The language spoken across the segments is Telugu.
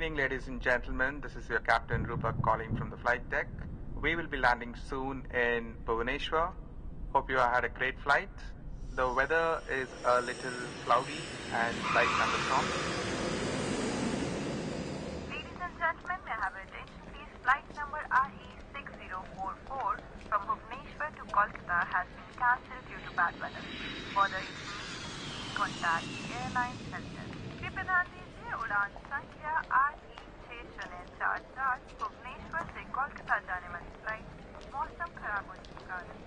evening, ladies and gentlemen. This is your Captain Rupak calling from the flight deck. We will be landing soon in Bhubaneswar. Hope you had a great flight. The weather is a little cloudy and light thunderstorm. Ladies and gentlemen, may I have your attention please? Flight number RE6044 from Bhubaneswar to Kolkata has been cancelled due to bad weather. For the information, please contact the airline center. कृपया ध्यान दीजिए उड़ान संख्या RE6044 भुवनेश्वर से कोलकाता जाने वाली फ्लाइट मौसम खराब होने के कारण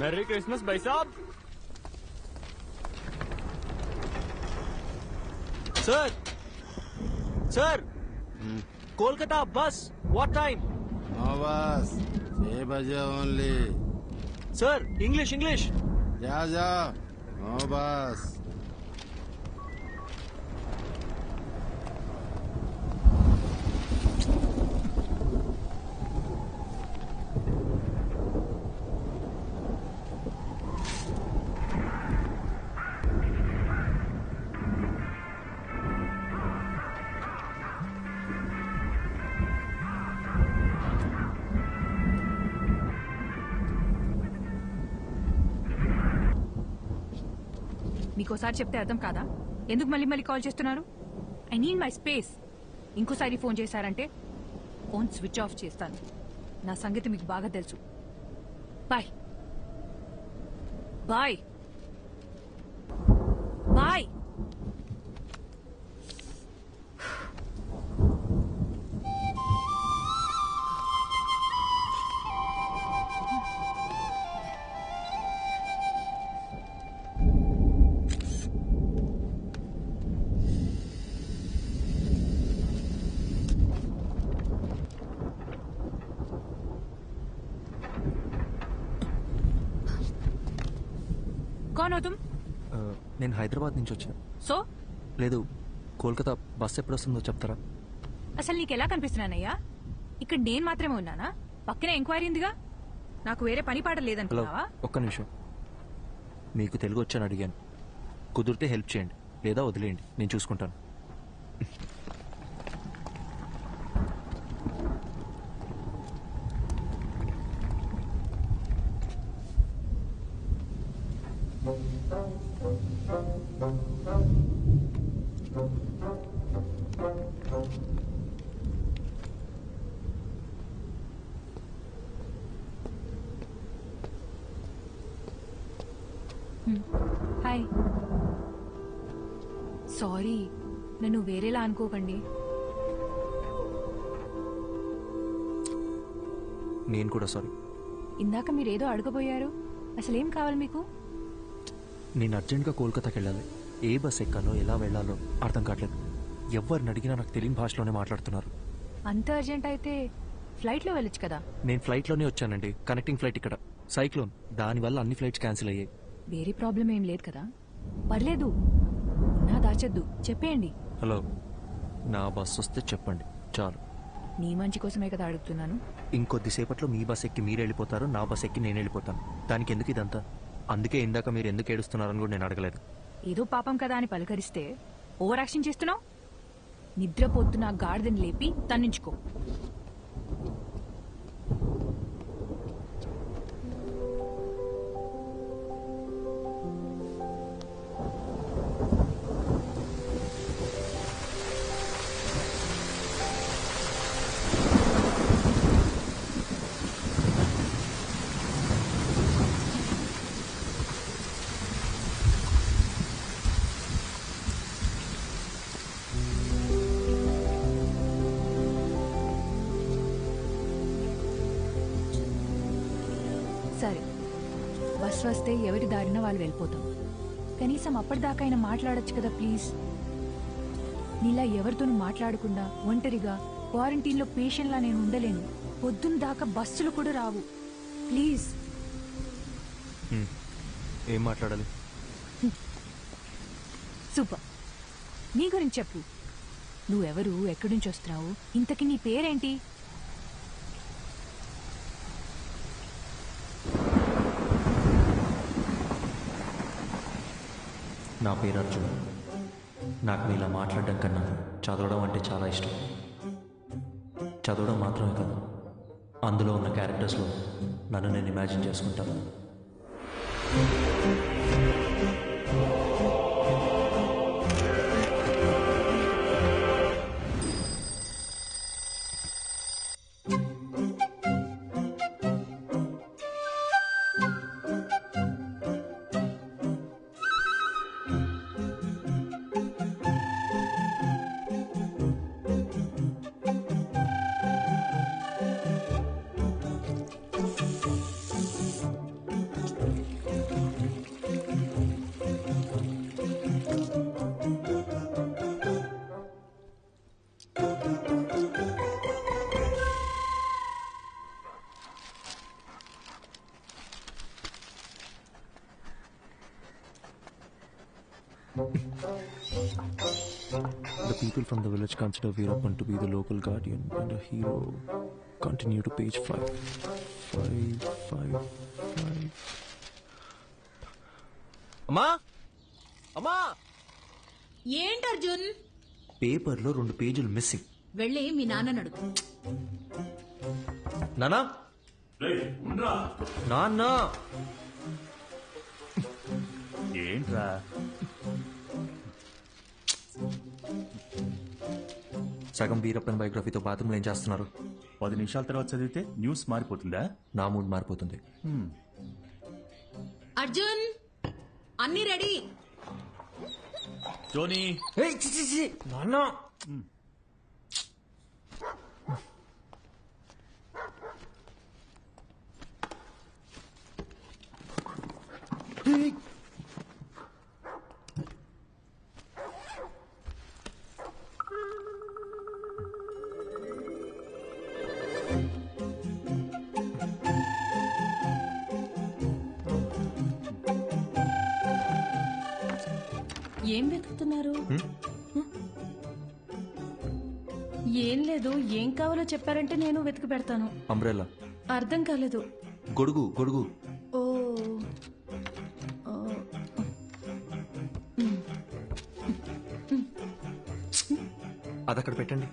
मैरी क्रिसमस भाई साहब। सर कोलकाता बस व्हाट टाइम? बस 6 बजे ओनली। सर इंग्लिश जा बस। మీకోసారి చెప్తే అర్థం కాదా? ఎందుకు మళ్ళీ కాల్ చేస్తున్నారు? I need my space. ఇంకోసారి ఫోన్ చేశారంటే ఫోన్ స్విచ్ ఆఫ్ చేస్తాను. నా సంగతి మీకు బాగా తెలుసు. Bye bye bye. कौन हो तुम? నేను హైదరాబాద్ నుంచి వచ్చాను. సో లేదు, కోల్కతా బస్ ఎప్పుడు వస్తుందో చెప్తారా? అసలు నీకెలా కనిపిస్తున్నానయ్యా? ఇక్కడ నేను మాత్రమే ఉన్నానా? పక్కనే ఎంక్వైరీ ఉందిగా. నాకు వేరే పని పాట హలో, లేదనుకున్నావా? ఒక్క నిమిషం. మీకు తెలుగు వచ్చని అడిగాను. కుదిరితే హెల్ప్ చేయండి, లేదా వదిలేయండి, నేను చూసుకుంటాను. హాయ్, సారీ, నన్ను వేరేలా అనుకోకండి. నేను కూడా సారీ. ఇందాక మీరేదో అడగబోయారు. అసలేం కావాలి మీకు? నేను అర్జెంట్గా కోల్కతాకి వెళ్ళాలి. ఏ బస్ ఎక్కాలో ఎలా వెళ్లాలో అర్థం కావట్లేదు. ఎవరిని అడిగినా నాకు తెలియని భాషలోనే మాట్లాడుతున్నారు. అంత అర్జెంట్ అయితే ఫ్లైట్లో వెళ్ళొచ్చు కదా. నేను ఫ్లైట్లోనే వచ్చానండి. కనెక్టింగ్ ఫ్లైట్ ఇక్కడ. సైక్లోన్, దానివల్ల అన్ని ఫ్లైట్స్ క్యాన్సిల్ అయ్యాయి. వేరే ప్రాబ్లం ఏం లేదు కదా? పర్లేదు, నా దాచద్దు, చెప్పేయండి. హలో, నా బస్ వస్తే చెప్పండి చాలు. నీ మంచి కోసమే కదా అడుగుతున్నాను. ఇంకొద్దిసేపట్లో మీ బస్ ఎక్కి మీరు వెళ్ళిపోతారు, నా బస్ ఎక్కి నేను వెళ్ళిపోతాను. దానికి ఎందుకు ఇదంతా? అందుకే ఇందాక మీరు ఎందుకు ఏడుస్తున్నారని కూడా నేను అడగలేదు. ఏదో పాపం కదా అని పలకరిస్తే ఓవర్ యాక్షన్ చేస్తున్నావు. నిద్రపోతున్న గాడిదని లేపి తన్నించుకో. సరే, బస్ వస్తే ఎవరి దారిన వాళ్ళు వెళ్ళిపోతాం. కనీసం అప్పటిదాకా అయినా మాట్లాడొచ్చు కదా ప్లీజ్. నీలా ఎవరితోనూ మాట్లాడకుండా ఒంటరిగా క్వారంటైన్లో పేషెంట్లా నేను ఉండలేను. పొద్దున్న దాకా బస్సులు కూడా రావు. ప్లీజ్. ఏం మాట్లాడాలి? సూపర్. నీ గురించి చెప్పు. నువ్వెవరు, ఎక్కడి నుంచి వస్తున్నావు, ఇంతకీ నీ పేరేంటి? నా పేరు అర్జున్. నాకు మీలా మాట్లాడడం కన్నా చదవడం అంటే చాలా ఇష్టం. చదవడం మాత్రమే కాదు, అందులో ఉన్న క్యారెక్టర్స్లో నన్ను నేను ఇమాజిన్ చేసుకుంటాను. The people from the village consider Veerappan to be the local guardian and a hero. Continue to page 5. 5. అమ్మా, అమ్మా, ఏంటి అర్జున్? పేపర్లో 2 పేజీలు మిస్సింగ్. వెళ్ళి మీ నాన్నని అడుగు. నానా, నాన్న, ఏంట్రా? సగం వీరప్పన్ బయోగ్రఫీతో బాత్రూంలో ఏం చేస్తున్నారు? 10 నిమిషాల తర్వాత చదివితే న్యూస్ మారిపోతుందా? నా మూడ్ మారిపోతుంది. అర్జున్, అన్ని రెడీ. జోనీ, నాన్న, ఏం వెతుకుతున్నారు? ఏం లేదు, ఏం కావాలో చెప్పారంటే నేను వెతికి పెడతాను. అంబ్రెల్లా. అర్థం కాలేదు. గొడుగు, గొడుగు. ఓ, అదక్కడ పెట్టండి.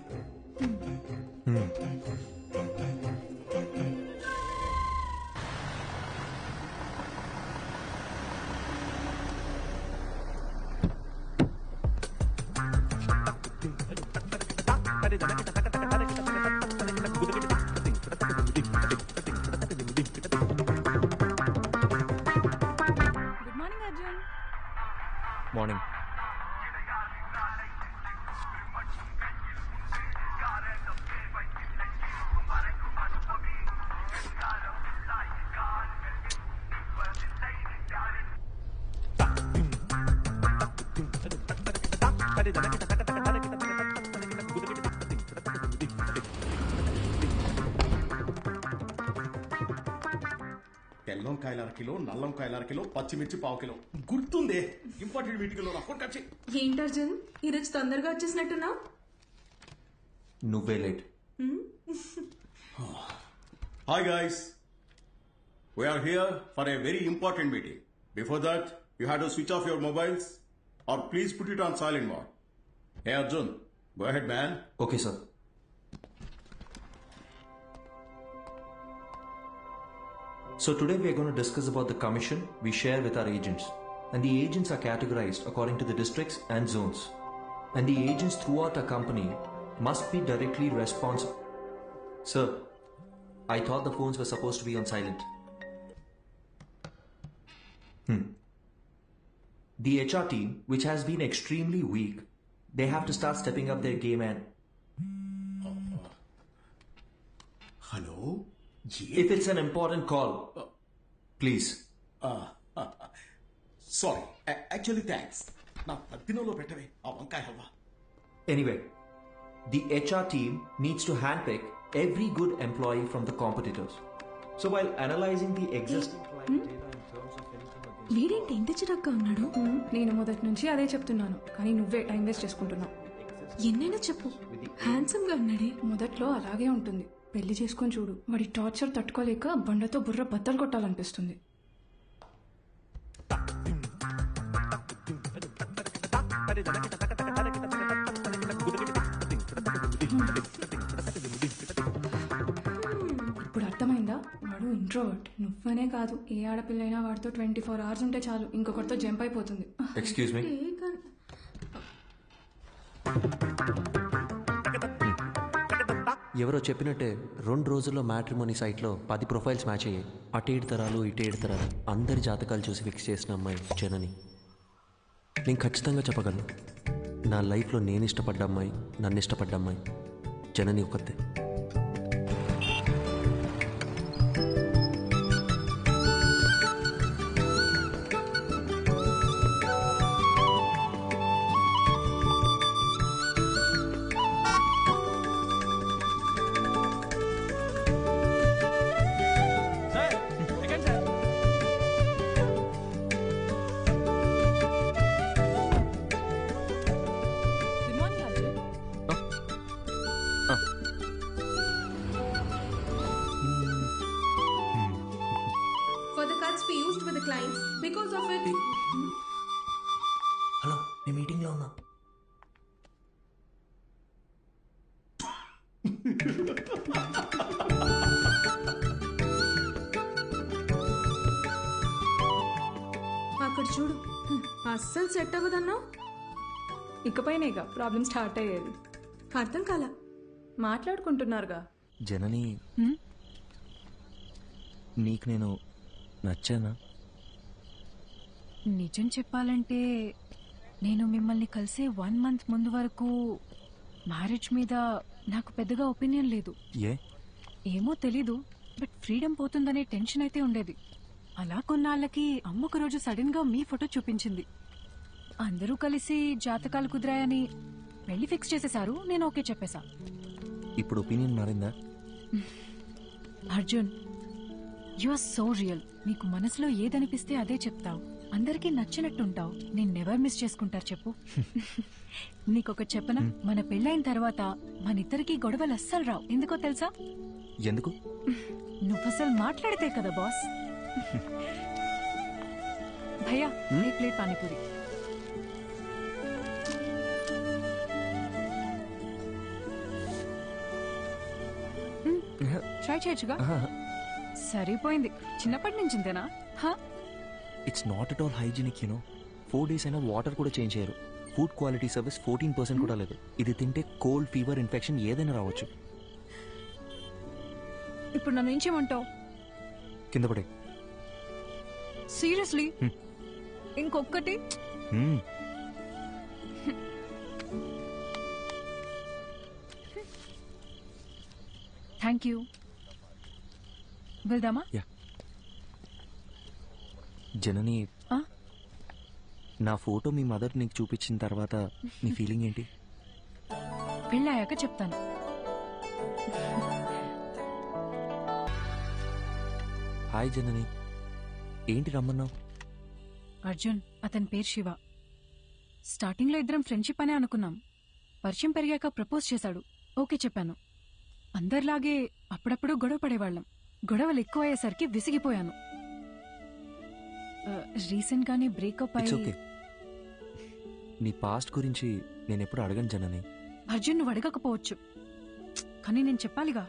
Good morning Arjun. మార్నింగ్. తెల్లంకాయల అరకిలో, నల్లంకాయల అరకిలో, పచ్చిమిర్చి పావుకిలో. గుర్తుందే, ఇంపార్టెంట్ మీటింగ్ లో అకౌంట్ కట్. ఏంటి అర్జున్, ఈరోజు తొందరగా వచ్చేసినట్టున్నావు? నువ్వే late. Hi guys, we are here for a very important meeting. Before that, you had to switch off your mobiles or please put it on silent mode. Hey Arjun, go ahead man. Okay sir. So today we are going to discuss about the commission we share with our agents. And the agents are categorized according to the districts and zones. And the agents throughout our company must be directly responsible. Sir, I thought the phones were supposed to be on silent. The HR team, which has been extremely weak, they have to start stepping up their game and... Hello? If it's an important call, please. Sorry, actually thanks. నా పద్దినంలో పెట్టవే ఆ వంకాయ halwa. Anyway, the HR team needs to handpick every good employee from the competitors. So while analyzing the existing client data in terms of anything against... వీడేంటి ఇంటి చిరగ్గా ఉన్నాడు? నేను మొదటి నుంచి అదే చెప్తున్నాను, కానీ నువ్వే టైం వేస్ట్ చేసుకుంటున్నావు. ఎన్నైనా చెప్పు, హ్యాండ్సమ్ గా ఉన్నాడే. మొదట్లో అలాగే ఉంటుంది, పెళ్లి చేసుకొని చూడు. వాడి టార్చర్ తట్టుకోలేక బండతో బుర్ర బద్దలు కొట్టాలనిపిస్తుంది. ఇప్పుడు అర్థమైందా? వాడు ఇంట్రోవర్ట్. నువ్వనే కాదు, ఏ ఆడపిల్లైనా వాడితో 24 hours ఉంటే చాలు, ఇంకొకరితో జంప్ అయిపోతుంది. Excuse me? ఎవరో చెప్పినట్టే 2 రోజుల్లో మ్యాట్రిమోనీ సైట్లో 10 ప్రొఫైల్స్ మ్యాచ్ అయ్యాయి. అటు 7 తరాలు ఇటు 7 తరాలు అందరి జాతకాలు చూసి ఫిక్స్ చేసిన అమ్మాయి జనని. నేను ఖచ్చితంగా చెప్పగలను, నా లైఫ్లో నేను ఇష్టపడ్డ అమ్మాయి, నన్ను ఇష్టపడ్డ అమ్మాయి జనని ఒక్కతే. హలో, నేను మీటింగ్లో ఉన్నా. అక్కడ చూడు, అస్సలు సెట్ అవ్వదన్నావు. ఇకపైనేగా ప్రాబ్లం స్టార్ట్ అయ్యేది. అర్థం కాల. మాట్లాడుకుంటున్నారుగా. జనని, నీకు నేను నచ్చానా? నిజం చెప్పాలంటే నేను మిమ్మల్ని కలిసే 1 month ముందు వరకు మ్యారేజ్ మీద నాకు పెద్దగా ఒపీనియన్ లేదు. ఏమో తెలీదు, బట్ ఫ్రీడమ్ పోతుందనే టెన్షన్ అయితే ఉండేది. అలా కొన్నాళ్ళకి అమ్మ ఒక రోజు సడన్ గా మీ ఫోటో చూపించింది. అందరూ కలిసి జాతకాలు కుదిరాయని పెళ్లి ఫిక్స్ చేసేశారు. నేను ఓకే చెప్పేశా. ఇప్పుడు ఒపీనియన్ మారిందా? Arjun, you are so real. నీకు మనసులో ఏదనిపిస్తే అదే చెప్తావు, అందరికీ నచ్చినట్టుంటావు. నేను నెవర్ మిస్ చేసుకుంటారు చెప్పు. నీకొక చెప్పనా, మన పెళ్ళైన తర్వాత మనిద్దరికి గొడవలు అస్సలు రావు. ఎందుకో తెలుసా? ఎందుకు? నువ్వసలు మాట్లాడితే కదా బాస్. భయ్యా, ఏ ప్లేట్ పానీపూరి. ట్రై చేయొచ్చుగా. సరిపోయింది. చిన్నప్పటి నుంచి ఇంతేనా? It's not at all hygienic, you know. 4 days అయినా వాటర్ కూడా చేంజ్ చేయరు. ఫుడ్ క్వాలిటీ సర్వీస్ 14% కూడా లేదు. ఇది తింటే కోల్డ్, ఫీవర్, ఇన్ఫెక్షన్ ఏదైనా రావచ్చు. ఇప్పుడు నన్ను ఏం చేయమంటావు? కింద పడే. సీరియస్లీ? ఇంకొక్కటి. Thank you. వెళ్దామా? జనని, నా ఫోటో మీ మదర్ నీకు చూపించిన తర్వాత నీ ఫీలింగ్ ఏంటి? పెళ్ళాయాక చెప్తాను. హాయ్ జనని, ఏంటి రమ్మన్నావు? అర్జున్, అతని పేరు శివ. స్టార్టింగ్ లో ఇద్దరం ఫ్రెండ్షిప్ అనే అనుకున్నాం. పరిచయం పెరిగాక ప్రపోజ్ చేశాడు. ఓకే చెప్పాను. అందరిలాగే అప్పుడప్పుడు గొడవ పడేవాళ్ళం. గొడవలు ఎక్కువ అయ్యేసరికి విసిగిపోయాను. రీసెంట్ గానే బ్రేకప్ అయ్యి. నీ పాస్ట్ గురించి నేను ఎప్పుడు అడగను జనని. అర్జున్, నువ్వు అడగకపోవచ్చు, కానీ నేను చెప్పాలిగా.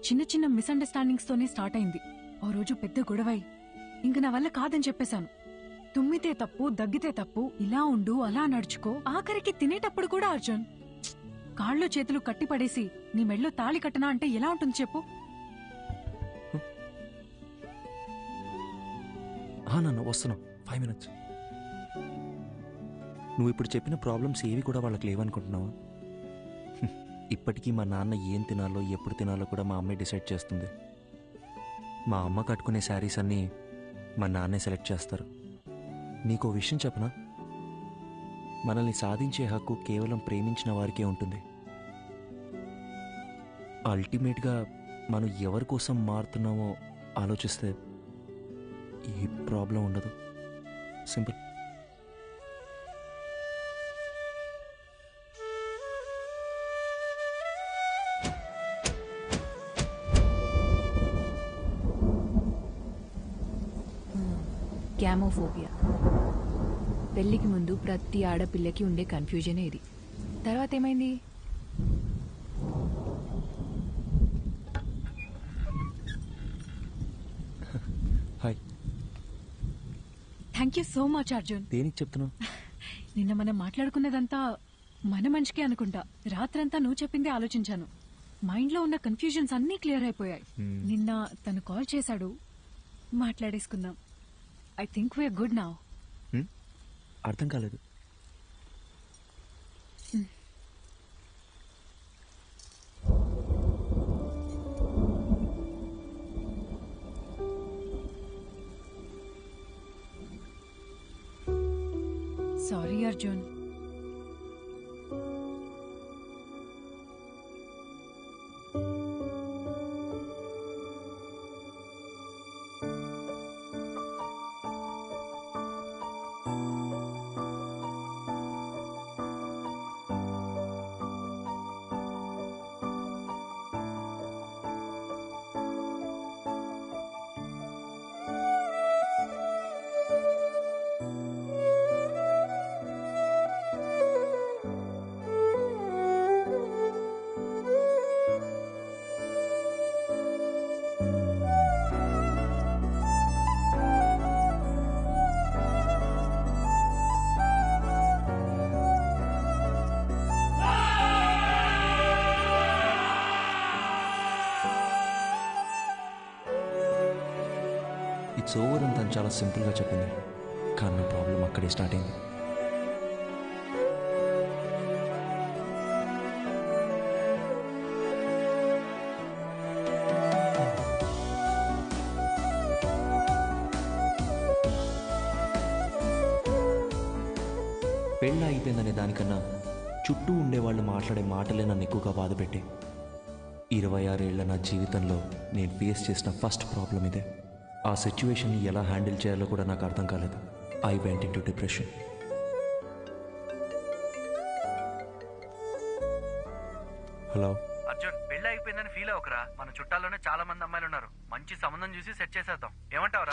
చిన్న చిన్న మిస్అండర్స్టాండింగ్స్ తోనే స్టార్ట్ అయింది. ఓ రోజు పెద్ద గొడవై ఇంక నా వల్ల కాదని చెప్పేశాను. తుమ్మితే తప్పు, దగ్గితే తప్పు, ఇలా ఉండు, అలా నడుచుకో. ఆఖరికి తినేటప్పుడు కూడా అర్జున్ కాళ్ళు చేతులు కట్టిపడేసి నీ మెళ్ళో తాళి కట్టనా అంటే ఎలా ఉంటుంది చెప్పు? నన్ను వస్తున్నావు 5 minutes. నువ్వు ఇప్పుడు చెప్పిన ప్రాబ్లమ్స్ ఏవి కూడా వాళ్ళకి లేవనుకుంటున్నావా? ఇప్పటికీ మా నాన్న ఏం తినాలో, ఎప్పుడు తినాలో కూడా మా అమ్మే డిసైడ్ చేస్తుంది. మా అమ్మ కట్టుకునే శారీస్ అన్నీ మా నాన్నే సెలెక్ట్ చేస్తారు. నీకో విషయం చెప్పనా, మనల్ని సాధించే హక్కు కేవలం ప్రేమించిన వారికే ఉంటుంది. అల్టిమేట్గా మనం ఎవరి కోసం మారుతున్నామో ఆలోచిస్తే ఏ ప్రాబ్లం ఉండదు. సింపుల్. గ్యామోఫోబియా. పెళ్లికి ముందు ప్రతి ఆడపిల్లకి ఉండే కన్ఫ్యూజనే ఇది. తర్వాత ఏమైంది? Hi. Thank you so much Arjun. దేనికి చెప్తున్నావు? నిన్న మనం మాట్లాడుకున్నదంతా మన మంచికే అనుకుంటా. రాత్రంతా నువ్వు చెప్పిందే ఆలోచించాను. మైండ్లో ఉన్న కన్ఫ్యూజన్స్ అన్నీ క్లియర్ అయిపోయాయి. నిన్న తను కాల్ చేశాడు, మాట్లాడేసుకుందాం. I think we're good now. అర్థం కాలేదు. సారీ అర్జున్. ఇట్స్ ఓవర్ అని తను చాలా సింపుల్గా చెప్పింది, కానీ నా ప్రాబ్లం అక్కడే స్టార్ట్ అయింది. పెళ్ళి అయిపోయిందనే దానికన్నా చుట్టూ ఉండేవాళ్ళు మాట్లాడే మాటలే నన్ను ఎక్కువగా బాధపెట్టి 26 ఏళ్ల నా జీవితంలో నేను ఫేస్ చేసిన ఫస్ట్ ప్రాబ్లం ఇదే. ఆ సిచ్యువేషన్ని ఎలా హ్యాండిల్ చేయాలో కూడా నాకు అర్థం కాలేదు. I went into depression. Hello Arjun, పెళ్లి అయిపోయిందని ఫీల్ అవ్వకరా. మన చుట్టాల్లోనే చాలా మంది అమ్మాయిలు ఉన్నారు. మంచి సంబంధం చూసి సెట్ చేసేద్దాం. ఏమంటావురా?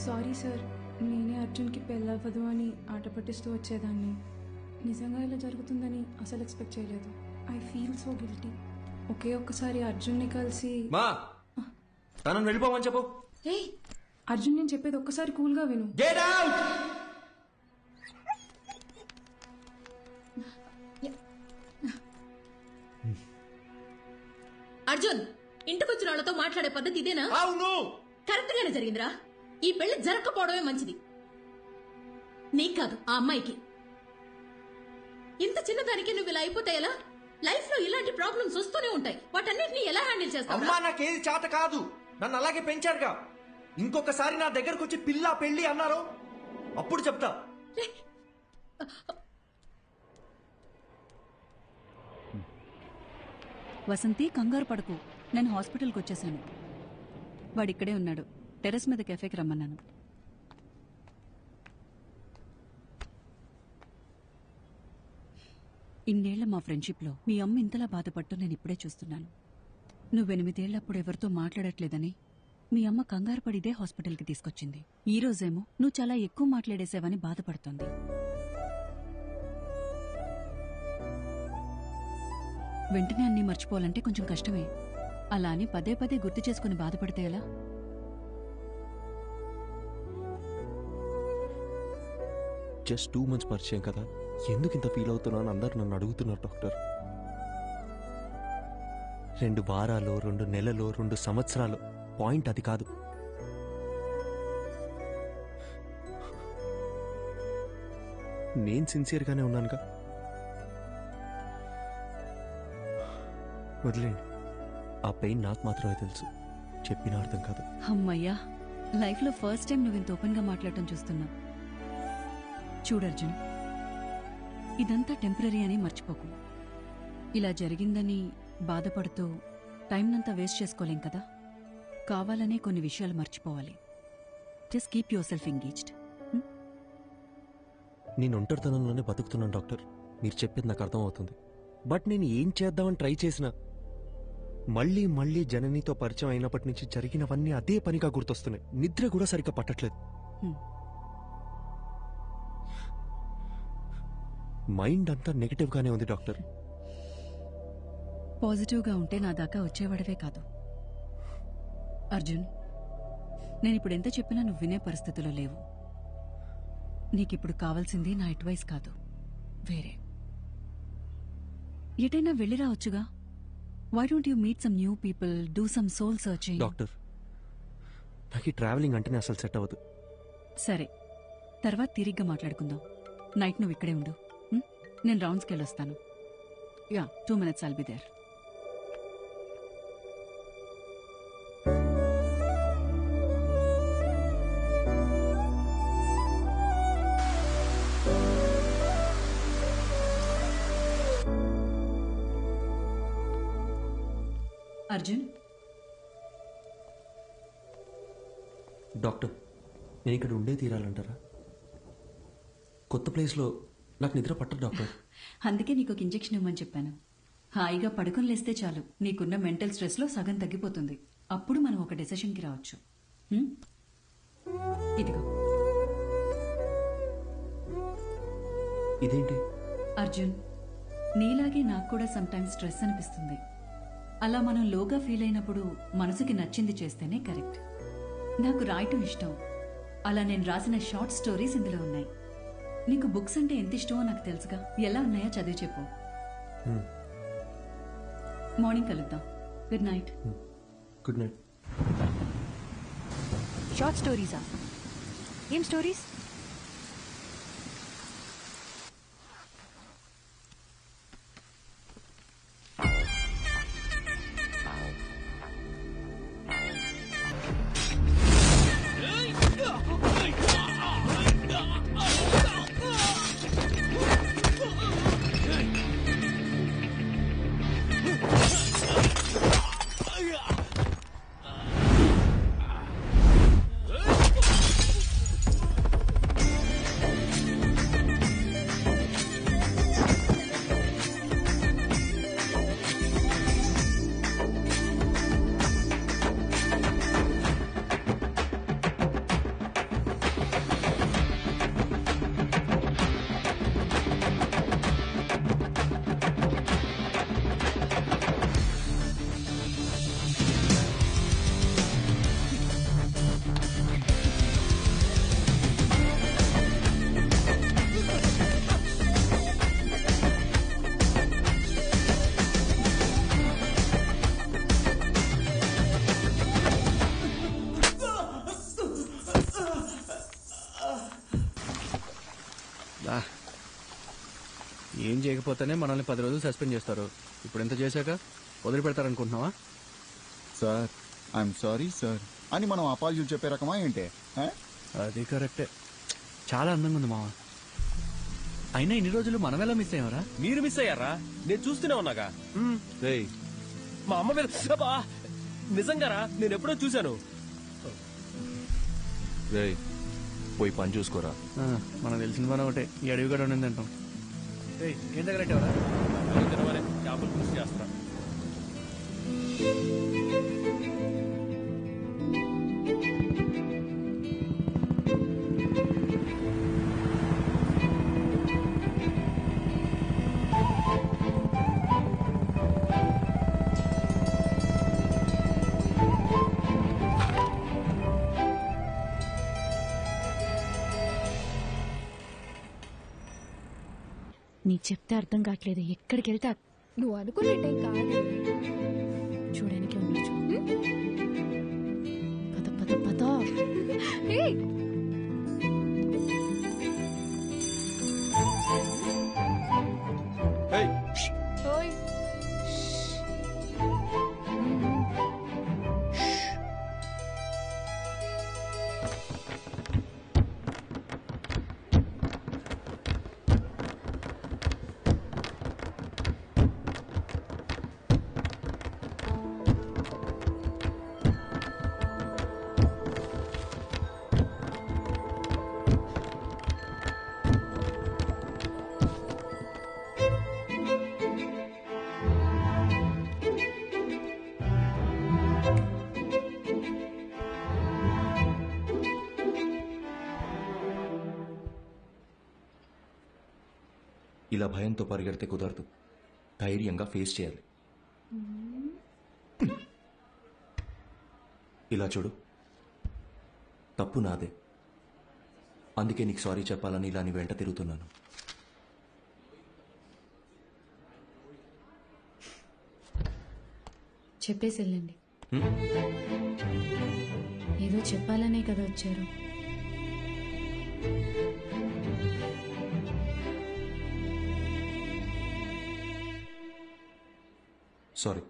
సారీ సార్, నేనే అర్జున్కి పెళ్ళవ్వదు అని ఆట పట్టిస్తూ వచ్చేదాన్ని. నిజంగా ఇలా జరుగుతుందని అసలు ఎక్స్పెక్ట్ చేయలేదు. I feel so guilty. ఒకే ఒక్కసారి అర్జున్ని కలిసి మా తనను వెళ్ళిపోమని చెప్పు. అర్జున్, నేను చెప్పేది ఒక్కసారి కూల్గా విను. Get out. అర్జున్, ఇంటికొచ్చిన వాళ్ళతో మాట్లాడే పద్ధతి ఇదేనా? అవును, కరెక్ట్ గానే జరిగిందిరా. ఈ పెళ్లి జరగకపోవడమే మంచిది. నీకు కాదు, ఆ అమ్మాయికి. ఇంత చిన్నదానికి నువ్వు ఇలా అయిపోతే ఎలా? లైఫ్ లో ఇలాంటి ప్రాబ్లమ్స్ వస్తూనే ఉంటాయి. వాటన్నిటిని ఎలా హ్యాండిల్ చేస్తావు? అమ్మా, నాకేది చేత కాదు. నన్ను అలాగే పెంచారుగా. ఇంకొకసారి నా దగ్గరకు వచ్చి పిల్ల పెళ్లి అన్నారు, అప్పుడు చెప్తా. వసంతి, కంగారు పడకు. నేను హాస్పిటల్కి వచ్చేసాను. వాడిక్కడే ఉన్నాడు. టెర్రస్ మీద కెఫేకి రమ్మన్నాను. ఇన్నేళ్ల మా ఫ్రెండ్షిప్లో మీ అమ్మ ఇంతలా బాధపడ్డం నేను ఇప్పుడే చూస్తున్నాను. నువ్వు 8 ఏళ్లప్పుడు ఎవరితో మాట్లాడట్లేదని మీ అమ్మ కంగారు పడిదే హాస్పిటల్కి తీసుకొచ్చింది. ఈ రోజేమో నువ్వు చాలా ఎక్కువ మాట్లాడేసావని బాధపడుతోంది. వెంటనే అన్నీ మర్చిపోవాలంటే కొంచెం కష్టమే. అలా అని పదే పదే గుర్తు చేసుకుని బాధపడితే ఎలా? జస్ట్ 2 months పరిచయం కదా, ఎందుకు ఇంత ఫీల్ అవుతున్నా అని అందరు నన్ను అడుగుతున్నారు డాక్టర్. 2 వారాలు, 2 నెలలు, 2 సంవత్సరాలు, పాయింట్ అది కాదు. నేను సిన్సియర్గానే ఉన్నానుగా. వదిలేండి, ఆ పెయిన్ నాకు మాత్రమే తెలుసు, చెప్పినా అర్థం కాదు. అమ్మయ్యా, లైఫ్లో ఫస్ట్ టైం నువ్వు ఇంత ఓపెన్గా మాట్లాడటం చూస్తున్నా. చూడు అర్జున్, ఇదంతా టెంపరీ అని మర్చిపోకు. ఇలా జరిగిందని బాధపడుతూ టైంనంతా వేస్ట్ చేసుకోలేం కదా. కావాలనే కొన్ని విషయాలు మర్చిపోవాలి. Just keep your self engaged. నేను ఒంటరితనంలోనే బతుకుతున్నాను డాక్టర్, మీరు చెప్పేది నాకు అర్థమవుతుంది. బట్ నేను ఏం చేద్దామని ట్రై చేసినా మళ్ళీ మళ్ళీ జననితో పరిచయం అయినప్పటి నుంచి జరిగినవన్నీ అదే పనిగా గుర్తొస్తున్నాయి. నిద్ర కూడా సరిగ్గా పట్టట్లేదు. మైండ్ అంతా నెగటివ్గానే ఉంది డాక్టర్. పాజిటివ్గా ఉంటే నా దాకా వచ్చేవాడవే కాదు. అర్జున్, నేనిప్పుడు ఎంత చెప్పినా నువ్వు వినే పరిస్థితిలో లేవు. నీకిప్పుడు కావాల్సింది నా అడ్వైస్ కాదు, వేరే. ఎటైనా వెళ్ళి రావచ్చుగా. Why don't you meet some new people, do some soul searching? Doctor, నాకు ఈ ట్రావెలింగ్ అంటేనే అసలు సెట్ అవ్వదు. సరే, తర్వాత తిరిగ్గా మాట్లాడుకుందాం. నైట్ నువ్వు ఇక్కడే ఉండు, నేను రౌండ్స్కి వెళ్ళొస్తాను. Yeah, 2 minutes I'll be there. Arjun, doctor, నేను ఇక్కడ ఉండే తీరాలంటారా? కొత్త ప్లేస్లో నాకు నిద్ర పట్టదు డాక్టర్. అందుకే నీకు ఒక ఇంజెక్షన్ ఇవ్వమని చెప్పాను. హాయిగా పడుకుని లేస్తే చాలు, నీకున్న మెంటల్ స్ట్రెస్లో సగం తగ్గిపోతుంది. అప్పుడు మనం ఒక డెసిషన్కి రావచ్చు. ఇదిగో. ఇదేంటి? అర్జున్, నీలాగే నాకు కూడా సమ్టైమ్స్ స్ట్రెస్ అనిపిస్తుంది. అలా మనం లోగా ఫీల్ అయినప్పుడు మనసుకి నచ్చింది చేస్తేనే కరెక్ట్. నాకు రాయటం ఇష్టం. అలా నేను రాసిన షార్ట్ స్టోరీస్ ఇందులో ఉన్నాయి. నీకు బుక్స్ అంటే ఎంత ఇష్టమో నాకు తెలుసుగా. ఎలా ఉన్నాయో చదివి చెప్పు. మార్నింగ్ కలుద్దాం. Good night. Good night. Short స్టోరీసా? ఏం స్టోరీస్? ఏం చేయకపోతేనే మనల్ని 10 రోజులు సస్పెండ్ చేస్తారు. ఇప్పుడు ఎంత చేశాక వదిలిపెడతారనుకుంటున్నావా? సార్, ఐఎమ్ సారీ సార్ అని మనం అపాలజీలు చెప్పే రకమా ఏంటే? అది కరెక్టే. చాలా అందంగా ఉంది మావా. అయినా ఇన్ని రోజులు మనం ఎలా మిస్ అయ్యారా? మీరు మిస్ అయ్యారా? నేను చూస్తూనే ఉన్నాగా. మా అమ్మ మీద నిజంగారా, నేను ఎప్పుడో చూశాను. పోయి పని చూసుకోరా. మనకు తెలిసిన పని ఒకటే, ఈ అడవి కూడా ఉండింది అంటాం. ఏం దగ్గర చేపలు పులుసు చేస్తా. నీ చెప్తే అర్థం కావట్లేదు. ఎక్కడికి వెళ్తే నువ్వు అనుకున్నట్టేం కాదు. చూడడానికి ఉండొచ్చు. పద పద పద. ఇలా భయంతో పరిగెడితే కుదరదు. ధైర్యంగా ఫేస్ చేయాలి. ఇలా చూడు, తప్పు నాదే. అందుకే నీకు సారీ చెప్పాలని ఇలా నీ వెంట తిరుగుతున్నాను. చెప్పేసి వెళ్ళండి. ఏదో చెప్పాలనే కదా వచ్చారు. సారీ.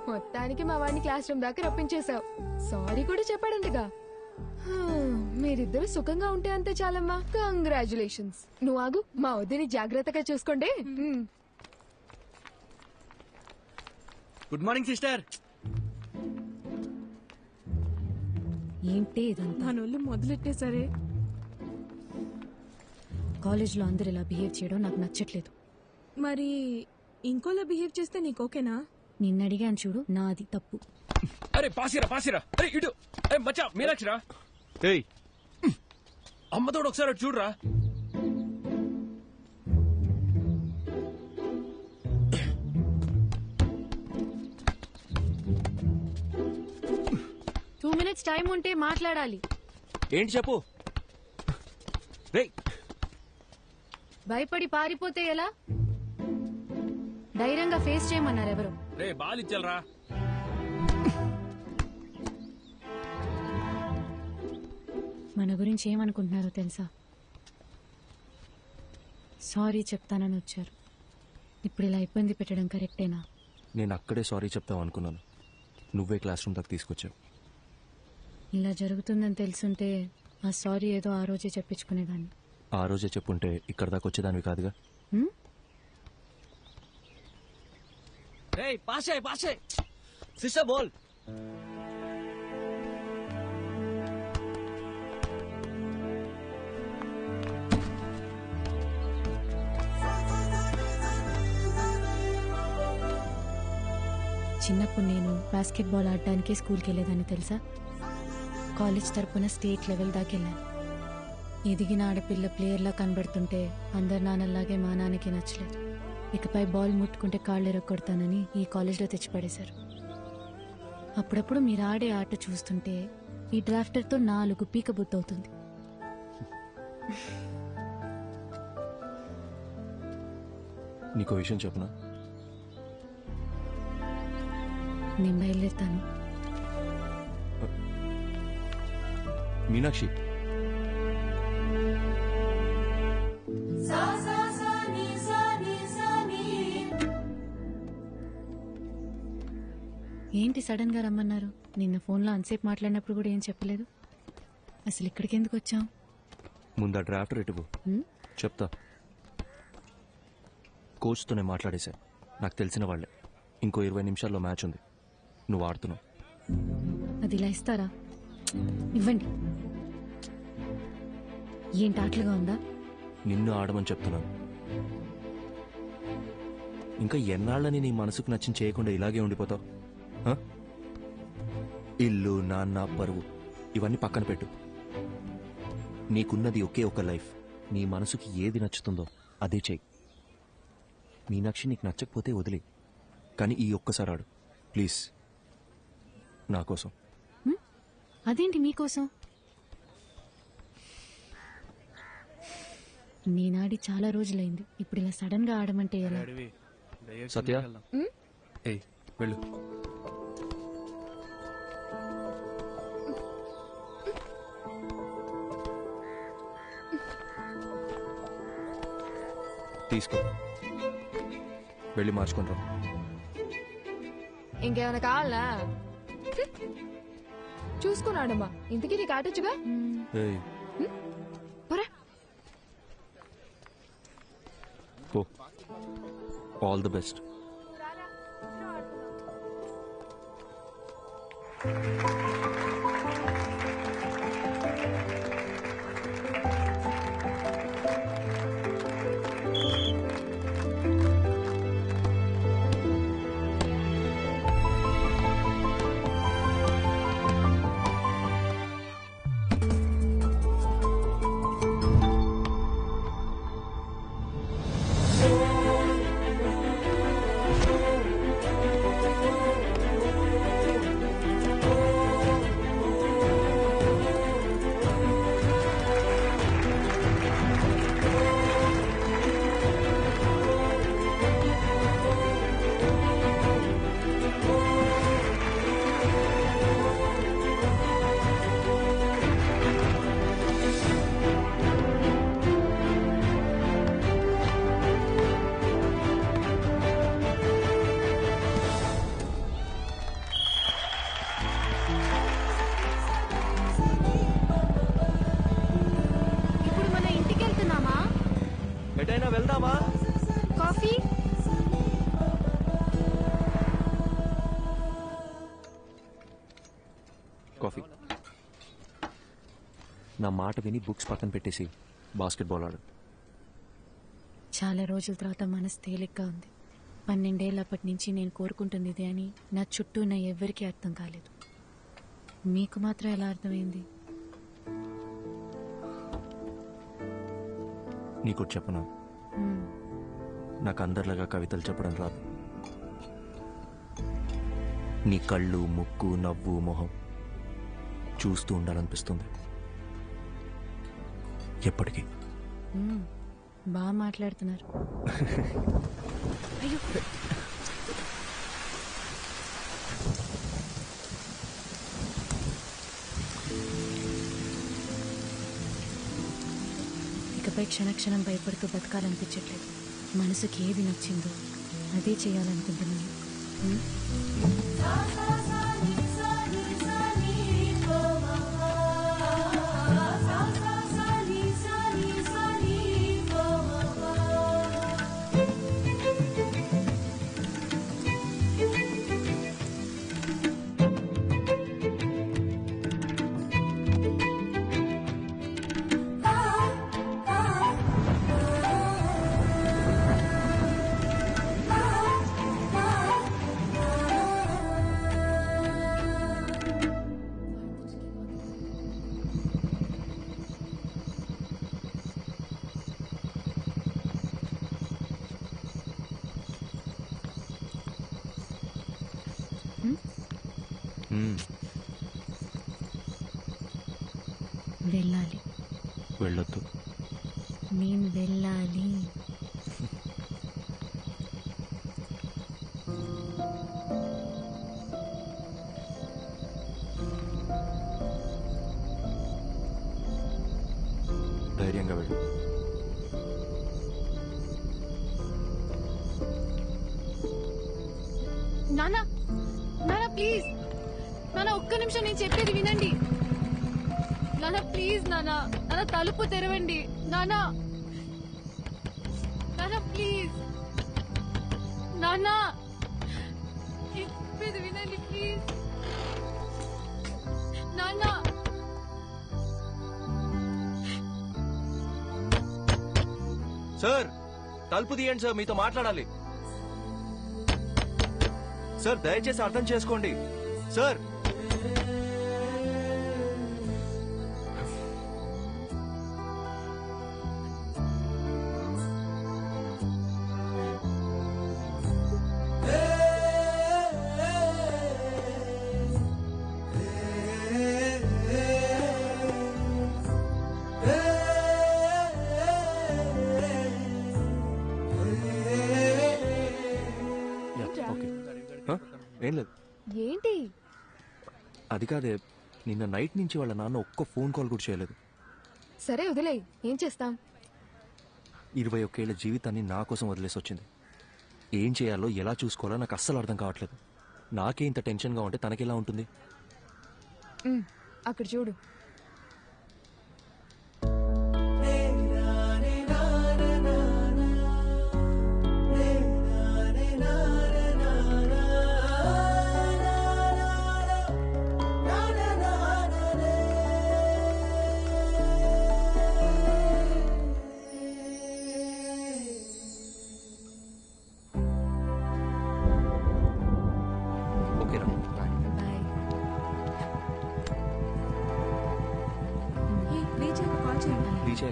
మొత్తానికి మా వాడిని క్లాస్ రూమ్ దాకా రప్పించేశావు. సారీ కూడా చెప్పాడంటగా. మీరిద్దరు సుఖంగా ఉంటే అంతే చాలమ్మా. కంగ్రాచులేషన్స్. నువ్వు ఆగు, మా వద్దని జాగ్రత్తగా చూసుకోండి. Good morning sister. ఏంటి ఇదంతా? మనోళ్ళు మొదలెట్టేసరే. కాలేజ్లో అందరు ఇలా బిహేవ్ చేయడం నాకు నచ్చట్లేదు. మరి ఇంకోలా బిహేవ్ చేస్తే నీకు ఓకేనా? నిన్న అడిగాను చూడు, నాది తప్పు. అరే పాసిరా పాసిరా. అరే ఇటు మచ్చా మీనాక్షిరా. అమ్మతోడు ఒకసారి అటు చూడరా. టూ మినిట్స్ టైం ఉంటే మాట్లాడాలి. ఏంటి చెప్పు. భయపడి పారిపోతే ఎలా? ధైర్యంగా ఫేస్ చేయమన్నారు ఎవరు? రే బాలిచ్చలరా. మన గురించి ఏమనుకుంటున్నారో తెలుసా? సారీ చెప్తానని వచ్చారు. ఇప్పుడు ఇలా ఇబ్బంది పెట్టడం కరెక్టేనా? నేను అక్కడే సారీ చెప్తావు అనుకున్నాను. నువ్వే క్లాస్ రూమ్ దాకా తీసుకొచ్చావు. ఇలా జరుగుతుందని తెలుసుంటే ఆ సారీ ఏదో ఆ రోజే చెప్పించుకునేదాన్ని. ఆ రోజే చెప్పుంటే ఇక్కడ దాకా వచ్చేదానివి కాదుగా. పాసే పాసే సిస్టర్ బోల్. చిన్నప్పుడు నేను బాస్కెట్బాల్ ఆడడానికి స్కూల్కి వెళ్ళేదాన్ని తెలుసా? కాలేజ్ తరపున స్టేట్ లెవెల్ దాకా వెళ్ళాను. ఎదిగిన ఆడపిల్ల ప్లేయర్లా కనబడుతుంటే అందరు నాన్నలాగే మా నాన్నకి నచ్చలేదు. ఇకపై బాల్ ముట్టుకుంటే కాళ్ళు ఎరగొడతానని ఈ కాలేజ్లో తెచ్చిపడేశారు. అప్పుడప్పుడు మీరు ఆడే ఆట చూస్తుంటే ఈ డ్రాఫ్టర్తో 4 పీక బుద్ధవుతుంది. నీకో విషయం చెప్పునా? నేను బయలుదేరుతాను. మీనాక్షి, ఏంటి సడన్ గా రమ్మన్నారు? నిన్న ఫోన్లో అంతసేపు మాట్లాడినప్పుడు కూడా ఏం చెప్పలేదు. అసలు ఇక్కడికి ఎందుకు వచ్చాం? ముందు ఆ డ్రాఫ్టర్ ఎటువు చెప్తా. కోచ్తోనే మాట్లాడేశా. నాకు తెలిసిన వాళ్ళే. ఇంకో 20 నిమిషాల్లో మ్యాచ్ ఉంది. నువ్వు ఆడుతున్నావు. అది ఇలా ఇస్తారా? ఇవ్వండి. ఏంటి ఆటలుగా ఉందా? నిన్ను ఆడమని చెప్తున్నాను. ఇంకా ఎన్నాళ్ళని నీ మనసుకు నచ్చిన చేయకుండా ఇలాగే ఉండిపోతావు? ఇల్లు, నాన్న, పరువు ఇవన్నీ పక్కన పెట్టు. నీకున్నది ఒకే ఒక లైఫ్. నీ మనసుకి ఏది నచ్చుతుందో అదే చెయ్యి. మీనాక్షి నీకు నచ్చకపోతే వదిలే, కానీ ఈ ఒక్కసారి ఆడు ప్లీజ్, నా కోసం. అదేంటి మీకోసం? నేనాడి చాలా రోజులైంది. ఇప్పుడు ఇలా సడన్ గా ఆడమంటే ఎలా? సత్య ఏయ్ వెళ్ళు. తీసుకో, వెళ్ళి మార్చుకుంటాం. ఇంకేమైనా కావాలా? చూసుకున్నాడమ్మా. ఇంతకీ నీకు ఆటొచ్చుగా? All the best. వెళ్దామా? కాఫీ? కాఫీ. నా మాట విని బుక్స్ పక్కన పెట్టేసి బాస్కెట్బాల్ ఆడు. చాలా రోజుల తర్వాత మనసు తేలిగ్గా ఉంది. 12 ఏళ్ళప్పటి నుంచి నేను కోరుకుంటుంది ఇదే అని నా చుట్టూ ఉన్న ఎవ్వరికీ అర్థం కాలేదు. మీకు మాత్రం ఎలా అర్థమైంది? నీకు చెప్పనా, నాకు అందరిలాగా కవితలు చెప్పడం రాదు. నీ కళ్ళు, ముక్కు, నవ్వు, మొహం చూస్తూ ఉండాలనిపిస్తుంది ఎప్పటికీ. బాగా మాట్లాడుతున్నారు. అయ్యో, ఇకపై క్షణక్షణం భయపడుతూ బతకాలనిపించట్లేదు. మనసుకి ఏది నచ్చిందో అదే చేయాలనుకుంటున్నాను. వెళ్ళాలి. వెళ్ళొద్దు. నేను వెళ్ళాలి. ధైర్యంగా వెళ్ళు. నానా, నానా ప్లీజ్, నానా ఒక్క నిమిషం నేను చెప్పేది వినండి. నానా ప్లీజ్, నానా నానా తలుపు తెరవండి. నానా, నానా ప్లీజ్, నానా చెప్పేది వినండి ప్లీజ్. నానా, సార్ తలుపు తీయండి సార్, మీతో మాట్లాడాలి. సార్ దయచేసి అర్థం చేసుకోండి సార్. ఏం లేదు. ఏంటి? అది కాదే, నిన్న నైట్ నుంచి వాళ్ళ నాన్న ఒక్క ఫోన్ కాల్ కూడా చేయలేదు. సరే వదిలే, ఏం చేస్తాం? 21 ఏళ్ల జీవితాన్ని నా కోసం వదిలేసి వచ్చింది. ఏం చేయాలో ఎలా చూసుకోవాలో నాకు అస్సలు అర్థం కావట్లేదు. నాకే ఇంత టెన్షన్గా ఉంటే తనకెలా ఉంటుంది? అక్కడ చూడు.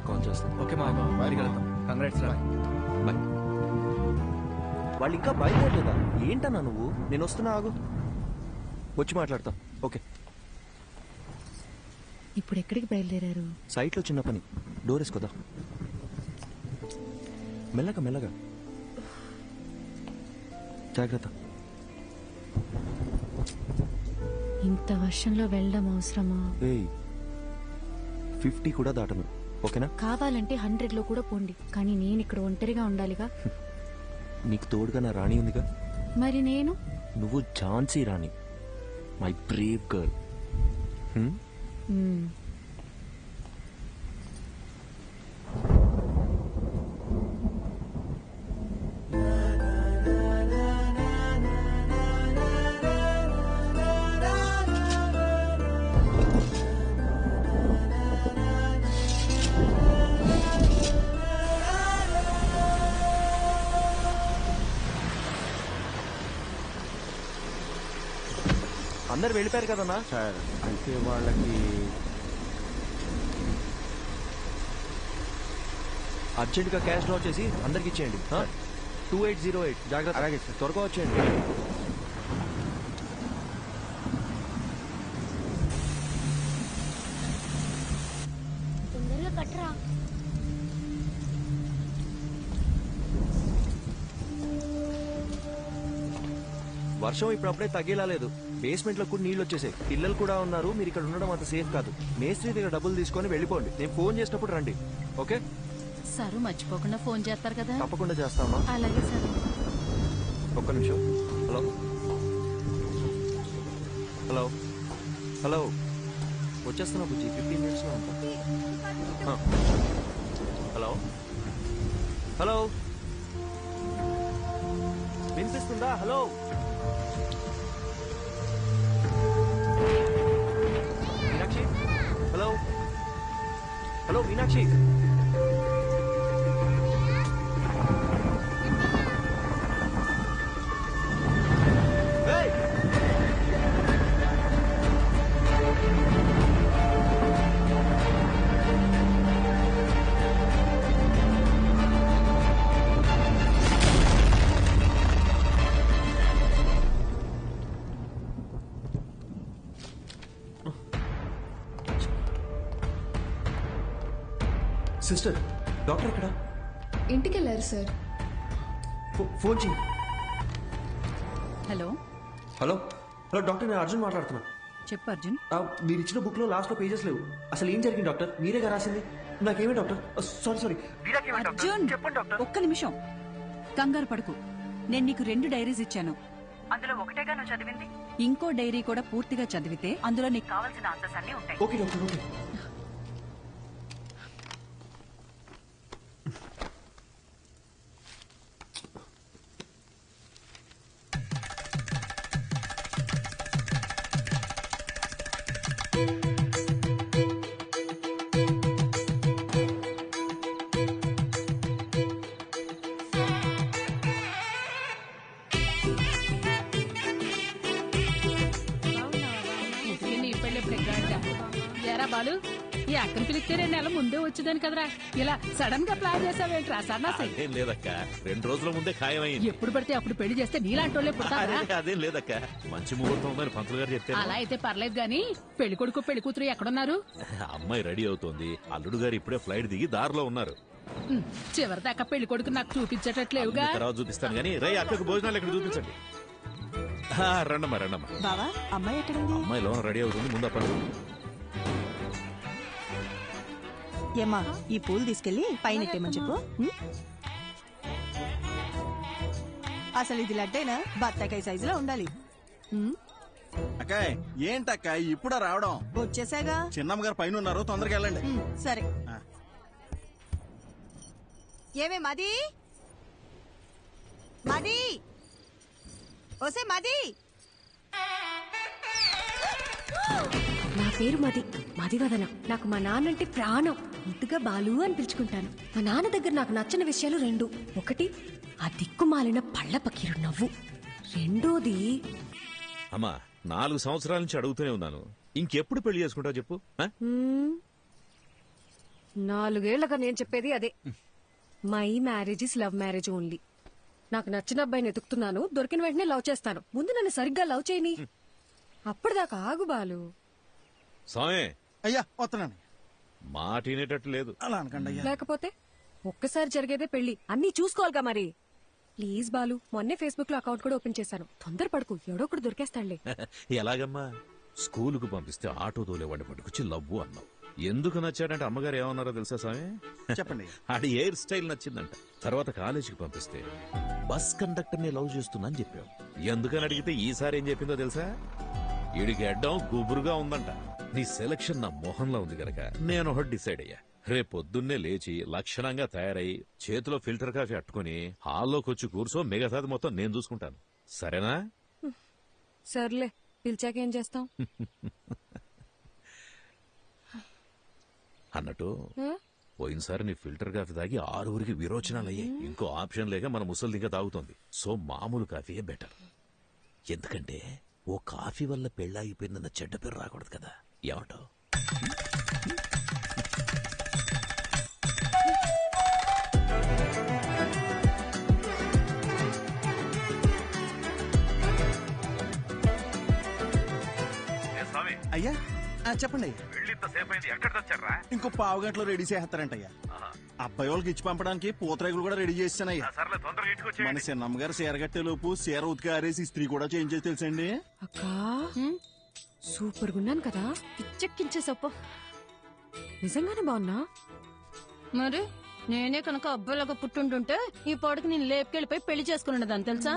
కాల్ చేస్తాను. ఓకే మా బయటికి వెళ్తాం. కంగ్రాట్స్ రా. బాయ్. వాళ్ళు ఇంకా బయలుదేరలేదా? ఏంటన్నా నువ్వు? నేను వస్తున్నా, ఆగు, వచ్చి మాట్లాడతా. ఓకే. ఇప్పుడు ఎక్కడికి బయలుదేరారు? సైట్లో చిన్న పని, డోర్ వేసుకోదా. మెల్లగా మెల్లగా, జాగ్రత్త. ఇంత వర్షంలో వెళ్ళడం అవసరమా? 50 కూడా దాటను. ఓకేనా? కావాలంటే 100లో కూడా పోండి, కానీ నేను ఇక్కడ ఒంటరిగా ఉండాలిగా. నీకు తోడుగా నా రాణి ఉందిగా. మరి నేను? నువ్వు ఝాన్సీ రాణి, మై బ్రేవ్ గర్ల్. అందరు వెళ్ళిపోయారు కదన్నా? సార్ అయితే వాళ్ళకి అర్జెంట్గా క్యాష్ డ్రా చేసి అందరికి ఇచ్చేయండి. 2808. జాగ్రత్త. అలాగే సార్, త్వరగా వచ్చేయండి. తొందరగా కట్టరా. వర్షం ఇప్పుడప్పుడే తగ్గేలా లేదు. బేస్మెంట్ లో కూడా నీళ్లు వచ్చేసాయి. పిల్లలు కూడా ఉన్నారు. మీరు ఇక్కడ ఉండడం అంత సేఫ్ కాదు. మేస్త్రి దగ్గర డబ్బులు తీసుకొని వెళ్ళిపోండి. నేను ఫోన్ చేసినప్పుడు రండి. ఓకే? సారు మర్చిపోకుండా ఫోన్ చేస్తారు కదా? తప్పకుండా చేస్తామా? అలాగే సార్. ఒక్క నిమిషం. హలో హలో హలో, వచ్చేస్తున్నా బుజ్జి, 15 minutes లో ఉంటా. హలో హలో, వినిపిస్తుందా? Hello Meenakshi. Hello hello Meenakshi. Sister, doctor ఎక్కడ? ఇంటికి వెళ్ళారు సార్. ఫోన్ చేయి. హలో హలో హలో డాక్టర్, నేను అర్జున్ మాట్లాడుతున్నా. చెప్పు అర్జున్. మీరు ఇచ్చిన బుక్ లో లాస్ట్ లో పేజెస్ లేవు. అసలు ఏం జరిగింది డాక్టర్? మీరేగా రాసింది. నాకేమే డాక్టర్? సారీ. అర్జున్, ఒక్క నిమిషం, కంగారు పడుకు. నేను నీకు 2 డైరీస్ ఇచ్చాను. అందులో ఒకటేగా నువ్వు చదివింది. ఇంకో డైరీ కూడా పూర్తిగా చదివితే అందులో నీకు కావాల్సిన ఆన్సర్స్ అన్ని ఉంటాయి. Okay doctor, okay. బాలు, ఈ అక్కని పిలిస్తే 2 నెలల ముందే వచ్చేదాని కదరా. ఇలా సడన్ గా ప్లాన్ చేసావేంట్రా సన్నాసి? అదేం లేదక్క, 2 రోజుల ముందే ఖాయమైంది. ఎప్పుడు పడితే అప్పుడు పెళ్లి చేస్తే నీలాంటి వాళ్ళే పుడతారా? అదేం లేదక్క, మంచి ముహూర్తం ఉందని పంతులు గారు చెప్తే. అలా అయితే పర్లేదు గాని పెళ్లి కొడుకు పెళ్లి కూతురు ఎక్కడున్నారు? అమ్మాయి రెడీ అవుతోంది. అల్లుడు గారు ఇప్పుడే ఫ్లైట్ దిగి దారిలో ఉన్నారు. చివరిదాకా పెళ్లి కొడుకు నాకు చూపించేటట్లేవుగా. తర్వాత చూపిస్తాను గానీ రై అక్కకు భోజనాలు ఇక్కడ చూపించండి. రండమ్మా రండమ్మా. బావా అమ్మాయి ఎక్కడుంది? అమ్మాయి లోన రెడీ అవుతుంది, ముందు పని. ఏమ్మా ఈ పూలు తీసుకెళ్లి పైన ఎట్టేమని చెప్పు. అసలు ఇది లడ్డేనా? బత్తాకాయ సైజులో ఉండాలి. అక్కాయ్ ఏంటక్కాయ్ ఇప్పుడా రావడం? వచ్చేసాగా. చిన్నమ్మ గారు పైన ఉన్నారు, తొందరగా వెళ్ళండి. సరే. ఏమే మది మది ఓసే మది. నా పేరు మది, మదివదన. నాకు మా నాన్నంటే ప్రాణం. ముద్దుగా బాలు అని పిలుచుకుంటాను. మా నాన్న దగ్గర నాకు నచ్చని విషయాలు 2. ఒకటి ఆ దిక్కుమాలిన పళ్ళ పకీరు నవ్వు. రెండోది అమ్మా 4 సంవత్సరాల నుంచి అడుగుతూనే ఉన్నాను, ఇంకెప్పుడు పెళ్లి చేసుకుంటావు చెప్పు. 4 ఏళ్లుగా నేను చెప్పేది అదే. My marriage is love marriage only. నాకు నచ్చిన అబ్బాయిని ఎతుకుతున్నాను, దొరికిన వెంటనే లవ్ చేస్తాను. ముందు నన్ను సరిగ్గా లవ్ చేయని, అప్పటిదాకా ఆగు బాలు. సామే అయ్యా వస్తున్నాను. మాట వినేటట్టు లేదు. అలా అనకండి అయ్యా. లేకపోతే ఒక్కసారి జరిగేదే పెళ్లి, అన్నీ చూసుకోవాలిగా మరి. ప్లీజ్ బాలు, మొన్నే ఫేస్బుక్ లో అకౌంట్ కూడా ఓపెన్ చేశాను. తొందరపడుకు, ఎవడో ఒకడు దొరికేస్తాడులే. ఎలాగమ్మా? స్కూలుకు పంపిస్తే ఆటో తోలేవాడిని పట్టుకొచ్చి లవ్వు అన్నావు. ఎందుకు నచ్చాడంటే అమ్మగారు ఏమన్నారో తెలుసా స్వామి? చెప్పండి. ఆడి హెయిర్ స్టైల్ నచ్చిందంట. తర్వాత కాలేజీకి పంపిస్తే బస్ కండక్టర్ ని లవ్ చేస్తున్నా అని చెప్పావు. ఎందుకని అడిగితే ఈసారి ఏం చెప్పిందో తెలుసా? ఈడికి అడ్డం గుబురుగా ఉందంట. నీ సెలక్షన్ నా మొహంలో ఉంది గనక నేను ఒకటి డిసైడ్ అయ్యా. రేపొద్దున్నే లేచి లక్షణంగా తయారై చేతిలో ఫిల్టర్ కాఫీ అట్టుకుని హాల్లోకి వచ్చి కూర్చో, మిగతాది మొత్తం నేను చూసుకుంటాను. సరేనా? సర్లే, పిలిచాకేం చేస్తాం? అన్నట్టు పోయినసారి నీ ఫిల్టర్ కాఫీ తాగి 6 విరోచనాలయ్యాయి. ఇంకో ఆప్షన్ లేక మన ముసలి ఇంకా తాగుతోంది. సో మామూలు కాఫీయే బెటర్. ఎందుకంటే ఓ కాఫీ వల్ల పెళ్ళాగిపోయిందన్న చెడ్డ పేరు రాకూడదు కదా. ఏమంటావు? అయ్యా చెప్పండి. ఎక్కడ తెచ్చారా? ఇంకో పావు గంటలో రెడీ చేస్తారంటయ్యా. అబ్బాయి వాళ్ళకి ఇచ్చి పంపడానికి పూతరేగులు కూడా రెడీ చేస్తానయ్యా. మన చిన్నమ్మ గారు చీర కట్టే లోపు చీర ఉతికి ఆరేసి ఇస్త్రీ కూడా చేంజ్ చేసి తెలుసండి. అక్కా సూపర్ గున్నాను కదా, పిచ్చెక్కించేసప్ప. నిజంగానే బాగున్నా? మరి నేనే కనుక అబ్బాయిలాగా పుట్టుంటుంటే ఈ పాడుకు నేను లేపుకెళ్ళిపోయి పెళ్లి చేసుకున్నదాన్ని తెలుసా?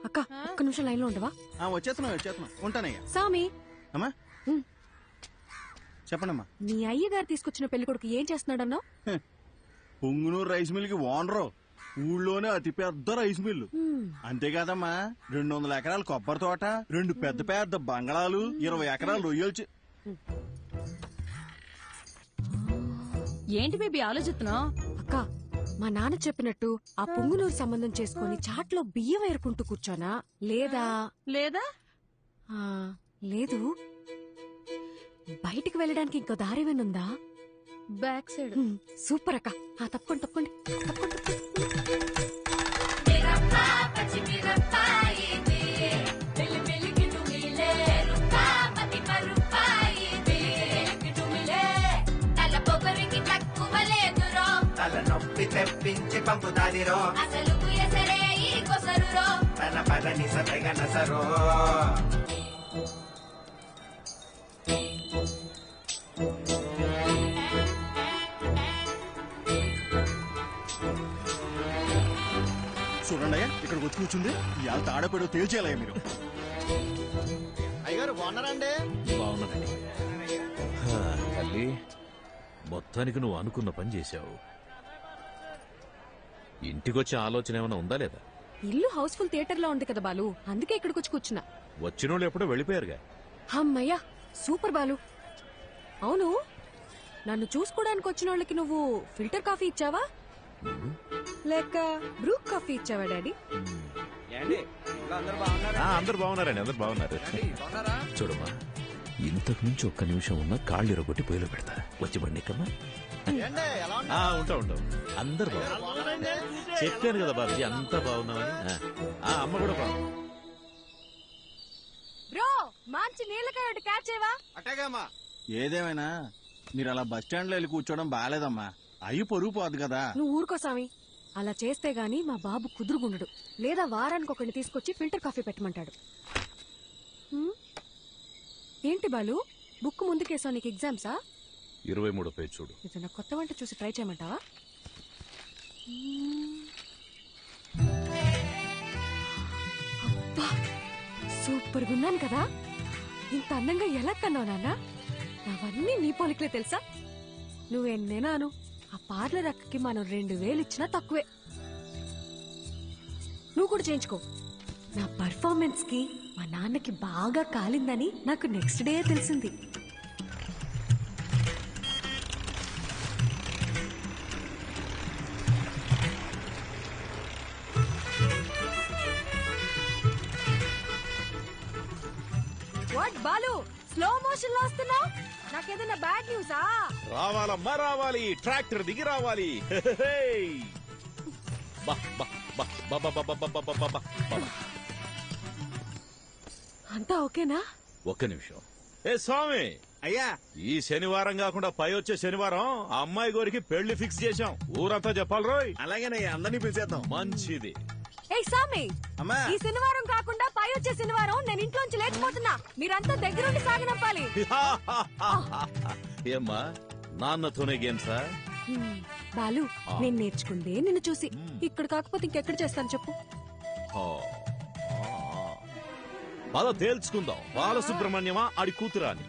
అక్క ఒక్క నిమిషం లైన్ లో ఉండవా? వచ్చేస్తున్నాం ఉంటానయ్యా. సామి అమ్మా చెప్పండమ్మా. నీ అయ్యగారు తీసుకొచ్చిన పెళ్లి కొడుకు ఏం చేస్తున్నాడన్నా? పొంగునూరు రైస్ మిల్ కి ఓనరు. ఊళ్ళోనే అతి పెద్ద రైస్ మిల్లు. అంతేకాదమ్మా 200 ఎకరాల కొబ్బరి తోట, 2 పెద్ద పెద్ద బంగళాలు, 20 ఎకరాలు రొయ్యలు. ఏంటి బేబీ ఆలోచిస్తున్నావు? అక్క మా నాన్న చెప్పినట్టు ఆ పొంగునూరు సంబంధం చేసుకుని చాట్లో బియ్యం ఏరుకుంటూ కూర్చోనా, లేదా లేదు బయటికి వెళ్ళడానికి ఇంకో దారేమనుందా? Back side. సూపర్ అక్క. తప్పకుండా. తలనొప్పి తెప్పించి పంపుతాదిరో, అసలు తన పదని సరో. చూడండి ఇక్కడికి వచ్చి కూర్చుంది. ఇవాళ తాడపేడో తేల్చేయాలయ్యా మీరు. అయ్యగారు బాగున్నారండి? బాగున్నానండి. తల్లి, మొత్తానికి నువ్వు అనుకున్న పని చేశావు. ఇంటికొచ్చే ఆలోచన ఏమైనా ఉందా లేదా? ఇల్లు హౌస్ఫుల్ థియేటర్ లో ఉంది కదా బాలు, అందుకే ఇక్కడికి వచ్చి కూర్చున్నా. వచ్చినోళ్ళు ఎప్పుడో వెళ్ళిపోయారుగా. అమ్మయ్యా సూపర్ బాలు. అవును, నన్ను చూసుకోవడానికి వచ్చిన వాళ్ళకి నువ్వు ఫిల్టర్ కాఫీ ఇచ్చావా లేక బ్రూ కాఫీ ఇచ్చావా డాడీ? అందరు బాగున్నారండి, అందరు బాగున్నారు. చూడమ్మా, ఇంతకు మించి ఒక్క నిమిషం ఉన్నా కాళ్ళు ఇరగొట్టి పొయ్యిలో పెడతా. వచ్చి బండి ఎక్కమ్మా. ఉంటాం అందరు బాగున్నారు. చెప్పాను కదా బాబుజీ, అంతా బాగున్నామని. అమ్మ కూడా బాగుంది. బ్రో మంచి నీళ్ళకాయ ఒకటి క్యాచ్ చేయవా? అట్టేగమ్మా. ఏదేమైనా మీరు అలా బస్ స్టాండ్ లో వెళ్ళి కూర్చోవడం బాగాలేదమ్మా. అయ్యి పొరుగు పోదు కదా. నువ్వు ఊరుకో స్వామి, అలా చేస్తే గాని మా బాబు కుదురుగుండడు. లేదా వారానికి ఒకరిని తీసుకొచ్చి ఫిల్టర్ కాఫీ పెట్టమంటాడు. ఏంటి బాలు, బుక్ ముందుకేసావు? నీకు ఎగ్జామ్సా? 23వ పేజ్ చూడు. ఏదైనా కొత్త వంట చూసి ట్రై చేయమంటావా? అబ్బా, సూపర్గా ఉన్నాను కదా. ఇంత అందంగా ఎలా కన్నావు నాన్న? అవన్నీ నీ పోలికలే తెలుసా? నువ్వెన్నేనాను ఆ పార్లర్ అక్కకి మనం 2000 ఇచ్చినా తక్కువే. నువ్వు కూడా చేయించుకో. నా పర్ఫార్మెన్స్ కి మా నాన్నకి బాగా కాలిందని నాకు నెక్స్ట్ డే తెలిసింది. వాట్ బాలు, స్లో మోషన్ లో వస్తున్నావు? నాకేదైనా బ్యాడ్ న్యూసా? రావాలమ్మా రావాలి, ట్రాక్టర్ దిగి రావాలి. అంతా ఓకేనా? ఒక్క నిమిషం. ఏ స్వామి, అయ్యా, ఈ శనివారం కాకుండా పై వచ్చే శనివారం ఆ అమ్మాయి గోరికి పెళ్లి ఫిక్స్ చేశాం. ఊరంతా చెప్పాలి రోయ్. అలాగేనయ్యా, అందరినీ పిలిచేద్దాం. మంచిది. ఏ స్వామి, అమ్మా, ఈ శనివారం కాకుండా పై వచ్చే శనివారం నేను ఇంట్లోంచి లేకపోతున్నా. మీరంతా దగ్గరుండి సాగనంపాలి. ఏమ్మా, నాన్నతోనే గేమ్సా? బాలు, నేను నేర్చుకుందే నిన్ను చూసి. ఇక్కడ కాకపోతే ఇంకెక్కడ చేస్తాను చెప్పు? పద తేల్చుకుందాం. బాలసుబ్రహ్మణ్యమా ఆడి కూతురా అని.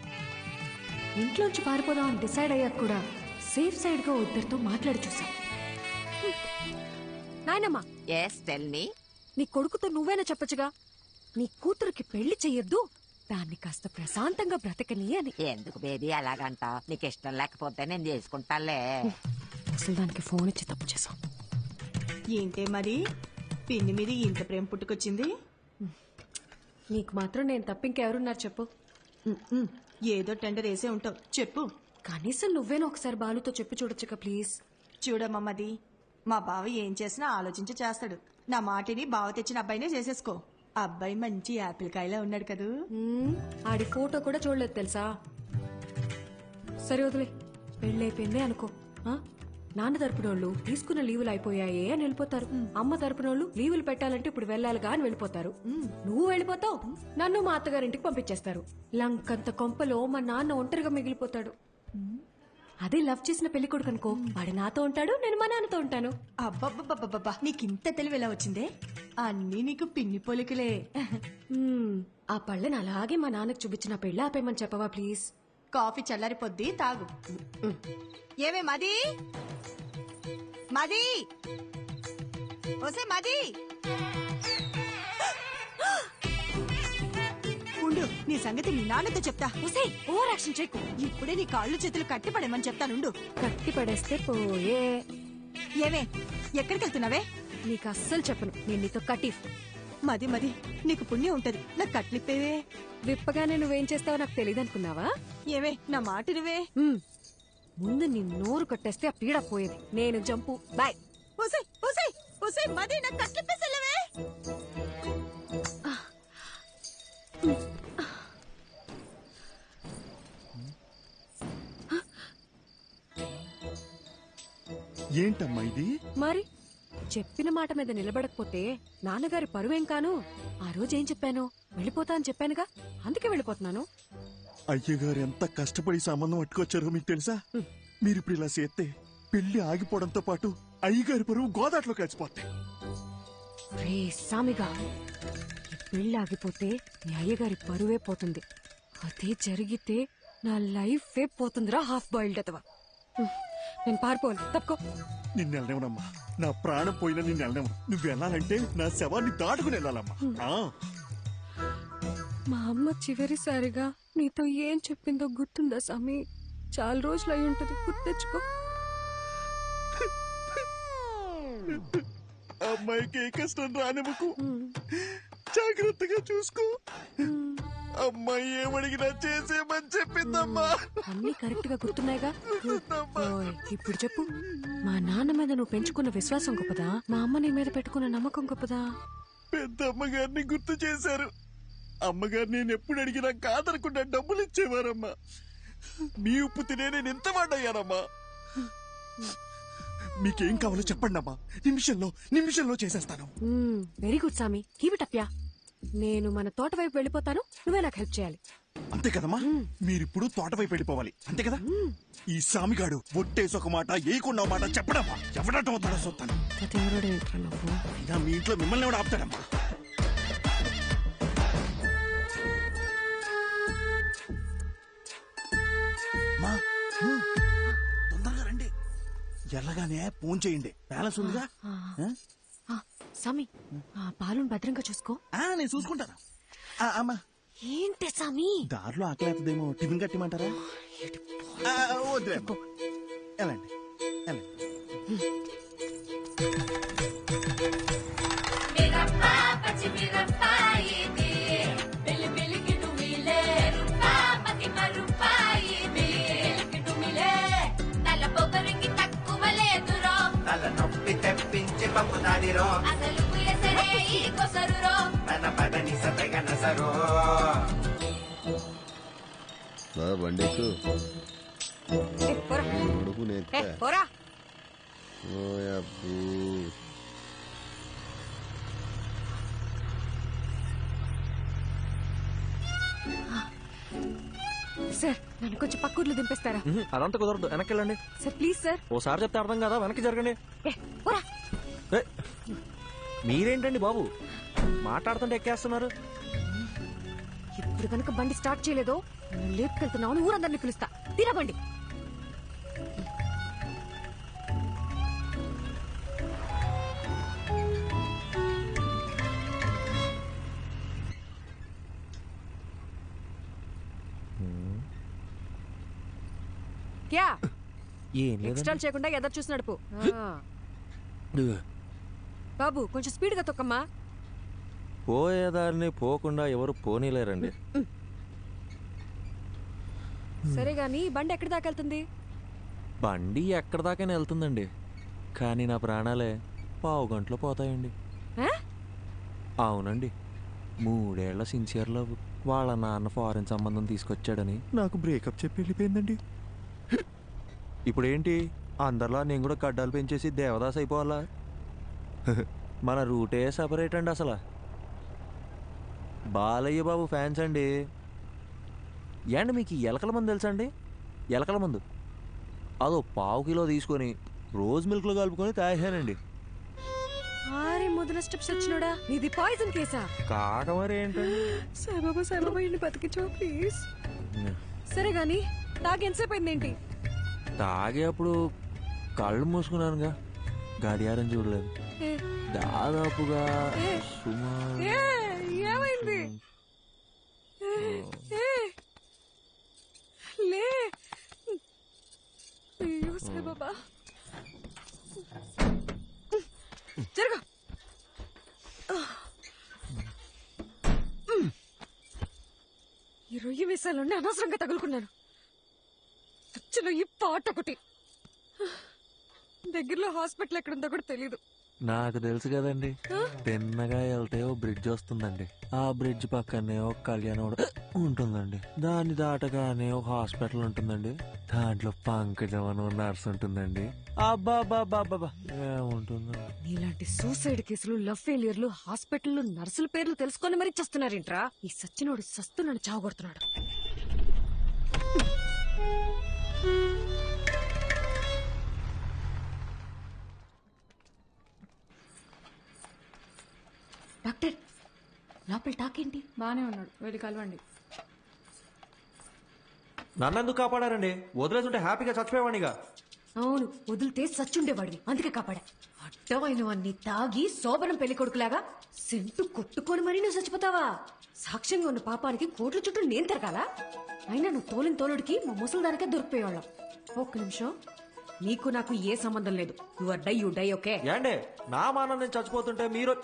ఇంట్లోంచి పారిపోదాం అని డిసైడ్ అయ్యాక కూడా సేఫ్ సైడ్ గా ఇద్దరితో మాట్లాడి చూసా. నాయనమ్మా, నీ కొడుకుతో నువ్వేనా చెప్పచ్చుగా, నీ కూతురికి పెళ్లి చెయ్యొద్దు, దాన్ని కాస్త ప్రశాంతంగా బ్రతకని అని. ఎందుకు బేబీ అలాగంటా? నీకు ఇష్టం లేకపోతే నేను చేసుకుంటాలే. అసలు దానికి ఫోన్ ఇచ్చి తప్పు చేసాం. ఏంటే మరి పిన్ని మీద ఇంత ప్రేమ పుట్టుకొచ్చింది? నీకు మాత్రం నేను తప్ప ఇంకెవరున్నారు చెప్పు? ఏదో టెండర్ వేసే ఉంటావు, చెప్పు. కనీసం నువ్వేనా ఒకసారి బాలుతో చెప్పి చూడొచ్చుగా ప్లీజ్. చూడమ్మది, మా బావ ఏం చేసినా ఆలోచించి చేస్తాడు. నా మాటిని బావ తెచ్చిన అబ్బాయినే చేసేసుకో. అబ్బాయి మంచి యాపిల్ కాయలా ఉన్నాడు కదూ. ఆడి ఫోటో కూడా చూడలేదు తెలుసా. సరే వదిలే, పెళ్ళైపోయిందే అనుకో. నాన్న తరపునోళ్ళు తీసుకున్న లీవులు అయిపోయాయే అని వెళ్ళిపోతారు. అమ్మ తరపునోళ్ళు లీవులు పెట్టాలంటే ఇప్పుడు వెళ్ళాలిగా అని వెళ్ళిపోతారు. నువ్వు వెళ్ళిపోతావు, నన్ను మా అత్తగారింటికి పంపించేస్తారు. లంకంత కొంపలో మా నాన్న ఒంటరిగా మిగిలిపోతాడు. అదే లవ్ చేసిన పెళ్లి కొడుకు అనుకో, వాడు నాతో ఉంటాడు, నేను మా నాన్నతో ఉంటాను. అబ్బబ్బబ్బబ్బబ్బా, నీకింత తెలివి ఎలా వచ్చిందే? అన్నీ నీకు పిన్ని పోలికలే. ఆ పళ్ళని అలాగే మా నాన్నకు చూపించిన పెళ్ళి ఆపేయమని చెప్పవా ప్లీజ్? కాఫీ చల్లారిపోద్ది, తాగు. ఏమే మది, మది, ఓసే మది, ఉండు, నీ సంగతి మీ నాన్నతో చెప్తా. ఓసే, ఓవర్ యాక్షన్ చేయకు. ఇప్పుడే నీ కాళ్ళు చేతులు కట్టి పడేమని చెప్తానుండు. కట్టి పడేస్తే పోయే. ఏమే, ఎక్కడికి వెళ్తున్నావే? నీకు అస్సలు చెప్పను, నేను నీతో కటీఫ్. మది మది, నీకు పుణ్యం ఉంటది, నాకు కట్లిప్పేవే. విప్పగానే నువ్వేం చేస్తావో నాకు తెలియదు అనుకున్నావా? ఏమే, నా మాట నువ్వే. ముందు నీ నోరు కట్టేస్తే ఆ పీడ పోయేది. నేను జంపు, బాయ్. ఓసే ఓసే ఓసే మది, నాకు కట్లిప్పేసలేవే. ఏంటమ్మా ఇది? మరి చెప్పిన మాట మీద నిలబడకపోతే నాన్నగారి పరువేం కాను. ఆ రోజు ఏం చెప్పాను? వెళ్ళిపోతా అని చెప్పానుగా, అందుకే వెళ్ళిపోతున్నాను. అయ్యగారు ఎంత కష్టపడి సంబంధం పట్టుకొచ్చారో మీకు తెలుసా? మీరు ఇప్పుడు ఇలా చేస్తే పెళ్లి ఆగిపోవడంతో పాటు అయ్యగారి పరువు గోదాట్లో కలిసిపోతాయి. రే సామిగా, పెళ్లి ఆగిపోతే నీ అయ్యగారి పరువే పోతుంది. అదే జరిగితే నా లైఫే పోతుందిరా, హాఫ్ బాయిల్డ్ అతవా. నేను పారిపోవాలి, తప్పుకో. నిన్ను వెళ్ళనివ్వనమ్మా, నా ప్రాణం పోయినా నిన్ను వెళ్ళనివ్వను. నువ్వు వెళ్ళాలంటే నా శవాన్ని దాటుకుని వెళ్ళాలమ్మా. మా అమ్మ చివరిసారిగా నీతో ఏం చెప్పిందో గుర్తుందా సామి? చాలా రోజులు అయి ఉంటది, గుర్తెచ్చుకో. అమ్మాయికి ఏ కష్టం రానివ్వకు, జాగ్రత్తగా చూసుకో. అమ్మాయి ఏమడిగినా చేసేమని చెప్పిందమ్మా. అన్ని కరెక్ట్ గా గుర్తున్నాయిగా. ఇప్పుడు చెప్పు, మా నాన్న మీద నువ్వు పెంచుకున్న విశ్వాసం గొప్పదా, మా అమ్మ నీ మీద పెట్టుకున్న నమ్మకం గొప్పదా? పెద్ద అమ్మగారిని గుర్తు చేశారు. అమ్మగారు నేను ఎప్పుడు అడిగినా కాదనకుండా డబ్బులు ఇచ్చేవారమ్మా. మీ ఉప్పు తినే నేను ఎంత వాడయ్యానమ్మా. మీకేం కావాలో చెప్పండి అమ్మా, నిమిషంలో చేసేస్తాను. వెరీ గుడ్ సామి, కీప్ ఇట్ అప్ యా. నేను మన తోట వైపు వెళ్ళిపోతాను, నువ్వే నాకు హెల్ప్ చేయాలి. అంతే కదమ్మా, మీరిప్పుడు తోట వైపు వెళ్ళిపోవాలి, అంతే కదా? ఈ సామిగాడు ఒట్టేసి ఒక మాట ఏయకుండా మాట చెప్పడమ్మా, ఎవడటం అవుతాడో చూస్తాను. అయినా మీ ఇంట్లో మిమ్మల్ని ఎవడు ఆపుతాడమ్మా? తొందరగా రండి, ఎల్లగానే ఫోన్ చేయండి, బ్యాలెన్స్ ఉందిగా. సామి, పాలును భద్రంగా చూసుకో. నేను చూసుకుంటాను. అమ్మా ఏంటి సామి, దారిలో ఆకలి అవుతుందేమో, టిఫిన్ కట్టిమంటారా? వద్దులేమ్మా, వెళ్ళండి వెళ్ళండి. తలనొప్పి తెప్పించి పంపుతాదిరో తన పదని సతగనసరో. బండెక్కు సార్, నన్ను కొంచెం పక్కూర్లు దింపేస్తారా? అదంతా కుదరదు, వెనక్కి వెళ్ళండి. Sir please sir. ఓసారి చెప్తే అర్థం కదా, వెనక్కి జరగండి. మీరేంటండి బాబు, మాట్లాడుతుంటే ఎక్కేస్తున్నారు. ఇప్పుడు కనుక బండి స్టార్ట్ చేయలేదో నేను లేపుకెళ్తున్నావు, ఊరందరినీ పిలుస్తా. తినబండి. క్యా ఎక్స్ట్రాల్ చేయకుండా ఎదురు చూసి నడుపు. బాబు కొంచెం స్పీడ్ గా తొక్కమ్మా. పోయేదారిని పోకుండా ఎవరు పోనీలేరండి. సరే గాని బండి ఎక్కడి దాకా వెళ్తుంది? బండి ఎక్కడి దాకైనా వెళ్తుందండి, కానీ నా ప్రాణాలే పావు గంటలో పోతాయండి. అవునండి, 3 ఏళ్ల సిన్సియర్ లవ్ వాళ్ళ నాన్న ఫారెన్ సంబంధం తీసుకొచ్చాడని నాకు బ్రేకప్ చెప్పి వెళ్ళిపోయిందండి. ఇప్పుడు ఏంటి, అందరిలా నేను కూడా గడ్డాలు పెంచేసి దేవదాస్ అయిపోవాలా? మన రూటే సపరేట్ అండి. అసలు బాలయ్య బాబు ఫ్యాన్స్ అండి. ఏండి మీకు ఎలకల మందు తెలుసా అండి? ఎలకల మందు అదో 1/2 కిలో తీసుకొని రోజ్ మిల్క్లో కలుపుకొని తాగానండి. మొదల స్టెప్స్ వచ్చినోడా, ఇది పాయిజన్ కేసా? కాక మరి ఏంటండి. సాయిబాబా సాయిబాబా ఇంటి బతికించో ప్లీజ్. సరే గాని తాగి ఎంతసేపు అయింది ఏంటి? తాగే అప్పుడు కళ్ళు మూసుకున్నానుగా, గడియారం చూడలేదు. దాదాపుగా ఏమైంది? లే అయ్యో సాయిబాబా, జరగ. ఈ రొయ్యి మీసాలుండి అనవసరంగా తగులుకున్నాను. ఖర్చులో ఈ పాట ఒకటి. దగ్గరలో హాస్పిటల్ ఎక్కడుందో కూడా తెలీదు. నాకు తెలుసు కదండి, తిన్నగా వెళ్తే ఓ బ్రిడ్జ్ వస్తుందండి, ఆ బ్రిడ్జ్ పక్కనే ఒక కళ్యాణం ఉంటుందండి, దాన్ని దాటగానే ఒక హాస్పిటల్ ఉంటుందండి, దాంట్లో పంకజం అని నర్స్ ఉంటుందండి. అబ్బాబాబాబా ఏముంటుందండి. నీలాంటి సూసైడ్ కేసులు, లవ్ ఫెయిలియర్లు, హాస్పిటల్ నర్సుల పేర్లు తెలుసుకొని మరీ చస్తున్నారేంట్రా? ఈ సచ్చినోడు సస్తున్నాడు, చావగొడుతున్నాడు. డాక్టర్, లోపల టాకేంటి? బానే ఉన్నాడు, వెళ్ళి కలవండి. నన్నెందుకు కాపాడారండి? వదిలేస్తుంటే హ్యాపీగా చచ్చిపోయేవాడిగా. అవును, వదిలితే సచ్చుండేవాడివి, అందుకే కాపాడా. అడ్డమైనవన్నీ తాగి శోభనం పెళ్లి కొడుకులాగా సెంటు కొట్టుకొని మరీ నువ్వు చచ్చిపోతావా? సాక్ష్యంగా ఉన్న పాపానికి కోట్ల చుట్టూ నేను తిరగాల? అయినా నువ్వు తోలిన తోలుడికి మా ముసలిదానికే దొరికిపోయేవాళ్ళం. ఒక్క నిమిషం, నీకు నాకు ఏ సంబంధం లేదు. You die okay? ఏండే నా మానం నేను చచ్చిపోతుంటే మీరు?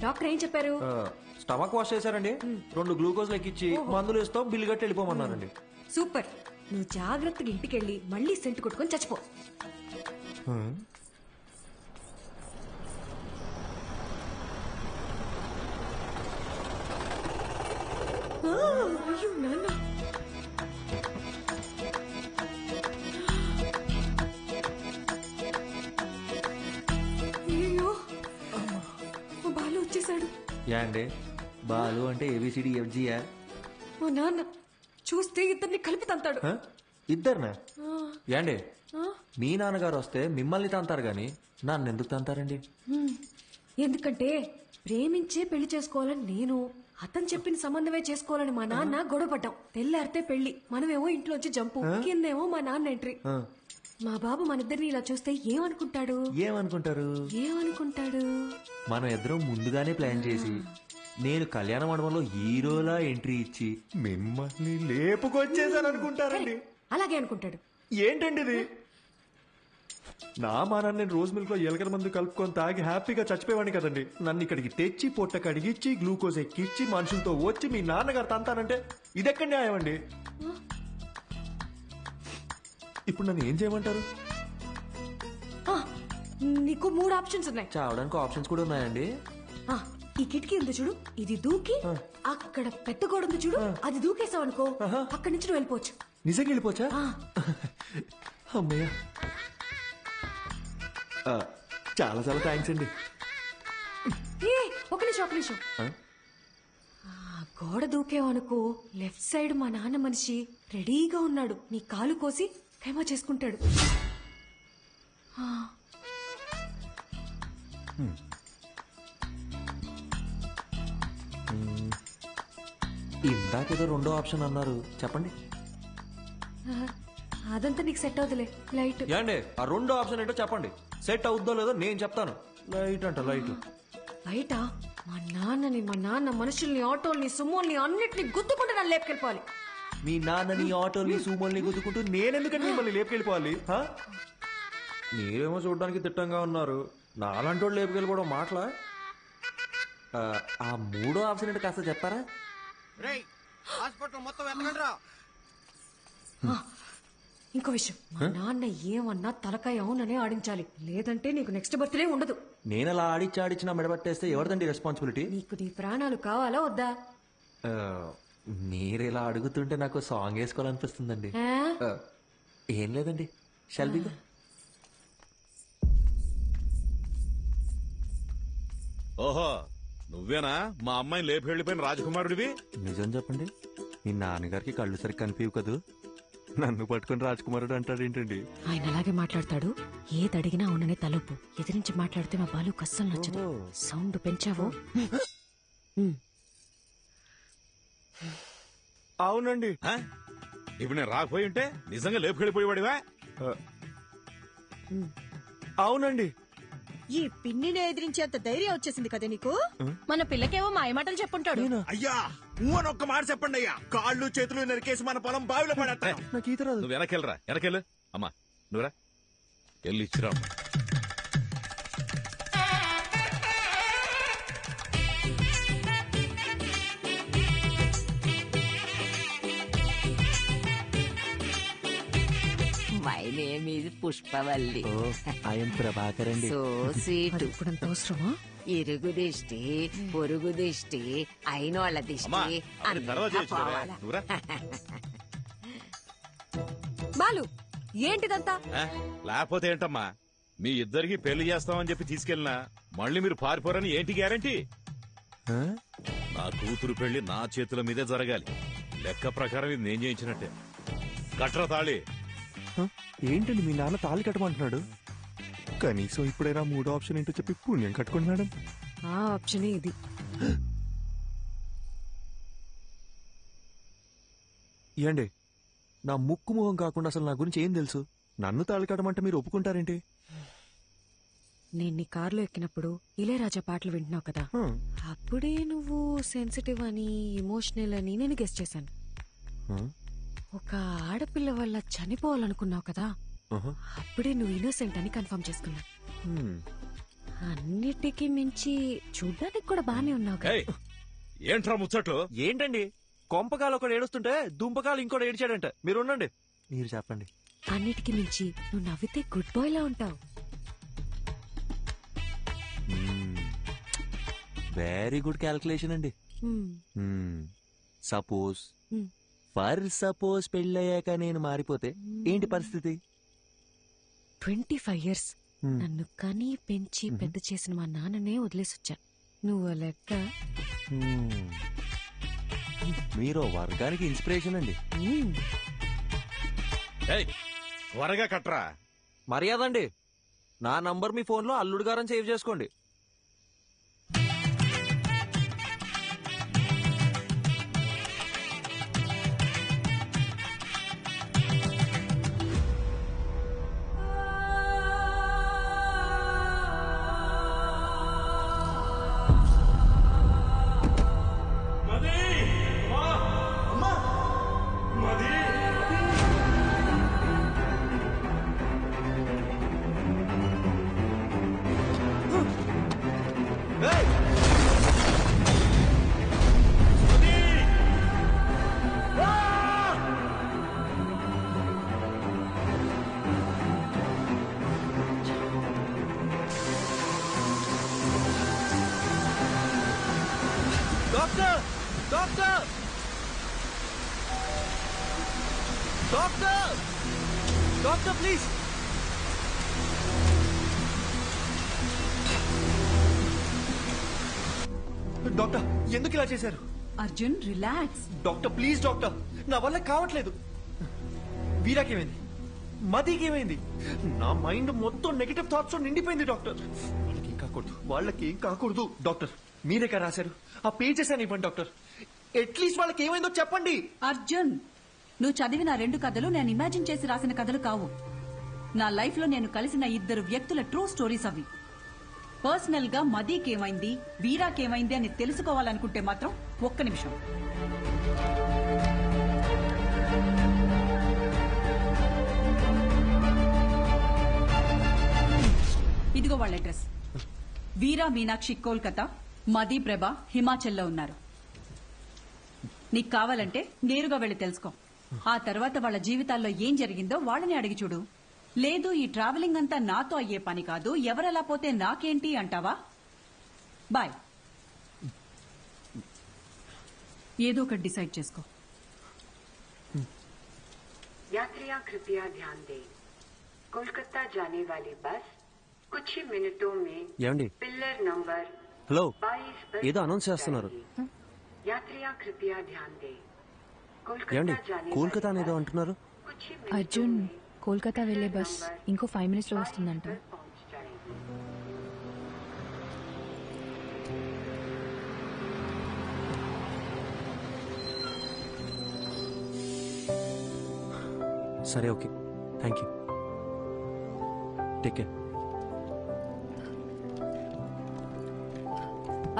డాక్టర్ ఏం చెప్పారు? స్టమక్ వాష్ చేశారండి, 2 గ్లూకోజ్ లెక్కిచ్చి మందులు ఇస్తాం, బిల్లు కట్టి వెళ్ళిపోమన్నారండి. సూపర్. నువ్వు జాగ్రత్తగా ఇంటికెళ్ళి మళ్ళీ సెంటు కొట్టుకొని చచ్చిపో. అయ్యో నాన్న, వచ్చేసాడు. యాండే బాలు అంటే ఏబిసిడి ఎఫ్జియా? మా నాన్న చూస్తే ఇద్దరిని కలిపి తంతాడు. ఇద్దరునా? ఆ, యాండే ఆ, మీ నాన్నగారు వస్తే మిమ్మల్ని తంతారు గాని నన్ను ఎందుకు తంతారండి? ఎందుకంటే ప్రేమించే పెళ్లి చేసుకోవాలని నేను, అతను చెప్పిన సంబంధమే చేసుకోవాలని మా నాన్న గొడవపడ్డాం. తెల్లారితే పెళ్లి, మనమేమో ఇంట్లోంచి జంపు, కిందేమో మా నాన్న ఎంట్రీ. మా బాబు మన ఇద్దరిని ఇలా చూస్తే ఏమనుకుంటాడు? ఏమనుకుంటాడు? మనం ఇద్దరం ముందుగానే ప్లాన్ చేసి నేను కళ్యాణ మండపంలో హీరోలా ఎంట్రీ ఇచ్చి మిమ్మల్ని లేపుకొచ్చేసాను అనుకుంటారండి. అలాగే అనుకుంటాడు. ఏంటండి ఇది? నా మానాన్ని నేను రోజు మిల్క్ లో ఎలకల మందు కలుపుకొని తాగి హ్యాపీగా చచ్చిపోయేవాడిని కదండి. నన్ను ఇక్కడికి తెచ్చి పొట్ట కడిగిచ్చి గ్లూకోజ్ ఎక్కిచ్చి మనుషులతో వచ్చి మీ నాన్నగారు తంతానంటే ఇదెక్కడ న్యాయం అండి? ఇప్పుడు నన్ను ఏం చేయమంటారు? ఆ, నీకు 3 ఆప్షన్స్ ఉన్నాయి. చావడానికి ఆప్షన్స్ కూడా ఉన్నాయండి? ఆ, ఈ కిటికీ ఉంది చూడు, ఇది దూకి అక్కడ పెద్ద గోడ ఉంది చూడు, అది దూకేసావు అనుకో అక్కడి నుంచి నువ్వు వెళ్ళిపోవచ్చు. నిజంగా వెళ్ళిపోవచ్చా? అమ్మయ్య, చాలా చాలా థ్యాంక్స్ అండి. ఏ, ఒక నిమిషం. గోడ దూకేవనుకో లెఫ్ట్ సైడ్ మా నాన్న మనిషి రెడీగా ఉన్నాడు, నీ కాలు కోసి ఖైమా చేసుకుంటాడు. ఇందాకేదో రెండో ఆప్షన్ అన్నారు, చెప్పండి. అదంతా నీకు సెట్ అవుతులే. లైట్ ఏండి ఆ రెండో ఆప్షన్ ఏంటో చెప్పండి. సెట్ అవుద్దో లేదో నేను చెప్తాను. లైట్ అంట, లైట్. బయట మా నాన్న మనుషుల్ని, ఆటోల్ని, సుమోల్ని అన్నిటిని గుద్దుకుంటూ నన్ను లేపుకెళ్ళిపోవాలి. మీ నాన్నని, ఆటోని, సూమోల్ని గుద్దుకుంటూ నేనెందుకంటే మిమ్మల్ని లేపుకెళ్ళిపోవాలి? మీరేమో చూడడానికి తిట్టంగా ఉన్నారు, నాలాంటి వాళ్ళు లేపుకెళ్ళిపోవడం మాటలా? ఆ మూడో ఆప్షన్ ఏంటో కాస్త చెప్తారా? హాస్పిటల్ మొత్తం ఎత్తకండి రా. ఇంకో విషయం, మా నాన్న ఏమన్నా తలకాయ అవుననే ఆడించాలి, లేదంటే నీకు నెక్స్ట్ బర్త్డే ఉండదు. నేను అలా ఆడిచ్చి నా మెడబట్టేస్తే ఎవరిదండి రెస్పాన్సిబిలిటీ? నీకు నీ ప్రాణాలు కావాలా వద్దా? మీరు ఇలా అడుగుతుంటే నాకు సాంగ్ వేసుకోవాలనిపిస్తుందండి. ఏం లేదండి, షల్బీగా. ఓహో, నువ్వేనా మా అమ్మాయిని లేపి వెళ్ళిపోయిన రాజకుమారుడివి? నిజం చెప్పండి, మీ నాన్నగారికి కళ్ళు సరిగ్గా కనిపించవు కదూ, నన్ను పట్టుకుని రాజకుమారుడు అంటాడు ఏంటండి? ఆయన అలాగే మాట్లాడతాడు, ఏది అడిగినా అవుననే తలుపు. ఎదిరించి మాట్లాడితే మా బాలు కస్సలు నచ్చదు. సౌండ్ పెంచావో? అవునండి. ఇప్పుడు నేను రాకపోయి ఉంటే నిజంగా లేపుకెళ్ళిపోయేవాడివా? అవునండి. ఈ పిన్నిని ఎదిరించేంత ధైర్యం వచ్చేసింది కదా నీకు? మన పిల్లకేవో మాయమాటలు చెప్పుంటాడు. అయ్యా అని ఒక్క మాట చెప్పండి అయ్యా, కాళ్ళు చేతులు నరికేసి మన పొలం బావిలో పడేస్తాను. నువ్వు వెనకెళ్ళరా, వెనకెళ్ళు. అమ్మా నువ్వురా, వెళ్ళి ఇచ్చిరా. My name is Pushpavalli. I'm Prabhakar అండి. So sweet. ఇప్పుడంత అవసరమా? ఇరుగు దిష్టి, పొరుగు దిష్టి, అయినోళ్ళ దిష్టి అంతా పోవాలా? బాలు, ఏంటిదంతా? లేకపోతే ఏంటమ్మా, మీ ఇద్దరికి పెళ్లి చేస్తామని చెప్పి తీసుకెళ్ళినా మళ్ళీ మీరు పారిపోరని ఏంటి గ్యారంటీ? నా కూతురు పెళ్లి నా చేతుల మీదే జరగాలి. లెక్క ప్రకారం ఇది నేను చేయించినట్టే. కట్ర తాళి. ఏంటండి మీ నాన్న తాళి కట్టమంటున్నాడు? కనీసం ఇప్పుడైనా మూడో ఆప్షన్ ఏంటో చెప్పి పుణ్యం కట్టుకోండి మేడం. ఆ ఆప్షనే ఇది. ఏండి నా ముక్కు మొహం కాకుండా అసలు నా గురించి ఏం తెలుసు? నన్ను తాళి కట్టమంటే మీరు ఒప్పుకుంటారేంటి? నేను నీ కారులో ఎక్కినప్పుడు ఇళయరాజా పాటలు వింటున్నావు కదా, అప్పుడే నువ్వు సెన్సిటివ్ అని, ఎమోషనల్ అని నేను గెస్ చేశాను. ఒక ఆడపిల్ల వల్ల చనిపోవాలనుకున్నావు కదా, అప్పుడే నువ్వు ఇన్నోసెంట్ అని కన్ఫర్మ్ చేసుకున్నా. అన్నిటికీ మించి చూడ్డానికి కూడా బానే ఉన్నావు కదా. ఏంట్రా ముచ్చట్లు? ఏంటండి కొంపకాలు ఒకడు ఏడుస్తుంటే దుంపకాలు ఇంకోటి ఏడ్చాడంట. మీరు ఉండండి, మీరు చెప్పండి. అన్నిటికీ మించి నువ్వు నవ్వితే గుడ్ బాయ్ లా ఉంటావు. వెరీ గుడ్ క్యాల్కులేషన్ అండి. సపోజ్ సపోజ్ పెళ్ళయ్యాక నేను మారిపోతే ఏంటి పరిస్థితి? 25 years నన్ను కని పెంచి పెద్ద చేసిన మా నాన్ననే వదిలేసొచ్చా. నువ్వు లెక్క. మీరు వర్గానికి ఇన్స్పిరేషన్ అండి. త్వరగా కట్రా. మర్యాద అండి, నా నంబర్ మీ ఫోన్లో అల్లుడు గారని సేవ్ చేసుకోండి. Doctor doctor doctor doctor please. Doctor ఎందుకు ఇలా చేశారు? Arjun relax. Doctor please doctor, నా వల్ల కావట్లేదు. వీరాకేమైంది? మదికి ఏమైంది? నా మైండ్ మొత్తం నెగటివ్ థాట్స్ నిండిపోయింది డాక్టర్. వాళ్ళకేం కాకూడదు, వాళ్ళకేం కాకూడదు. డాక్టర్ మీరే కదా రాశారు, ఆ పేజెస్ అని ఇవ్వండి డాక్టర్. అట్లీస్ట్ వాళ్ళకి ఏమైందో చెప్పండి. అర్జున్, నువ్వు చదివిన 2 కథలు నేను ఇమాజిన్ చేసి రాసిన కథలు కావు. నా లైఫ్ లో నేను కలిసిన 2 వ్యక్తుల ట్రూ స్టోరీస్ అవి. పర్సనల్ గా మదీకేమైంది, వీరాకేమైంది అని తెలుసుకోవాలనుకుంటే మాత్రం ఒక్క నిమిషం. ఇదిగో వాళ్ళ అడ్రస్. వీరా మీనాక్షి కోల్కతా, మదీ ప్రభ హిమాచల్లో ఉన్నారు. నీకు కావాలంటే నేరుగా వెళ్ళి తెలుసుకో. ఆ తర్వాత వాళ్ళ జీవితాల్లో ఏం జరిగిందో వాళ్ళని అడిగి చూడు. లేదు ఈ ట్రావెలింగ్ అంతా నాతో అయ్యే పని కాదు, ఎవరెలా పోతే నాకేంటి అంటావా? బాయ్. ఏదో ఒకటి డిసైడ్ చేసుకో. यात्रियां कृपया ध्यान दें, कोलकाता जाने वाली बस कुछ ही मिनटों में ఏమండి? पिलर नंबर హలో, 22 पर ఏదో అనౌన్స్ చేస్తున్నారు. यात्रियां कृपया ध्यान दें, ఏమండి? कोलकाता जाने కోల్కతా वाली అనేదో అంటున్నారు. कुछ ही అర్జున్, కోల్కతా వెళ్లే బస్ ఇంకో 5 minutes లో వస్తుందంట. సరే okay, thank you. Take care.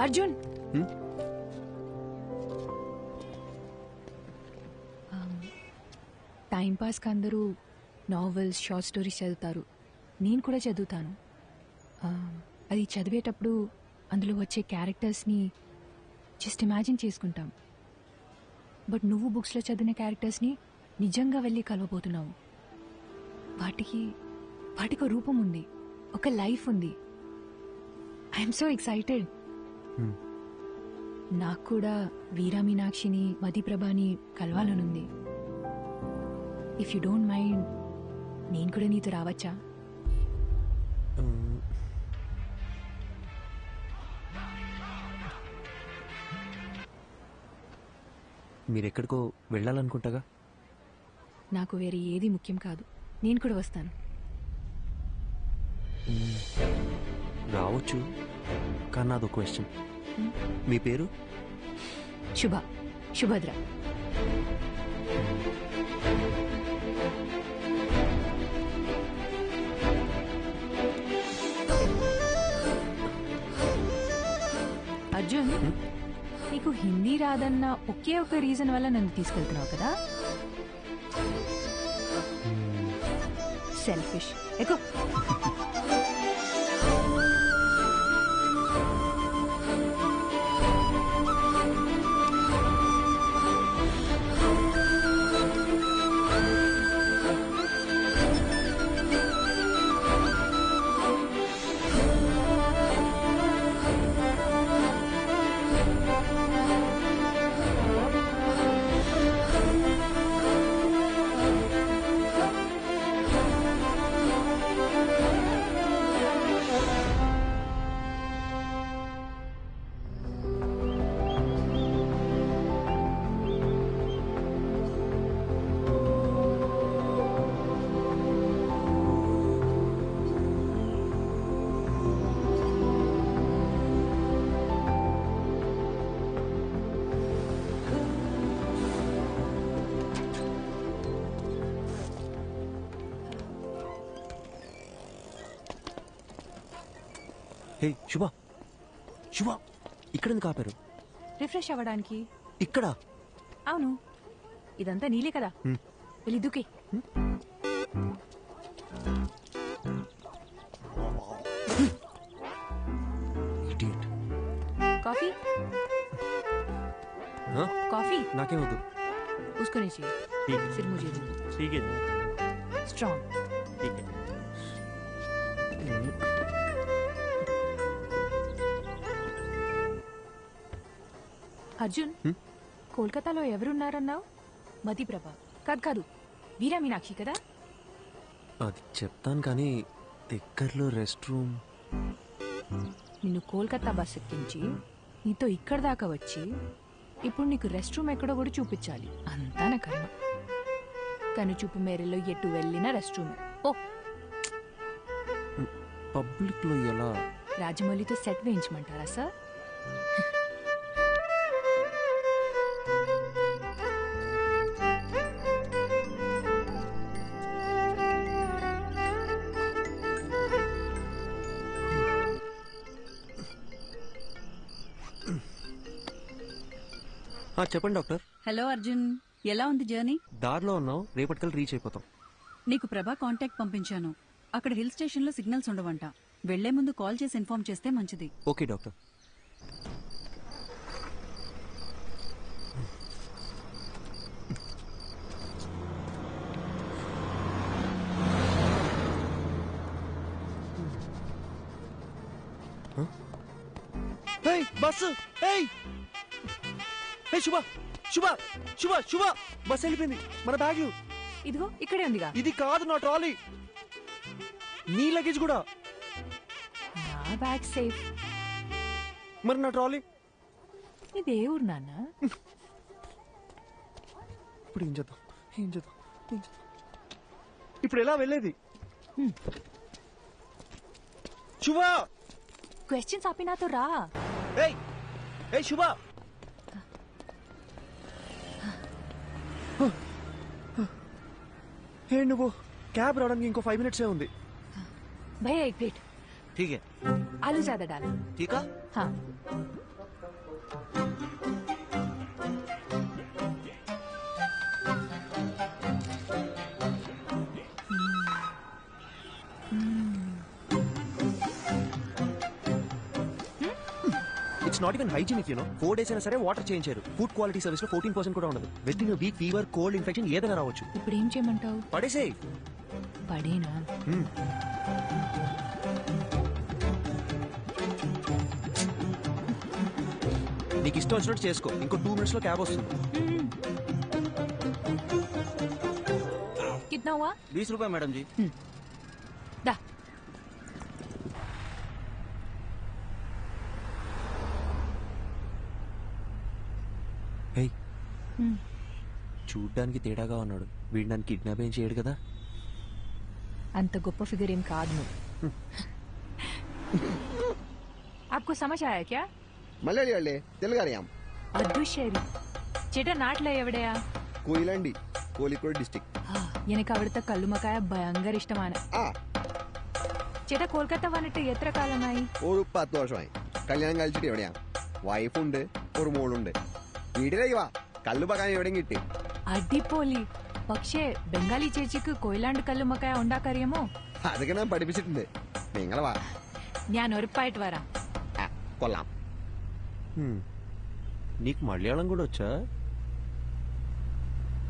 Arjun, time పాస్కి అందరూ నావెల్స్, షార్ట్ స్టోరీస్ చదువుతారు. నేను కూడా చదువుతాను. అది చదివేటప్పుడు అందులో వచ్చే క్యారెక్టర్స్ని జస్ట్ ఇమాజిన్ చేసుకుంటాం. బట్ నువ్వు బుక్స్లో చదివిన క్యారెక్టర్స్ని నిజంగా వెళ్ళి కలవబోతున్నావు. వాటికి ఒక రూపం ఉంది, ఒక లైఫ్ ఉంది. I'm so excited. నాకు కూడా వీరా మీనాక్షిని, మదిప్రభని కలవాలనుంది. ఇఫ్ యూ డోంట్ మైండ్, నేను కూడా నీతో రావచ్చా? మీరెక్కడికో వెళ్ళాలనుకుంటాగా. నాకు వేరే ఏది ముఖ్యం కాదు, నేను కూడా వస్తాను. రావచ్చు, కానీ నాదో క్వశ్చన్. మీ పేరు? శుభద్ర. అర్జున్, నీకు హిందీ రాదన్న ఒకే ఒక రీజన్ వల్ల నన్ను తీసుకెళ్తున్నావు కదా? సెల్ఫిష్. ఎక్కువ హే శుభ శుభ ఇక్కడ ఎందుకు ఆపారు? రిఫ్రెష్ అవ్వడానికి. ఇక్కడ? అవును, ఇదంతా నీలే కదా. వెళ్ళి దుకే. కాఫీ? कॉफी? नाके वद्दु. उसको नहीं चाहिए. सिर्फ मुझे दो. ठीक है. स्ट्रॉन्ग. ठीक है. అర్జున్, కోల్కతాలో ఎవరున్నారన్నావు? మతిప్రభ కాదు, వీరా మీనాక్షి కదా? అది చెప్తాను కానీ దగ్గరలో రెస్ట్ రూమ్. నిన్ను కోల్కతా బస్ ఎక్కించి నీతో ఇక్కడ దాకా వచ్చి ఇప్పుడు నీకు రెస్ట్ రూమ్ ఎక్కడో కూడా చూపించాలి. అంతా నా కర్మ. కను చూపు మేరలో ఎటు వెళ్ళినా రెస్ట్ రూమ్. ఓ పబ్లిక్ లో ఎలా? రాజమౌళితో సెట్ వేయించమంటారా సార్? చెప్పండి డాక్టర్. హలో అర్జున్, ఎలా ఉంది జర్నీ? దారిలో ఉన్నావు, రేపటికల్ రీచ్ అయిపోతాం. నీకు ప్రభా కాంటాక్ట్ పంపించాను. అక్కడ హిల్ స్టేషన్ లో సిగ్నల్స్ ఉండవంట. వెళ్లే ముందు కాల్ చేసి ఇన్ఫార్మ్ చేస్తే మంచిది. Okay doctor. బస్సు శుభ శుభ శుభ శుభ బస్ వెళ్ళిపోయింది. మన బ్యాగ్ ఇదిగో ఇక్కడే ఉందిగా. ఇది కాదు నా ట్రాలీ. నీ లగేజ్ కూడా. నా బ్యాగ్ సేఫ్. మరి నా ట్రాలీ? ఇదే ఊరు నాన్న. ఇప్పుడు ఏం చేద్దాం? ఇప్పుడు ఎలా వెళ్ళేది? శుభ క్వశ్చన్స్ ఆపి నాతో రా. శుభ నువ్వు క్యాబ్ రావడానికి ఇంకో 5 minutes ఉంది. भैया एक प्लेट. ठीक है. आलू ज्यादा डालो. ठीक है. हाँ. It's not even hygienic you know. 4 days అయినా సరే వాటర్ చేంజ్ చేయరు. ఫుడ్ క్వాలిటీ సర్వీస్ లో 14% కూడా ఉండదు. With in week fever, cold, infection ఏదైనా రావచ్చు. ఇప్పుడు ఏం చేయమంటావు? పడేసేయ్. పడేనా? నీకు ఇష్టం వచ్చినట్టు చేసుకో. ఇంకో 2 minutes లో క్యాబ్ వస్తుంది. कितना हुआ? 20 रुपए मैडम जी. दा. హే, చూడ్డానికి తేడాగా ఉన్నాడు. వీడు నన్ను కిడ్నాప్ ఏం చేయడు కదా? అంత గొప్ప ఫిగర్ ఏం కాదు నువ్వు. आपको समझ आया क्या? മലയാളി അല്ലേ? തെലുങ്ക് അറിയാം. അതുശരി. ചേട്ടാ നാട്ടിലെ എവിടെയാ? കൊയിലാണ്ടി, കോഴിക്കോട് ഡിസ്ട്രിക്ട്. എനിക്ക് അവിടുത്തെ കല്ലുമക്കായ ഭയങ്കര ഇഷ്ടമാണ്. ചേട്ടാ കൊൽക്കത്ത വന്നിട്ട് എത്ര കാലമായി? ഒരു 10 വർഷമായി. കല്യാണം കഴിച്ചിട്ട് എവിടെയാ? വൈഫുണ്ട്, ഒരു മോളുണ്ട്. വീട്ടിലേക്ക് വാ, കല്ലുമക്കായ എവിടെയും കിട്ടി. അടിപൊളി. പക്ഷേ ബംഗാളി ചേച്ചിക്ക് കൊയിലാണ്ട് കല്ലുമക്കായ ഉണ്ടാക്കറിയാമോ? അതൊക്കെ ഞാൻ പഠിപ്പിച്ചിട്ടുണ്ട്. നിങ്ങളെ വാ, ഞാൻ ഉറപ്പായിട്ട് വരാം. കൊള്ളാം. నీకు మలయాళం కూడా వచ్చా?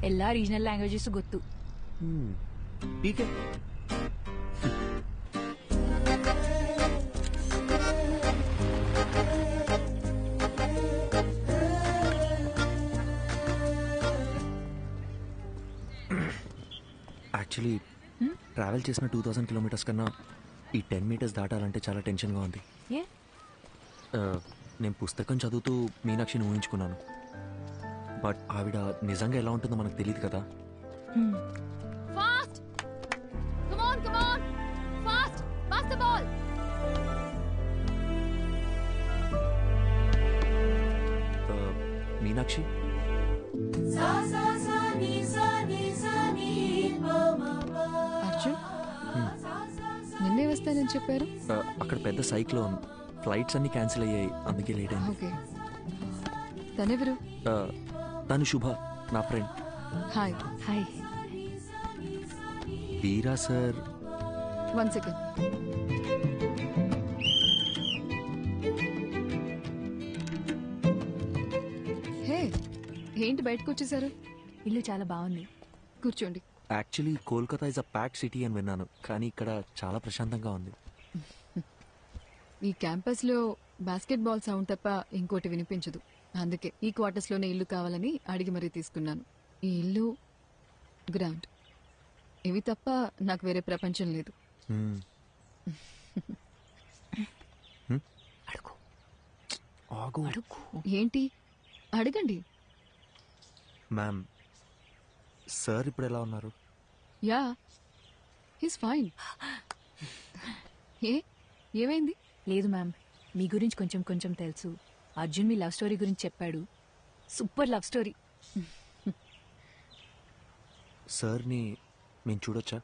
എല്ലാ రీజనల్ లాంగ్వేజెస్ ಗೊತ್ತು. ఠీకే. యాక్చువల్లీ ట్రావెల్ చేసిన 2000 kilometers కన్నా ఈ 10 meters దాటాలంటే చాలా టెన్షన్గా ఉంది. నేను పుస్తకం చదువుతూ మీనాక్షిని ఊహించుకున్నాను. బట్ ఆవిడ నిజంగా ఎలా ఉంటుందో మనకు తెలియదు కదా. Fast come on fast pass the ball. Meenakshi, Arjun నిన్నే వస్తానని చెప్పారు. అక్కడ పెద్ద సైక్లోన్, ఫ్లైట్స్ అన్ని క్యాన్సిల్ అయ్యాయి, అందుకే లేట్ అయింది. ఓకే. తనెవరు? తను శుభ, నా ఫ్రెండ్. హాయ్. హాయ్. వీరా సార్. 1 సెకండ్. హే, ఏంటి బయటకు వచ్చేసారు? ఇల్లు చాలా బాగుంది, కూర్చోండి. Actually Kolkata is a pack city అని విన్నాను, కానీ ఇక్కడ చాలా ప్రశాంతంగా ఉంది. ఈ క్యాంపస్ లో బాస్కెట్ బాల్ సౌండ్ తప్ప ఇంకోటి వినిపించదు. అందుకే ఈ క్వార్టర్స్ లోనే ఇల్లు కావాలని అడిగి మరీ తీసుకున్నాను. ఈ ఇల్లు, గ్రౌండ్, ఇవి తప్ప నాకు వేరే ప్రపంచం లేదు. ఏంటి? అడగండి. మ్యామ్, సార్ ఇప్పుడు ఎలా ఉన్నారు? Yeah, he's fine. ఏమైంది? లేదు మ్యామ్, మీ గురించి కొంచెం కొంచెం తెలుసు. అర్జున్ మీ లవ్ స్టోరీ గురించి చెప్పాడు. Super love story. సార్ని మేము చూడొచ్చా?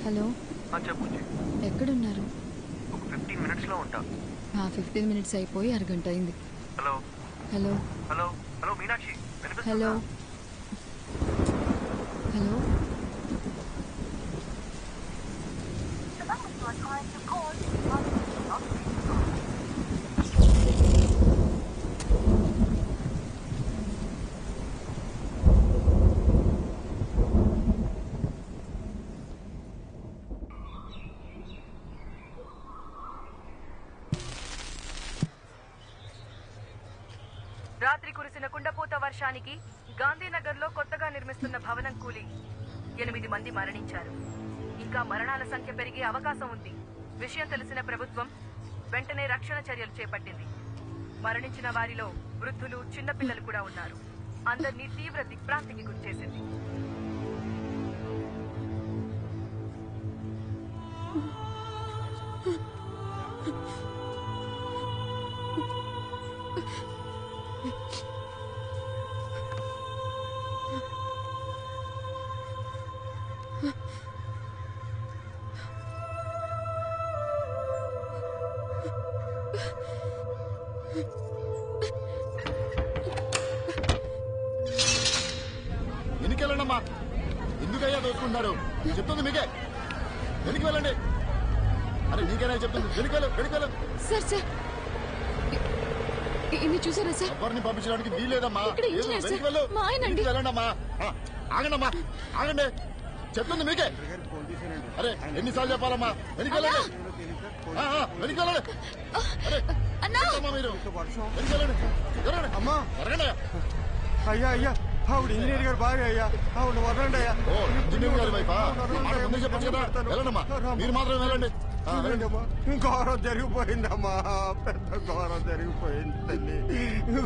హలో. చెప్పు. ఎక్కడున్నారు? ఒక 15 minutes లో ఉంటా. 15 minutes అయిపోయి అరగంట అయింది. Hello. Hello. Hello. Hello Meenakshi, hello. Hello. రాత్రి కురిసిన కుండపోత వర్షానికి గాంధీనగర్లో కొత్తగా నిర్మిస్తున్న భవనం కూలి 8 మంది మరణించారు. ఇంకా మరణాల సంఖ్య పెరిగే అవకాశం ఉంది. విషయం తెలిసిన ప్రభుత్వం వెంటనే రక్షణ చర్యలు చేపట్టింది. మరణించిన వారిలో వృద్ధులు, చిన్నపిల్లలు కూడా ఉన్నారు. అందరినీ తీవ్ర దిగ్భ్రాంతికి గురిచేసింది. వెనుకెళ్ళండమ్మా. ఎందుకయ్యా దోచుకుంటున్నారు? చెప్తుంది మీకే. వెనక్కి వెళ్ళండి. అరే నీకేనా చెప్తుంది? వెనుకెళ్ళు, వెనుకెళ్ళు. సార్ సార్, ఇన్ని చూసారా సార్? ఎవరిని పంపించడానికి వీలేదమ్మా. ఇక్కడ ఇంజనీర్ సార్, వెళ్ళు. మా ఆయన అండి. వెళ్ళండమ్మా. ఆగండమ్మా, ఆగండి. చెప్తుంది మీకే. అరే ఎన్నిసార్లు చెప్పాలమ్మా? వెనుకెళ్ళండి, వెనుకెళ్ళండి. అరే ఏంటమ్మా మీరు? వెనుకెళ్ళండి, జరగండి అమ్మా, జరగండి. అయ్యా అయ్యా, ఆవిడ ఇంజనీర్ గారు బాగా అయ్యా, ఆవిడ వదలండి అయ్యా. ఓ ఇంజనీర్ గారి వైఫా? ముందే చెప్పచ్చు కదా. వెళ్ళండమ్మా, మీరు మాత్రం వెళ్ళండి. ఘోరం జరిగిపోయిందమ్మా, పెద్ద ఘోరం జరిగిపోయింది తల్లి,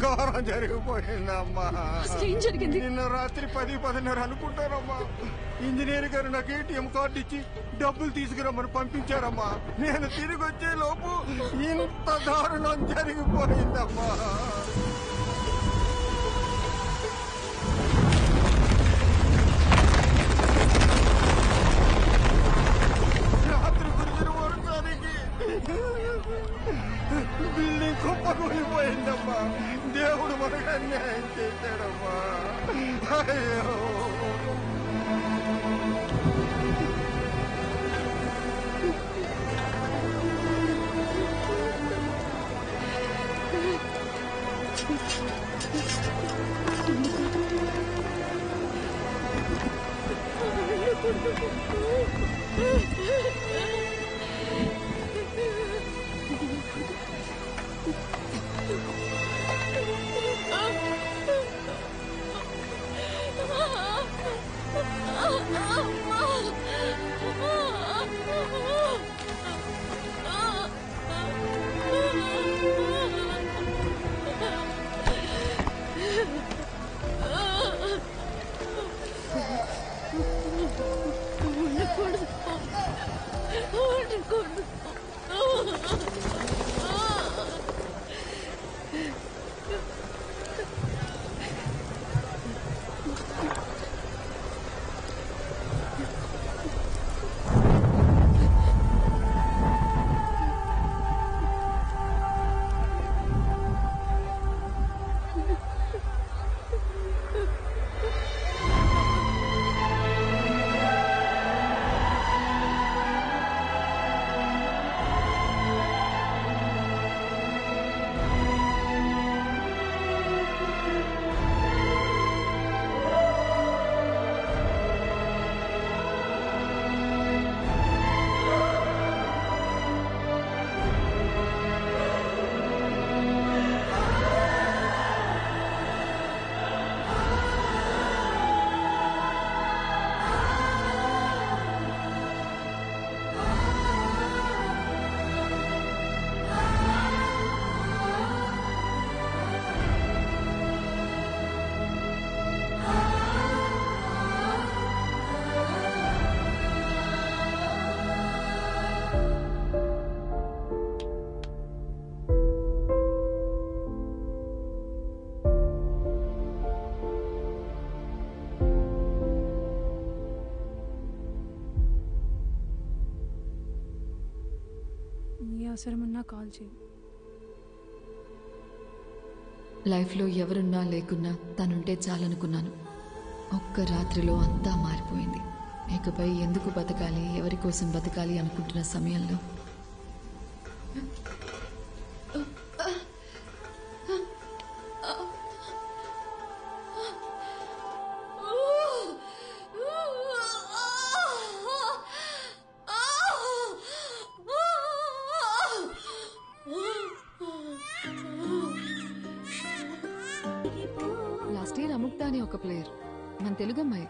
ఘోరం జరిగిపోయిందమ్మా. ఏం జరిగింది? నిన్న రాత్రి 10-10:30 అనుకుంటారమ్మా. ఇంజనీర్ గారు నాకు ATM కార్డు ఇచ్చి డబ్బులు తీసుకురమ్మని పంపించారమ్మా. నేను తిరిగి వచ్చే లోపు ఇంత దారుణం జరిగిపోయిందమ్మా. బిల్డింగ్ కుప్పకూలిపోయిందమ్మా. దేవుడు మనకు అన్యాయం చేశాడమ్మా. అయ్యో ఏ అవసరం ఉన్నా కాల్ చేయి. లైఫ్లో ఎవరున్నా లేకున్నా తనుంటే చాలనుకున్నాను. ఒక్క రాత్రిలో అంతా మారిపోయింది. ఇకపై ఎందుకు బతకాలి, ఎవరి కోసం బతకాలి అనుకుంటున్న సమయంలో లాస్ట్ ఇయర్ అముక్త అని ఒక ప్లేయర్, మన తెలుగు అమ్మాయి,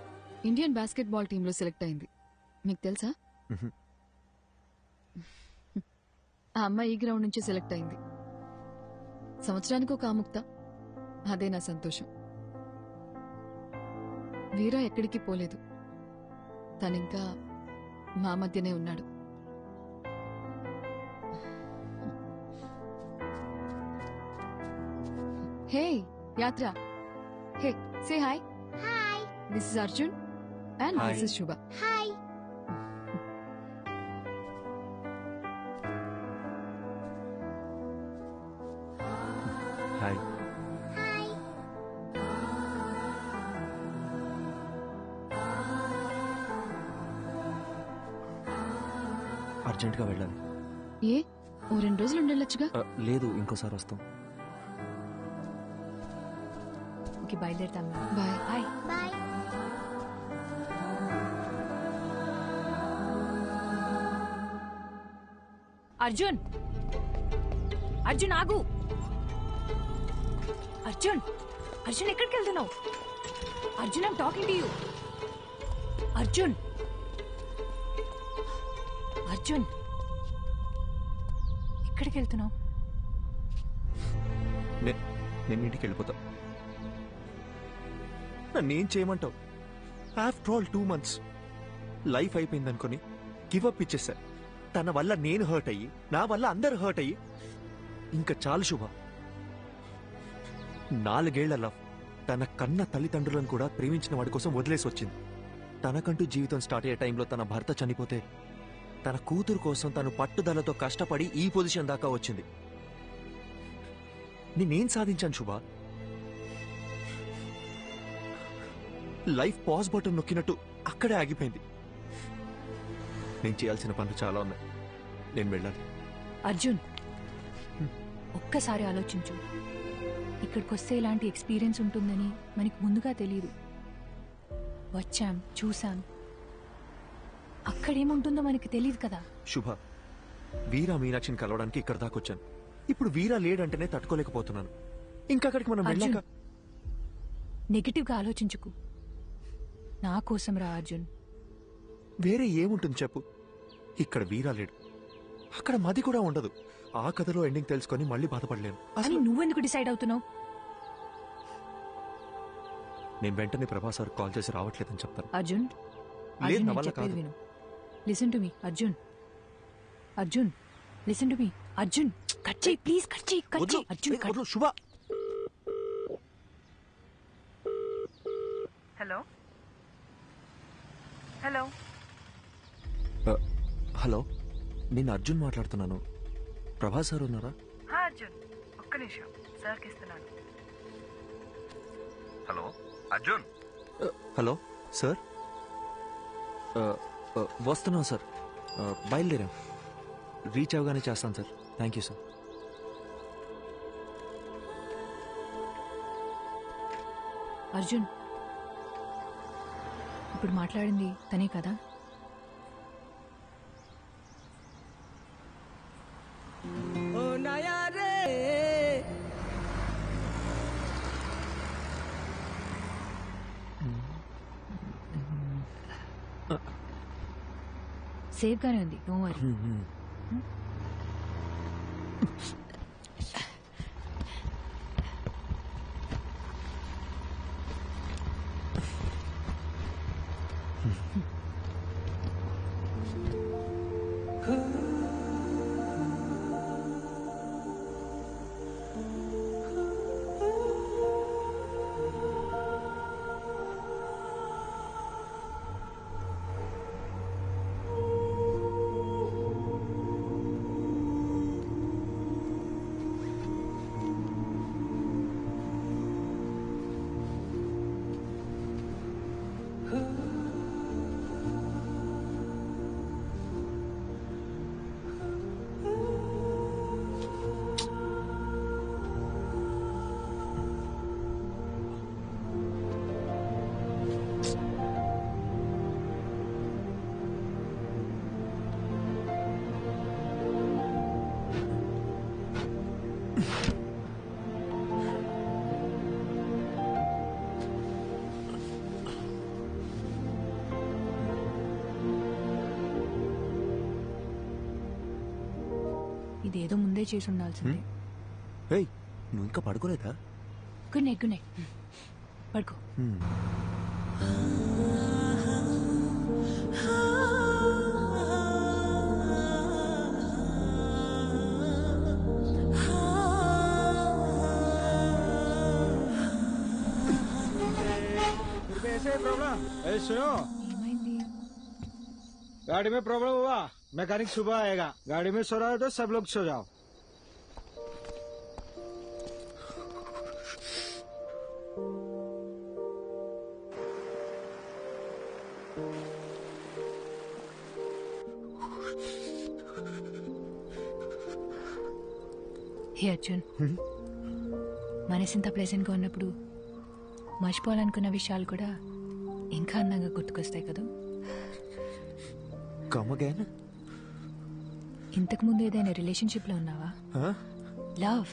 ఇండియన్ బాస్కెట్బాల్ టీంలో సెలెక్ట్ అయింది. మీకు తెలుసా? ఆ అమ్మాయి ఈ గ్రౌండ్ నుంచి సెలెక్ట్ అయింది. సంవత్సరానికి ఒక అముక్త, అదే నా సంతోషం. వీరా ఎక్కడికి పోలేదు, తనింకా మా మధ్యనే ఉన్నాడు. Hey Yatra, hey say hi. Hi. This is Arjun and Hi. This is Shubha. Hi. Hi. అర్జెంట్గా వెళ్ళాలి. ఏ ఓ 2 రోజులు ఉండొచ్చుగా. లేదు, ఇంకోసారి వస్తాం. ఓకే, బయలుదేరుతాం. Bye. Bye. Bye. Arjun, Arjun ఆగు. అర్జున్, అర్జున్ ఎక్కడికి వెళ్తున్నావు? Arjun, I'm talking to you. Arjun, Arjun ఎక్కడికి వెళ్తున్నావు? నేను ఇంటికి వెళ్ళిపోతా. నన్నేం చేయమంటావు? ఆఫ్టర్ ఆల్ 2 months లైఫ్ అయిపోయిందనుకొని గివప్ ఇచ్చేసా. తన వల్ల నేను హర్ట్ అయ్యి, నా వల్ల అందరు హర్ట్ అయ్యి, ఇంకా చాలు శుభ. 4 ఏళ్ల లవ్ తన కన్న తల్లిదండ్రులను కూడా ప్రేమించిన వాడి కోసం వదిలేసి వచ్చింది. తనకంటూ జీవితం స్టార్ట్ అయ్యే టైంలో తన భర్త చనిపోతే తన కూతురు కోసం తను పట్టుదలతో కష్టపడి ఈ పొజిషన్ దాకా వచ్చింది. నేనేం సాధించాను శుభ? లైఫ్ పాజ్ బటన్ నొక్కినట్టు అక్కడే ఆగిపోయింది. నేను చేయాల్సిన పనులు చాలా ఉన్నాయి. నేను వెళ్ళాలి. అర్జున్, ఒక్కసారి ఆలోచించు. ఇక్కడికి వస్తే ఇలాంటి ఎక్స్పీరియన్స్ ఉంటుందని మనకి ముందుగా తెలియదు. వచ్చాం, చూసాం, అక్కడేముంటుందో మనకి తెలియదు కదా. శుభ, వీరా మీనాక్షిని కలవడానికి ఇక్కడ దాకా వచ్చాను. ఇప్పుడు వీరా లేడంటేనే తట్టుకోలేకపోతున్నాను. ఇంకా అక్కడికి మనం వెళ్ళాక నెగటివ్ గా ఆలోచించుకు. నా కోసం రా అర్జున్. వేరే ఏముంటుంది చెప్పు? ఇక్కడ వీరా లేడు, అక్కడ మది కూడా ఉండదు. ఆ కథలో ఎండింగ్ తెలుసుకొని మళ్ళీ బాధపడలేను. అని నువ్వెందుకు డిసైడ్ అవుతున్నావు? నేను వెంటనే ప్రభాస్ సార్ కాల్ చేసి రావట్లేదని చెప్తాను. అర్జున్, లేదు, అర్జున్, నా నేను వల్ల చెప్పేది కాదు. విను. Listen to me Arjun. Arjun, listen to me Arjun. Cut చేయి ప్లీజ్, కట్ చేయి, కట్ చేయి. అర్జున్, కట్. శుభ. హలో హలో హలో, నేను అర్జున్ మాట్లాడుతున్నాను. ప్రభాస్ సార్ ఉన్నారా? అర్జున్, ఒక్క నిమిషం, సార్కి ఇస్తున్నాను. హలో అర్జున్. హలో సార్, వస్తున్నాం సార్. బయలుదేరాం. రీచ్ అవగానే చేస్తాను sir. Thank you sir. Arjun, ఇప్పుడు మాట్లాడింది తనే కదా? సేఫ్ గానే ఉంది, డోంట్ వరీ. ఇదేదో ముందే చేసి ఉండాల్సిందే. ఏయ్ నువ్వు ఇంకా పడుకోలేదా? Good night, good night. పడుకో. ऐसे प्रॉब्लम ए सुनो, गाड़ी में प्रॉब्लम हुआ, मैकेनिक सुबह आएगा. गाड़ी में सो रहा है तो सब लोग सो जाओ. హే అర్జున్, మనసింత ప్లెజెంట్గా ఉన్నప్పుడు మర్చిపోవాలనుకున్న విషయాలు కూడా ఇంకా అందంగా గుర్తుకొస్తాయి కదా. ఇంతకు ముందు ఏదైనా రిలేషన్షిప్ లో ఉన్నావా? లవ్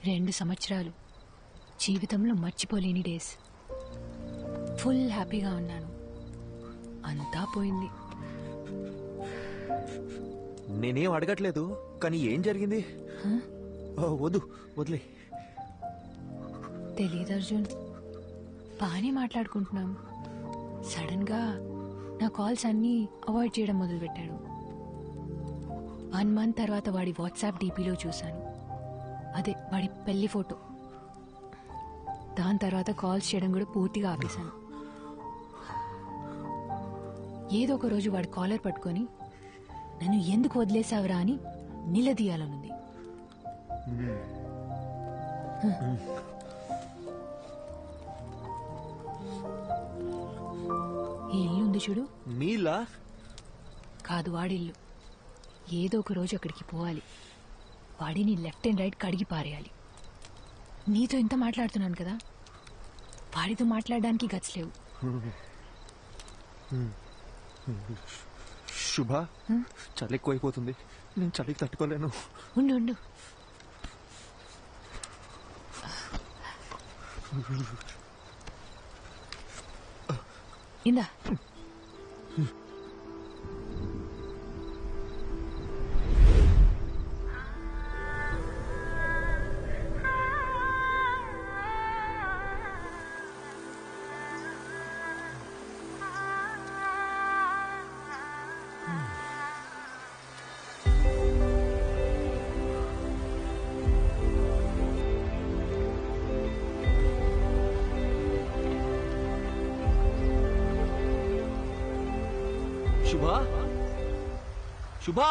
2 సంవత్సరాలు జీవితంలో మర్చిపోలేని డేస్. ఫుల్ హ్యాపీగా ఉన్నాను. అంతా పోయింది. నేనేం అడగట్లేదు, కానీ ఏం జరిగింది? వదిలే. తెలీదు అర్జున్, బాగానే మాట్లాడుకుంటున్నాం. సడన్ గా నా కాల్స్ అన్నీ అవాయిడ్ చేయడం మొదలుపెట్టాడు. 1 మంత్ తర్వాత వాడి వాట్సాప్ డీపీలో చూశాను. అదే వాడి పెళ్లి ఫోటో. దాని తర్వాత కాల్స్ చేయడం కూడా పూర్తిగా ఆపేశాను. ఏదో ఒక రోజు వాడి కాలర్ పట్టుకొని నన్ను ఎందుకు వదిలేసావురా అని నిలదీయాలనుంది. ఈ ఇల్లు ఉంది చూడు, మీలా కాదు వాడిల్లు. ఏదో ఒక రోజు అక్కడికి పోవాలి. వాడిని లెఫ్ట్ అండ్ రైట్ కడిగి పారేయాలి. నీతో ఇంత మాట్లాడుతున్నాను కదా, వాడితో మాట్లాడడానికి గట్స్ లేవు. శుభ, చలి ఎక్కువైపోతుంది. నేను చలికి తట్టుకోలేను. ఉండు ఉండు. ఇందా. శుభా, శుభా,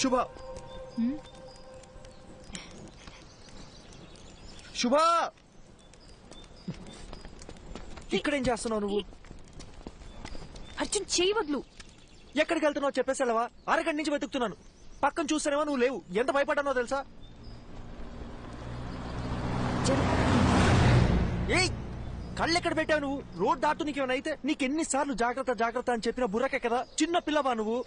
శుభా, శుభా, ఇక్కడేం చేస్తున్నావు నువ్వు? అర్జున్, చేయి వదులు. ఎక్కడికి వెళ్తున్నావు చెప్పేసావా? అరగంట నుంచి వెతుకుతున్నాను. పక్కన చూస్తానేమో నువ్వు లేవు. ఎంత భయపడ్డానో తెలుసా? ఏయ్, కళ్ళెక్కడ పెట్టావు నువ్వు? రోడ్ దాటు నీకేమైనా అయితే నీకెన్నిసార్లు జాగ్రత్త జాగ్రత్త అని చెప్పిన బుర్రకే కదా. చిన్న పిల్లవా నువ్వు?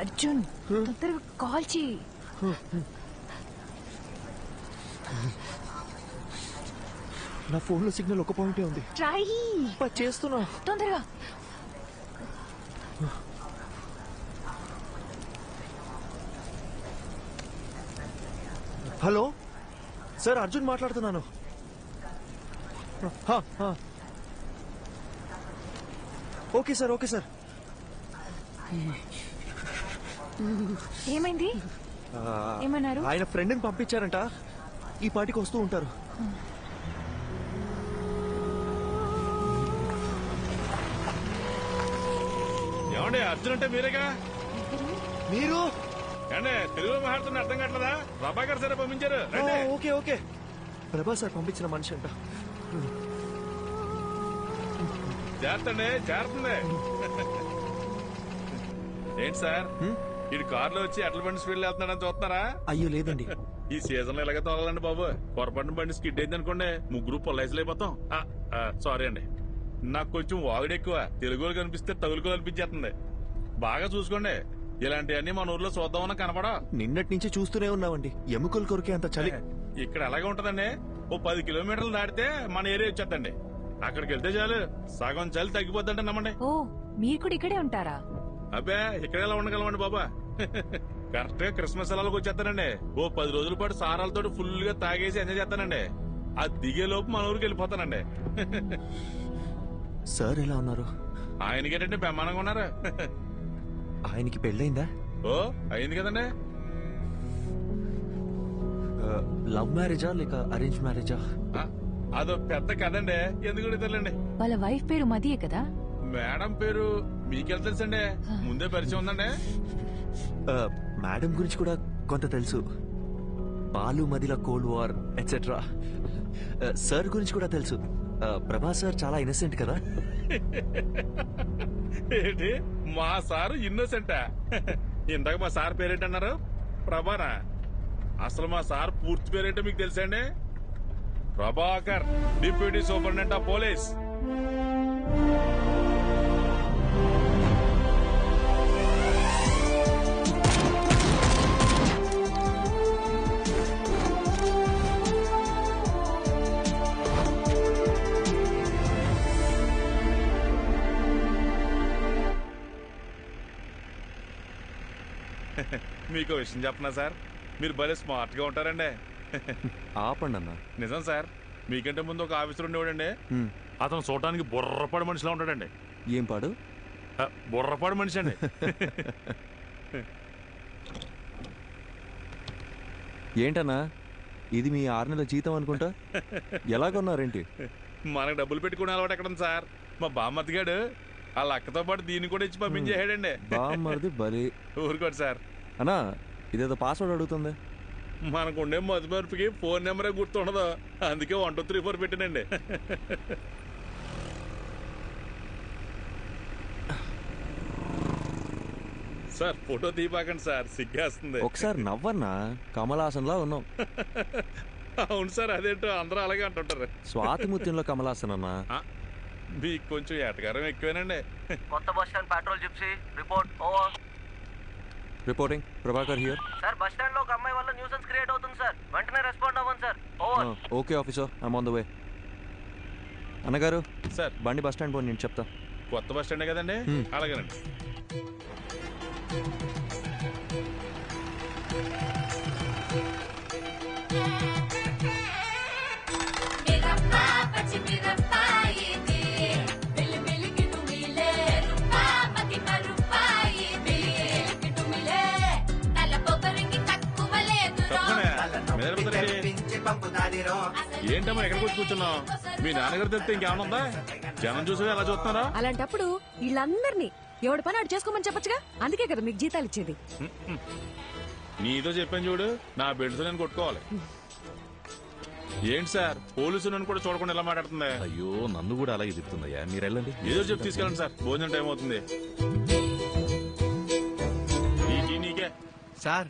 అర్జున్, తొందరగా కాల్ చేయి. నా ఫోన్ లో సిగ్నల్ ఒక పాయింటే ఉంది. ట్రై చేస్తున్నా తొందరగా. హలో సార్, అర్జున్ మాట్లాడుతున్నాను. Okay sir, okay sir. ఏమైంది? ఏమన్నారు? ఆయన ఫ్రెండ్ని పంపించారంట, ఈ పాటికి వస్తూ ఉంటారు. ఏమండి అర్జున్ అంటే మీరేగా? మీరు అంటే తెలుగులో మాట్లాడుతున్న అర్థం కావట్లేదా? ప్రభాకర్ సార్ పంపించారు. రండి. ఓకే ఓకే, ప్రభా సార్ పంపించిన మనిషి అంట. చేస్తండి, చేరుతుంది. ఏంటి సార్, ఇటు కారులో వచ్చి అట్ల బండి స్పీడ్ వెళ్తున్నాడని చూస్తున్నారా? అయ్యో లేదండి. ఈ సీజన్ లో ఇలాగే తోలాలండి బాబు. పొరపాటున బండి స్కిడ్ అయింది అనుకోండి, ముగ్గురు పొల్లైసులు అయిపోతాం. సారీ అండి, నాకు కొంచెం వాగుడు ఎక్కువ. తెలుగులో కనిపిస్తే తగులుకో అనిపించేస్తుంది. బాగా చూసుకోండి, ఇలాంటివన్నీ మన ఊర్లో చూద్దామన్నా కనపడా. నిన్నటి నుంచి చూస్తూనే ఉన్నామండి, ఎముకలు కొరికే అంత చలి. ఇక్కడ ఎలాగే ఉంటదండి, ఓ 10 కిలోమీటర్లు దాటితే మన ఏరియా వచ్చేద్దండి. అక్కడికి వెళ్తే చాలు సగం చలి తగ్గిపోద్దంటే నమ్మండి. ఓ, మీరు కూడా ఇక్కడే ఉంటారా? అబ్బే, ఇక్కడ ఎలా ఉండగలమండి బాబా. కరెక్ట్ గా క్రిస్మస్ సెలవులకు వచ్చేస్తానండి. ఓ 10 రోజుల పాటు సారాలతో ఫుల్ గా తాగేసి ఎంజాయ్ చేస్తానండి. అది దిగే లోపు మన ఊరికి వెళ్ళిపోతానండి. సార్ ఎలా ఉన్నారు? ఆయనకేంటంటే బ్రహ్మాండంగా ఉన్నారు. ఆయనకి పెళ్ళైందా? ఓ అయింది కదండి. లవ్ మ్యారేజా లేక అరేంజ్ మ్యారేజా? అదో పెద్ద కదండి, ఎందుకు తెలియండి. వాళ్ళ వైఫ్ పేరు మదియే కదా? మేడం పేరు మీకెళ్ళ తెలుసండి, ముందే పరిచయం ఉందండి. మేడం గురించి కూడా కొంత తెలుసు. బాలు మదిల కోల్డ్ వార్ ఎట్సెట్రా. సార్ గురించి కూడా తెలుసు. ప్రభా సార్ చాలా ఇన్నసెంట్ కదా? ఏంటి, మా సారు ఇన్నోసెంటా? ఇందాక మా సార్ పేరేంటన్నారు? ప్రభానా? అసలు మా సార్ పూర్తి పేరేంటో మీకు తెలుసండి? Prabhakar, deputy superintendent of police. మీకు విషయం చెప్పనా సార్, మీరు భలే స్మార్ట్ గా ఉంటారండి. ఆపండి అన్న. నిజం సార్, మీకంటే ముందు ఒక ఆఫీసర్ ఉండేవాడండి. అతను చూడటానికి బుర్రపాడు మనిషిలా ఉంటాడండి. ఏం పాడు? బుర్రపాడు మనిషి అండి. ఏంటన్నా, ఇది మీ 6 నెలల జీతం అనుకుంటా. ఎలా కొన్నారేంటి? మనకు డబ్బులు పెట్టుకునే అలవాటు ఎక్కడ ఉంది సార్? మా బామ్మతిగాడు వాళ్ళ అక్కతో పాటు దీన్ని కూడా ఇచ్చి పంపించేసాడండి. బామ్మది బలి. ఊరుకోండి సార్. అన్నా, ఇదేదో పాస్వర్డ్ అడుగుతుంది. మనకుండే మధుమర్పుకి ఫోన్ నెంబరే గుర్తుండదు, అందుకే 1 2 3 4 పెట్టానండి. సార్ ఫోటో తీపాకండి సార్, సిగ్గేస్తుంది. ఒకసారి నవ్వన్నా, కమలాసన్ లా ఉన్నాం. అవును సార్, అదేంటో అందరూ అలాగే అంటుంటారు. స్వాతిముత్యంలో కమలాసన్ అన్నా. మీకు కొంచెం ఎటకారం ఎక్కువేనండి. కొత్త bus stand petrol gypsy report over. Reporting, Prabhakar here. Sir, bus stand లో ఒక అమ్మాయి వల్ల న్యూసెన్స్ క్రియేట్ అవుతుంది సార్, వెంటనే రెస్పాండ్ అవ్వండి sir. Over. Okay officer, I'm on the way. అన్నగారు సార్, బండి బస్ స్టాండ్ పోయి నేను చెప్తా. కొత్త బస్ స్టాండే కదండి, అలాగేనండి. ఏంటమ్మా ఎక్కడికి వచ్చి కూర్చున్నావు? మీ నాన్నగారు తెలిస్తే ఇంకేమన్నా ఉందా? జనం చూసి ఎలా చూస్తున్నారా? అలాంటప్పుడు వీళ్ళందరినీ ఎవడి పని అటు చేసుకోమని చెప్పొచ్చుగా, అందుకే కదా మీకు జీతాలు ఇచ్చేది. నీతో చెప్పాను చూడు, నా బెల్ట్తో నేను కొట్టుకోవాలి. ఏంటి సార్, పోలీసు నన్ను కూడా చూడకుండా ఎలా మాట్లాడుతుంది? అయ్యో, నన్ను కూడా అలాగే చెప్తుందయ్యా. మీరు వెళ్ళండి, ఏదో చెప్పి తీసుకెళ్ళండి సార్, భోజనం టైం అవుతుంది. నీకే సార్.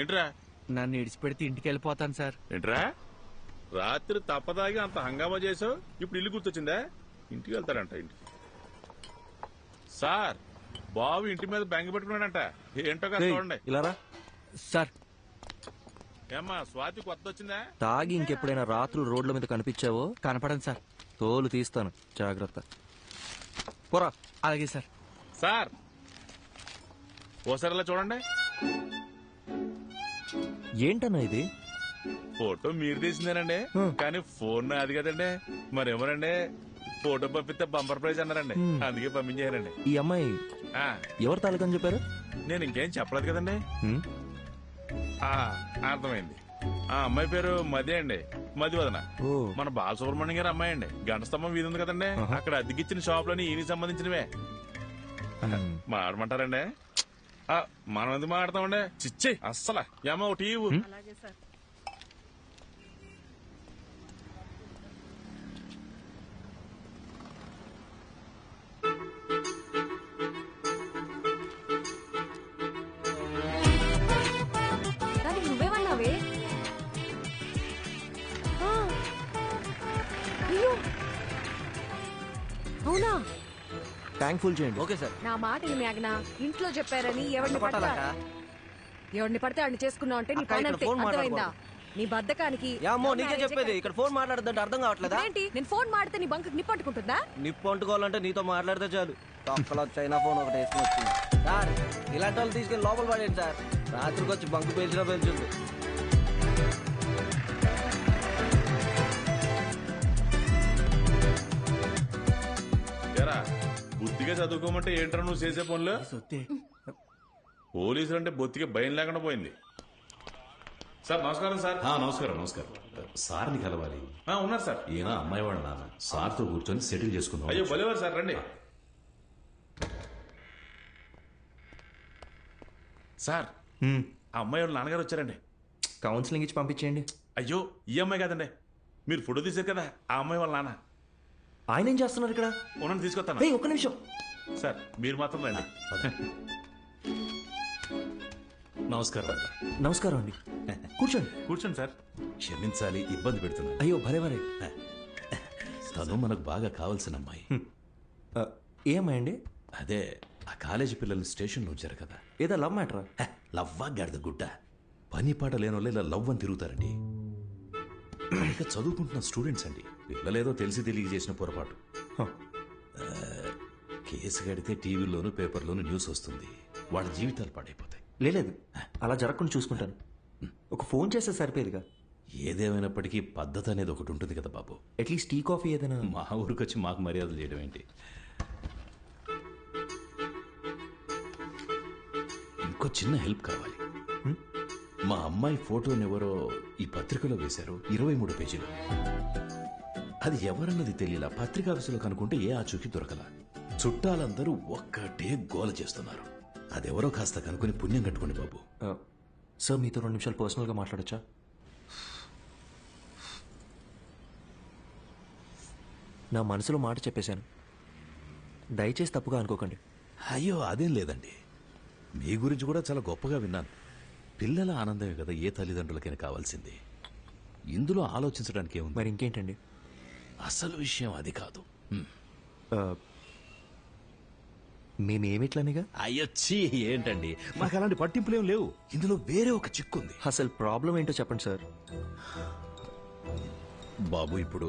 ఏంట్రా? నన్ను ఇడిచిపెడితే ఇంటికి వెళ్ళిపోతాను సార్. ఏంట్రా, రాత్రి తప్పదాగి అంత హంగామా చేసావు, ఇప్పుడు ఇల్లు గుర్తొచ్చిందా? ఇంటికి వెళ్తారంట. ఇంటికి సార్, బాబు ఇంటి మీద బెంగ పెట్టుకున్నాడంట. ఏంటో కదా చూడండి. ఇలా సార్, ఏమ్మా స్వాతి కొత్త వచ్చిందా? తాగి ఇంకెప్పుడైనా రాత్రులు రోడ్ల మీద కనిపించావో కనపడండి సార్. తోలు తీస్తాను, జాగ్రత్త. పోరా. అలాగే సార్. సార్ ఓసారి ఇలా చూడండి. ఏంటన్నా ఇది? ఫోటో మీరు తీసిందేనండి, కానీ ఫోన్ అది కదండి. మరేమోనండి ఫోటో పంపిస్తే బంపర్ ప్రైజ్ అన్నారండి, అందుకే పంపించారండి. ఈ అమ్మాయి ఎవరు తాలూకని చెప్పారు? నేను ఇంకేం చెప్పలేదు కదండి. అర్థమైంది. ఆ అమ్మాయి పేరు మది అండి, మదివదన. మన బాలసుబ్రహ్మణ్యం గారి అమ్మాయి అండి. గంట స్తంభం వీధి ఉంది కదండి, అక్కడ అద్దెకిచ్చిన షాప్ లోని ఈయనకి సంబంధించినవే. మాడమంటారండి? మనం ఎందుకు మాడతామండి? చిచ్చి అస్సలు ఏమో ఒకటి. నువ్వేమన్నావే? అవునా? ట్యాంక్ ఫుల్ చేయండి. Okay sir. నా మాట మేఘనా, ఇంట్లో చెప్పారని ఎవరిని పడితే వాడిని చేసుకున్నావు అంటే నీ పని అంతే. అర్థమైందా? నీ బద్దకానికి నీకే చెప్పేది. ఇక్కడ ఫోన్ మాట్లాడదంటే అర్థం కావట్లేదా? ఏంటి నేను ఫోన్ మాడితే నీ బంకు నిప్పు అంటుకుంటుందా? నిప్పు అంటుకోవాలంటే నీతో మాట్లాడితే చాలు. తొక్కలో చైనా ఫోన్ ఒకటి వేసుకుని వచ్చింది. సార్ ఇలాంటి వాళ్ళు తీసుకెళ్ళి లోపల పడేయండి సార్. రాత్రికి వచ్చి బంకు పేల్చినా పేల్చుంది. బుద్ధిగా చదువుకోమంటే ఏంట్రా నువ్వు చేసే పనులు? పోలీసులు అంటే బొత్తిగా భయం లేకుండా పోయింది. సార్ నమస్కారం. సార్ నమస్కారం. నమస్కారం. సార్ని కలవాలి. ఉన్నారు సార్. ఈయన అమ్మాయి వాళ్ళ నాన్న. సార్తో కూర్చొని సెటిల్ చేసుకుందాం. అయ్యో భలేవారు సార్, రండి. సార్ ఆ అమ్మాయి వాళ్ళ నాన్నగారు వచ్చారండి. కౌన్సిలింగ్ ఇచ్చి పంపించేయండి. అయ్యో ఈ అమ్మాయి కాదండి, మీరు ఫోటో తీశారు కదా ఆ అమ్మాయి వాళ్ళ నాన్న. ఆయన ఏం చేస్తున్నారు ఇక్కడ? ఉన్నది తీసుకొస్తాను. ఒక్క నిమిషం సార్, మీరు మాత్రం రండి. నమస్కారం. నమస్కారం అండి. కూర్చోండి. కూర్చోండి సార్. క్షమించాలి, ఇబ్బంది పెడుతున్నా. అయ్యో భలే భలే. తను మనకు బాగా కావాల్సిన అమ్మాయి. ఏ అమ్మాయి అండి? అదే ఆ కాలేజీ పిల్లల్ని స్టేషన్లో ఉంచారు కదా. ఏదో లవ్ మ్యాటరా? లవ్వా గాడిద గుడ్డ. పని పాట లేని వాళ్ళు ఇలా లవ్ అని తిరుగుతారండి. ఇక చదువుకుంటున్న స్టూడెంట్స్ అండి. పిల్లలేదో తెలిసి తెలియజేసిన పొరపాటు. కేసు కడితే టీవీలోను పేపర్లోను న్యూస్ వస్తుంది. వాళ్ళ జీవితాలు పాడైపోతాయి. లేదు, అలా జరగకుండా చూసుకుంటాను. ఒక ఫోన్ చేస్తే సరిపోయేదిగా. ఏదేమైనప్పటికీ పద్ధతి అనేది ఒకటి ఉంటుంది కదా బాబు. అట్లీస్ట్ టీ కాఫీ ఏదైనా. మా ఊరికి వచ్చి మాకు మర్యాదలు చేయడం ఏంటి? ఇంకో చిన్న హెల్ప్ కావాలి. మా అమ్మాయి ఫోటోని ఎవరో ఈ పత్రికలో వేశారు, 23 పేజీలు. అది ఎవరన్నది తెలియలా. పత్రికాఫీసులో కనుక్కుంటే ఏ ఆచూకీ దొరకలా. చుట్టాలందరూ ఒక్కటే గోల చేస్తున్నారు. అదెవరో కాస్త కనుక్కొని పుణ్యం కట్టుకోండి బాబు. సార్ మీతో 2 నిమిషాలు పర్సనల్గా మాట్లాడచ్చా? నా మనసులో మాట చెప్పేశాను, దయచేసి తప్పుగా అనుకోకండి. అయ్యో అదేం లేదండి, మీ గురించి కూడా చాలా గొప్పగా విన్నాను. పిల్లల ఆనందమే కదా ఏ తల్లిదండ్రులకైనా కావాల్సింది. ఇందులో ఆలోచించడానికి ఏముంది? మరి ఇంకేంటండి? అసలు విషయం అది కాదు. మేమేమిట్లనిగా? అయ్యొచ్చి ఏంటండి, మాకు అలాంటి పట్టింపులేం లేవు. ఇందులో వేరే ఒక చిక్కుంది. అసలు ప్రాబ్లం ఏంటో చెప్పండి సార్. బాబు, ఇప్పుడు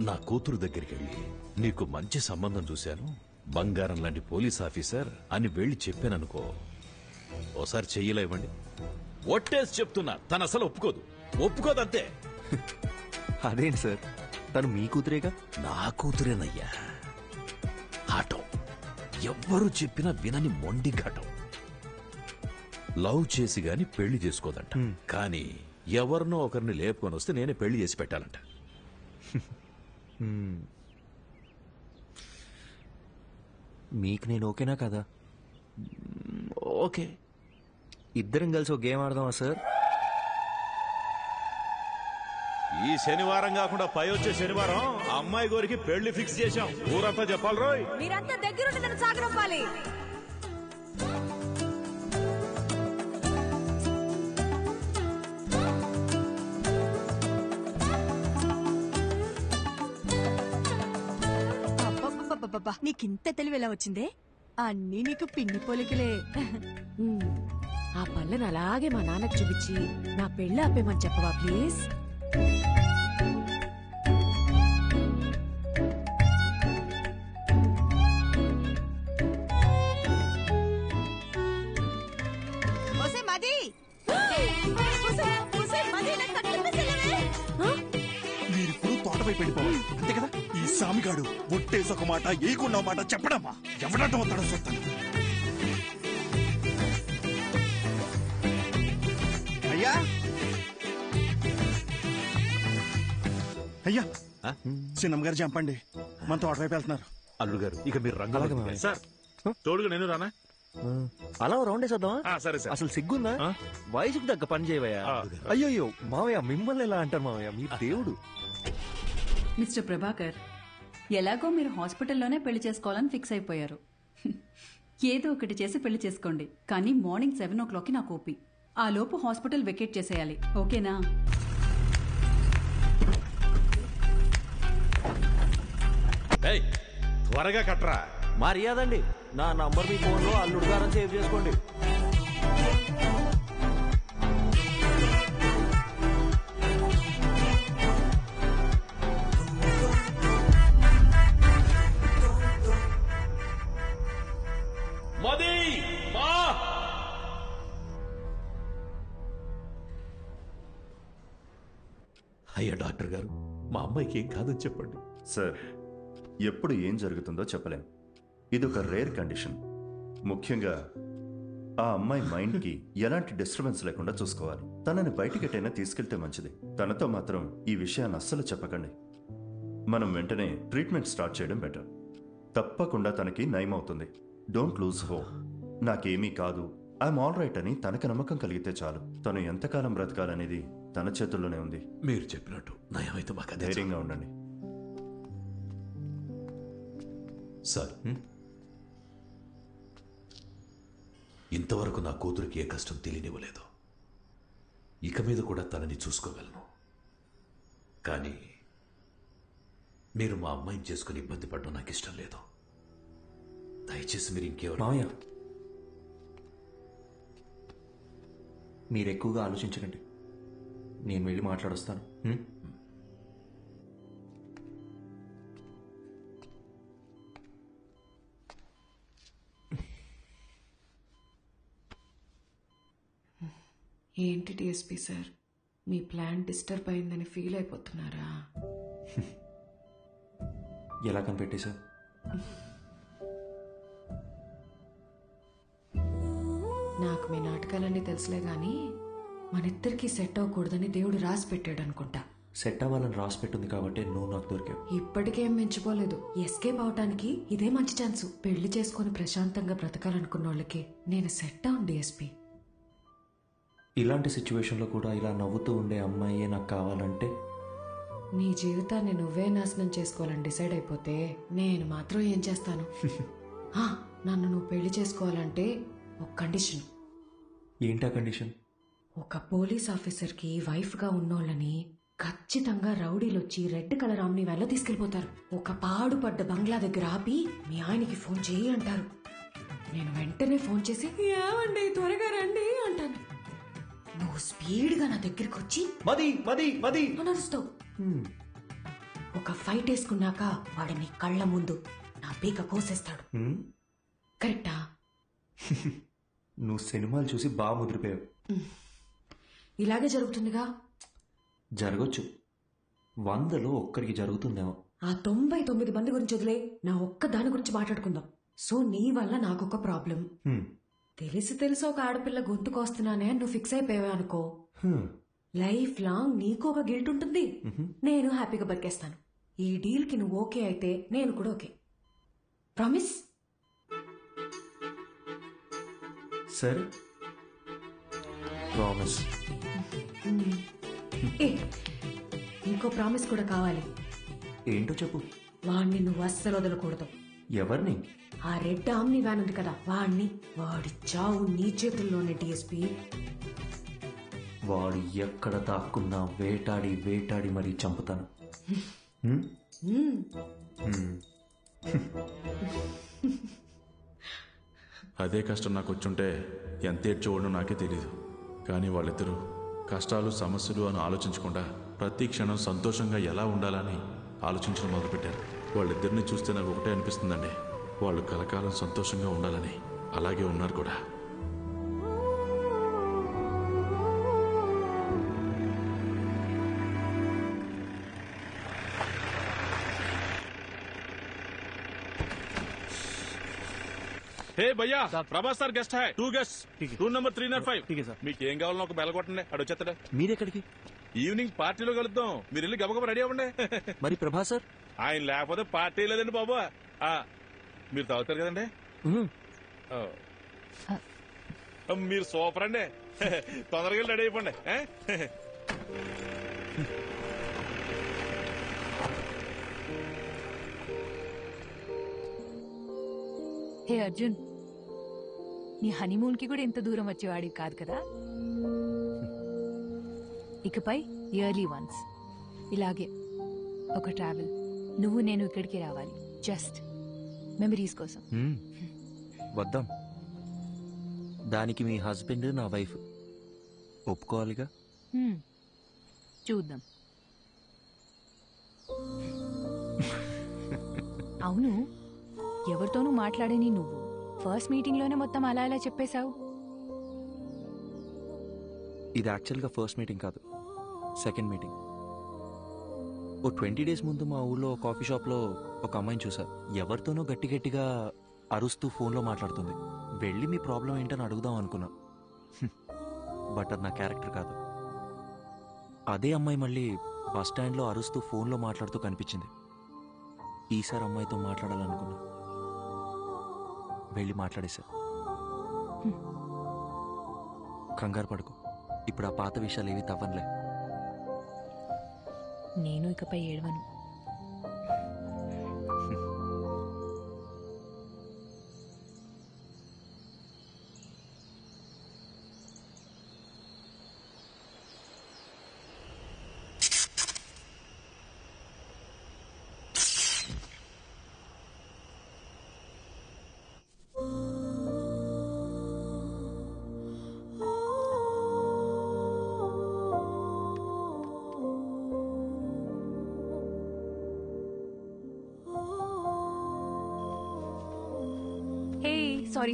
నా కూతురు దగ్గరికి వెళ్ళి నీకు మంచి సంబంధం చూశాను, బంగారం లాంటి పోలీస్ ఆఫీసర్ అని వెళ్ళి చెప్పాననుకో, ఓసారి చెయ్యిలా ఇవ్వండి. ఒట్టేసి చెప్తున్నా, తను అసలు ఒప్పుకోదంతే. అదేంటి సార్, తను మీ కూతురేగా? నా కూతురేనయ్యా. ఆటో ఎవ్వరు చెప్పినా వినని మొండి ఘటం. లవ్ చేసి గాని పెళ్లి చేసుకోదంట. కానీ ఎవరినో ఒకరిని లేపుకొని వస్తే నేనే పెళ్లి చేసి పెట్టాలంట. మీకు నేను ఓకేనా కదా? ఓకే. ఇద్దరం కలిసి ఒక గేమ్ ఆడదామా సార్? ఈ శనివారం కాకుండా పై వచ్చే శనివారం అమ్మాయి గోరికి పెళ్లి ఫిక్స్ చేశాం. ఊరంతా చెప్పాలి రోయ్. మీరంతా దగ్గరుండి నన్ను సాగనంపాలి. నీకింత తెలివి ఎలా వచ్చిందే? అన్నీ నీకు పిండి పోలికలే. ఆ పళ్ళను అలాగే మా నాన్నకు చూపించి నా పెళ్ళి ఆపేమని చెప్పవా ప్లీజ్? మీరిప్పుడు తోట వైపు వెళ్ళిపోవాలి అంతే కదా. ఈ సామిగాడు ఒట్టేసి ఒక మాట ఏకున్న మాట చెప్పడమ్మా. ఎవడటం అవుతాడో చూస్తాను. అయ్యా అయ్యా చిన్నమ్మ గారు చంపండి, మన తోట వైపు వెళ్తున్నారు. అల్లుడు గారు ఇక మీరు రంగులు సార్ తోడుగా నేను రానా? అలా రౌండ్ వేసేద్దామా? సరే సార్. అసలు సిగ్గుందా? వయసుకు తగ్గ పని చేయవయ్యా. అయ్యో మావయ్య, మిమ్మల్ని ఎలా అంటారు మావయ్య, మీరు దేవుడు. మిస్టర్ ప్రభాకర్, ఎలాగో మీరు హాస్పిటల్లోనే పెళ్లి చేసుకోవాలని ఫిక్స్ అయిపోయారు. ఏదో ఒకటి చేసి పెళ్లి చేసుకోండి, కానీ మార్నింగ్ 7 o'clockకి నాకు ఓపి. ఆ లోపు హాస్పిటల్ వెకేట్ చేసేయాలి, ఓకేనా? త్వరగా కట్రా. మర్యాదండి, నా నంబర్ మీ ఫోన్లో అల్లుడు గారని సేవ్ చేసుకోండి. అయ్యా డాక్టర్ గారు, మా అమ్మాయికి ఏం కాదని చెప్పండి. సార్, ఎప్పుడు ఏం జరుగుతుందో చెప్పలేం. ఇది ఒక రేర్ కండిషన్. ముఖ్యంగా ఆ అమ్మాయి మైండ్కి ఎలాంటి డిస్టర్బెన్స్ లేకుండా చూసుకోవాలి. తనని బయటికి ఎటైనా తీసుకెళ్తే మంచిది. తనతో మాత్రం ఈ విషయాన్ని అస్సలు చెప్పకండి. మనం వెంటనే ట్రీట్మెంట్ స్టార్ట్ చేయడం బెటర్. తప్పకుండా తనకి నయం అవుతుంది. Don't lose hope. నాకేమీ కాదు, ఐఎమ్ ఆల్ రైట్ అని తనకు నమ్మకం కలిగితే చాలు. తను ఎంతకాలం బ్రతకాలనేది తన చేతుల్లోనే ఉంది. మీరు చెప్పినట్టు నయమైతే మాకు ధైర్యంగా ఉండండి. సార్, ఇంతవరకు నా కూతురికి ఏ కష్టం తెలియనివ్వలేదు. ఇక మీద కూడా తనని చూసుకోగలను. కానీ మీరు మా అమ్మాయిని చేసుకుని ఇబ్బంది పడడం నాకు ఇష్టం లేదు. దయచేసి మీరు ఇంకెవరు మావయ్య, మీరు ఎక్కువగా ఆలోచించకండి. నేను వెళ్ళి మాట్లాడొస్తాను. ఏంటి డిఎస్పీ సార్, మీ ప్లాన్ డిస్టర్బ్ అయిందని ఫీల్ అయిపోతున్నారా? ఎలా కనిపెట్టేశా? నాకు మీ నాటకాలన్నీ తెలుసులే గాని మనిద్దరికి సెట్ అవ్వకూడదని దేవుడు రాసి పెట్టాడు అనుకుంటా. సెట్ అవ్వాలని రాసి పెట్టుంది కాబట్టి నువ్వు నాకు దొరికావు. ఇప్పటికేం మించిపోలేదు. ఎస్కేప్ అవటానికి ఇదే మంచి ఛాన్సు. పెళ్లి చేసుకుని ప్రశాంతంగా బ్రతకాలనుకున్న వాళ్ళకి నేను సెట్ అవును డిఎస్పీ. ఇలాంటి సిచ్యువేషన్లో కూడా ఇలా నవ్వుతూ ఉండే అమ్మాయే నాకు కావాలంటే? నీ జీవితాన్ని నువ్వే నాశనం చేసుకోవాలని డిసైడ్ అయిపోతే నేను మాత్రం ఏం చేస్తాను? నన్ను నువ్వు పెళ్లి చేసుకోవాలంటే ఒక కండిషన్. ఏంటా కండిషన్? ఒక పోలీస్ ఆఫీసర్కి వైఫ్గా ఉన్నోళ్ళని ఖచ్చితంగా రౌడీలు వచ్చి రెడ్ కలర్ ఆమ్ని వ్యాన్లో తీసుకెళ్లిపోతారు. ఒక పాడుపడ్డ బంగ్లా దగ్గర ఆపి మీ ఆయనకి ఫోన్ చేయి అంటారు. నేను వెంటనే ఫోన్ చేసి ఏమండి త్వరగా రండి అంటాను. నువ్వు స్పీడ్గా నా దగ్గరికి వచ్చి మది మది మది అనరుస్తావు. ఒక ఫైట్ వేసుకున్నాక వాడు నీ కళ్ళ ముందు నా పీక కోసేస్తాడు. కరెక్టా? నువ్వు సినిమాలు చూసి బాగా ముదిరిపోయావు. ఇలాగే జరుగుతుందిగా. జరగచ్చు, 100లో ఒక్కరికి జరుగుతుందేమో. ఆ 99 మంది గురించి వదిలే, నా ఒక్క దాని గురించి మాట్లాడుకుందాం. సో నీ వల్ల నాకొక ప్రాబ్లం. తెలిసి ఒక ఆడపిల్ల గొంతుకొస్తున్నానే నువ్వు ఫిక్స్ అయిపోయావే అనుకో, లైఫ్ లాంగ్ నీకు ఒక గిల్ట్ ఉంటుంది. నేను హ్యాపీగా బతికేస్తాను. ఈ డీల్ కి నువ్వు ఓకే అయితే నేను కూడా ఓకే. ప్రామిస్? సరే, ప్రామిస్. ఇంకో ప్రామిస్ కూడా కావాలి. ఏంటో చెప్పు. వాణ్ణి నువ్వు అస్సలు వదలకూడదు. ఎవరిని? ఆ రెడ్ ఆమ్ని వ్యాన్ ఉంది కదా, వాణ్ణి. వాడి చావు నీ చేతుల్లోనే డిఎస్పీ. వాడు ఎక్కడ దాక్కున్నా వేటాడి వేటాడి మరీ చంపుతాను. అదే కష్టం నాకు వచ్చుంటే ఎంత ఏడ్చేవాడో నాకే తెలీదు. కానీ వాళ్ళిద్దరూ కష్టాలు సమస్యలు అని ఆలోచించకుండా ప్రతి క్షణం సంతోషంగా ఎలా ఉండాలని ఆలోచించడం మొదలుపెట్టారు. వాళ్ళిద్దరిని చూస్తే నాకు ఒకటే అనిపిస్తుందండి, వాళ్ళు కలకాలం సంతోషంగా ఉండాలని. అలాగే ఉన్నారు కూడా. హే భయ్యా, Prabhas sir guest high. 2 guest, room number 305. మీకు ఏం కావాలో ఒక బెల్ కొట్టండి, అడు వచ్చేస్తాడు. మీరెక్కడికి? ఈవినింగ్ పార్టీలో కలుద్దాం, మీరు వెళ్ళి గబగబ రెడీ అవ్వండి. మరి ప్రభాస్ సార్? ఆయన లేకపోతే పార్టీ లేదండి బాబు. మీరు తాగుతారు కదండి? మీరు సూపర్ అండి. తొందరగా రెడీ అయిపోండి. హే అర్జున్, నీ హనీమూన్ కి కూడా ఇంత దూరం వచ్చేవాడివి కాదు కదా. ఇకపై ఇయర్లీ వన్స్ ఇలాగే ఒక ట్రావెల్, నువ్వు నేను ఇక్కడికి రావాలి, జస్ట్ మెమరీస్ కోసం. వద్దాం. దానికి మీ హస్బెండ్, నా వైఫ్ ఒప్పుకోవాలిగా. చూద్దాం. అవును, ఎవరితోనూ మాట్లాడని నువ్వు ఫస్ట్ మీటింగ్ లోనే మొత్తం అలా ఇలా చెప్పేశావు. ఇది యాక్చువల్గా ఫస్ట్ మీటింగ్ కాదు, సెకండ్ మీటింగ్. ఓ 20 days ముందు మా ఊళ్ళో కాఫీ షాప్లో ఒక అమ్మాయిని చూసా. ఎవరితోనో గట్టి గట్టిగా అరుస్తూ ఫోన్లో మాట్లాడుతుంది. వెళ్ళి మీ ప్రాబ్లం ఏంటని అడుగుదాం అనుకున్నా, బట్ అది నా క్యారెక్టర్ కాదు. అదే అమ్మాయి మళ్ళీ బస్ స్టాండ్లో అరుస్తూ ఫోన్లో మాట్లాడుతూ కనిపించింది. ఈసారి అమ్మాయితో మాట్లాడాలనుకున్నా, వెళ్ళి మాట్లాడేశా. కంగారు పడుకో, ఇప్పుడు ఆ పాత విషయాలు ఏవి తవ్వనులే. నేను ఇకపై ఏడవను.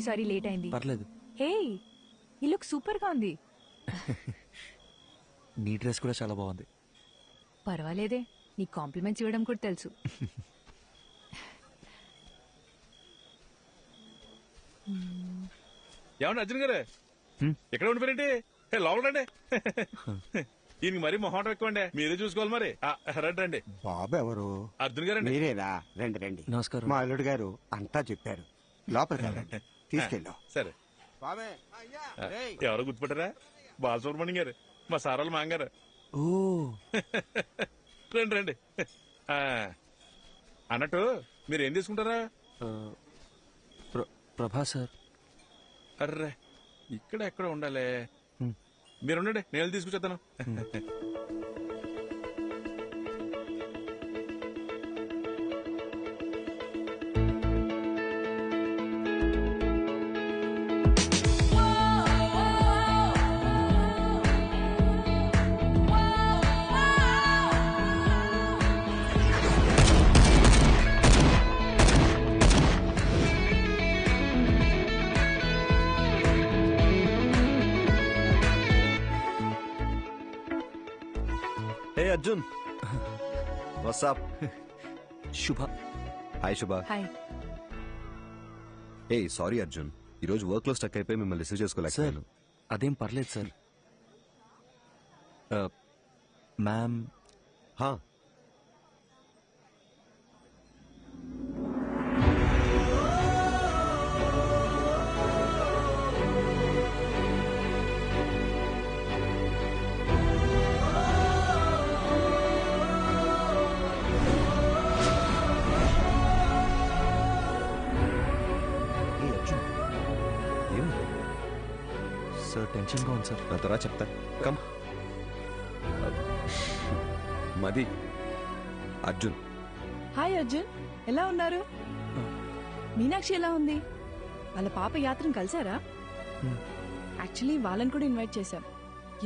సారీ లేట్ అయింది. పర్లేదు. హే, ఈ లుక్ సూపర్ గా ఉంది. నీ డ్రెస్ కూడా చాలా బాగుంది. పర్వాలేదే, నీ కాంప్లిమెంట్స్ ఇవ్వడం కూడా తెలుసు. ఏమండి అర్జున్ గారు, ఎక్కడ ఉండిపోయినండి? లోపల రండి. ఈయనకి మరీ మొహం ఎక్కువండి, మీరే చూసుకోవాలి. మరి రండి రండి. బాబు ఎవరు? అర్జున్ గారు. మీరేనా? రండి రండి. నమస్కారం. మా అల్లుడు గారు అంతా చెప్పారు. లోపలికి వెళ్ళండి, తీసుకెళ్ళాం. సరే. ఎవరో గుర్తుపట్టారా? బాలసుబ్రహ్మణ్యం గారు, మా సారాల మాంగారు. ఓ రండి రండి. అన్నట్టు మీరు ఏం తీసుకుంటారా? ప్రభా సార్. అర్రే, ఇక్కడ ఎక్కడ ఉండాలి. మీరుండండి, నేను తీసుకొచ్చేస్తాను. అర్జున్, వాట్సాప్? శుభ. హాయ్ శుభ. హాయ్. ఏ సారీ అర్జున్, ఈరోజు వర్క్ లో స్టక్ అయిపోయి మిమ్మల్ని రిసీవ్ చేసుకోలేకపోయాను. అదేం పర్లేదు సార్. మ్యామ్. సార్ టెన్షన్ గా ఉంది సార్. నా త్వరగా చెప్తా. కమ్. మది, అర్జున్. హాయ్ అర్జున్, ఎలా ఉన్నారు? మీనాక్షి ఎలా ఉంది? వాళ్ళ పాప యాత్రను కలిసారా? యాక్చువల్లీ వాళ్ళని కూడా ఇన్వైట్ చేశాం.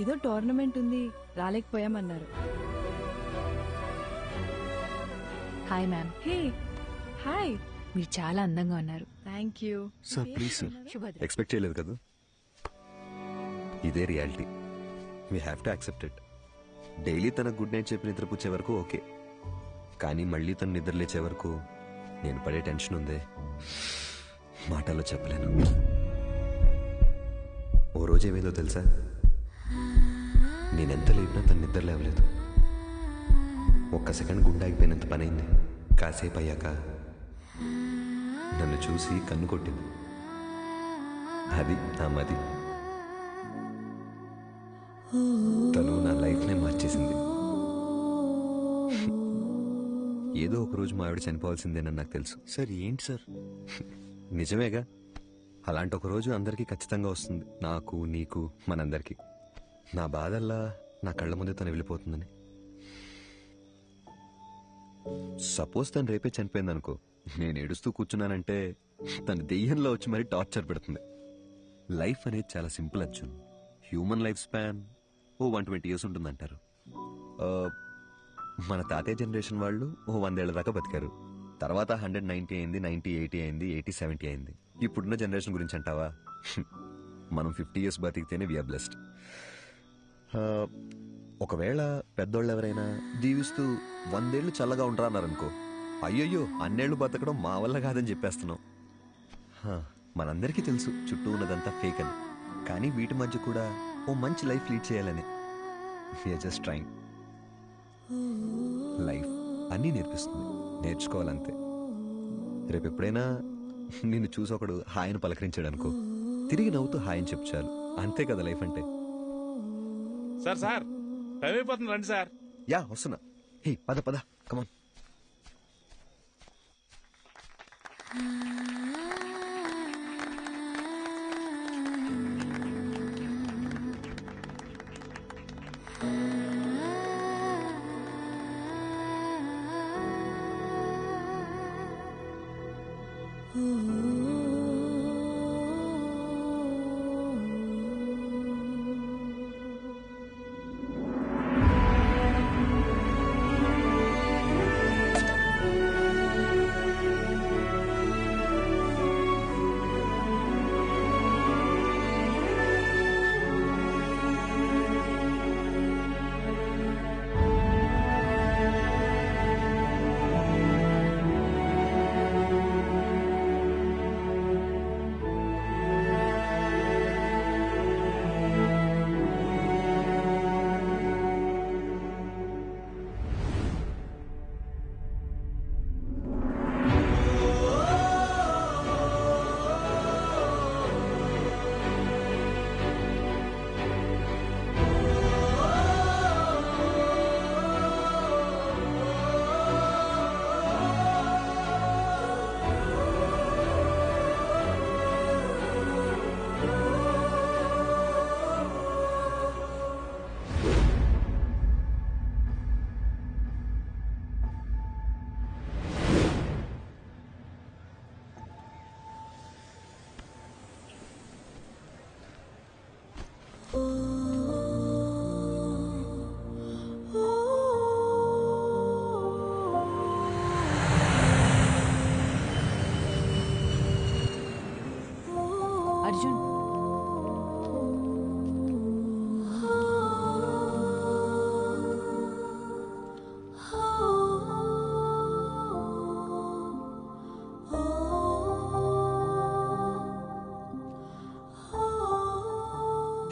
ఏదో టోర్నమెంట్ ఉంది, రాలేకపోయామన్నారు. Hi ma'am. Hey hi. మీరు చాలా అందంగా ఉన్నారు. Thank you sir please sir, శుభోదయం. ఎక్స్పెక్ట్ చేయలేదు కదా. ఇదే reality, we have to accept it. Daily తన గుడ్ నైట్ చెప్పి నిద్రపుచ్చే వరకు ఓకే, కానీ మళ్ళీ తను నిద్ర లేచే వరకు నేను పడే టెన్షన్ ఉందే, మాటల్లో చెప్పలేను. ఓ రోజు ఏమైందో తెలుసా, నేనెంత లేపినా తను నిద్ర లేవలేదు. ఒక్క సెకండ్ గుండాగిపోయినంత పని అయింది. కాసేపు అయ్యాక నన్ను చూసి కన్ను కొట్టింది. అది నా మది. తను నా లైఫ్నే మార్చేసింది. ఏదో ఒక రోజు మా ఆవిడ చనిపోవాల్సిందేనని నాకు తెలుసు. సార్ ఏంటి సార్? నిజమేగా, అలాంటి ఒక రోజు అందరికీ ఖచ్చితంగా వస్తుంది, నాకు నీకు మనందరికీ. నా బాధల్లా నా కళ్ళ ముందే తను వెళ్ళిపోతుందని. సపోజ్ తను రేపే చనిపోయింది అనుకో, నేను ఏడుస్తూ కూర్చున్నానంటే తన దెయ్యంలో వచ్చి మరీ టార్చర్ పెడుతుంది. లైఫ్ అనేది చాలా simple Arjun. Human life span 120 years ఉంటుందంటారు. మన తాతయ్య జనరేషన్ వాళ్ళు 100 ఏళ్ల దాకా బతికారు. తర్వాత 190 అయింది, 90, 80 అయింది, 80, 70 అయింది. ఇప్పుడున్న జనరేషన్ గురించి అంటావా, మనం 50 years బతికితేనే వీఆర్ బ్లెస్డ్. ఒకవేళ పెద్దోళ్ళు ఎవరైనా దీవిస్తూ 100 ఏళ్ళు చల్లగా ఉంటారా అన్నారనుకో, అయ్యయ్యో అన్నేళ్లు బతకడం మా వల్ల కాదని చెప్పేస్తున్నాం. మనందరికీ తెలుసు చుట్టూ ఉన్నదంతా ఫేక్ అని, కానీ వీటి మధ్య కూడా ఓ మంచి లైఫ్ లీడ్ చేయాలని వీఆర్ జస్ట్ ట్రైంగ్. లైఫ్ అన్నీ నేర్పిస్తుంది, నేర్చుకోవాలంతే. రేపు ఎప్పుడైనా నిన్ను చూసి ఒకడు హాయిని పలకరించాడు అనుకో, తిరిగి నవ్వుతూ హాయిని చెప్పు చాలు. అంతే కదా లైఫ్ అంటే. సార్ సార్ టైం అయిపోతుంది, రండి సార్. యా వస్తున్నా. హే పద పద, కమాన్. అర్జున్,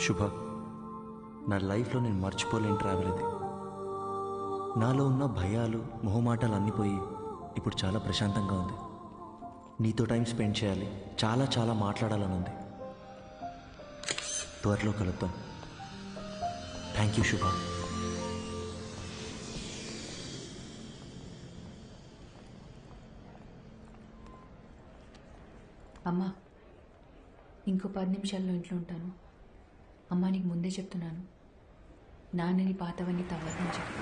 శుభ, నా లైఫ్లో నేను మర్చిపోలేని ట్రావెల్ ఇది. నాలో ఉన్న భయాలు, మొహమాటాలు అన్నీ పోయి ఇప్పుడు చాలా ప్రశాంతంగా ఉంది. నీతో టైం స్పెండ్ చేయాలి, చాలా చాలా మాట్లాడాలని ఉంది. త్వరలో కలుద్దాం. థ్యాంక్ యూ శుభ. అమ్మా, ఇంకో 10 నిమిషాల్లో ఇంట్లో ఉంటాను. అమ్మా నీకు ముందే చెప్తున్నాను, నాన్నని పాతవన్నీ తవ్వదని చెప్పు.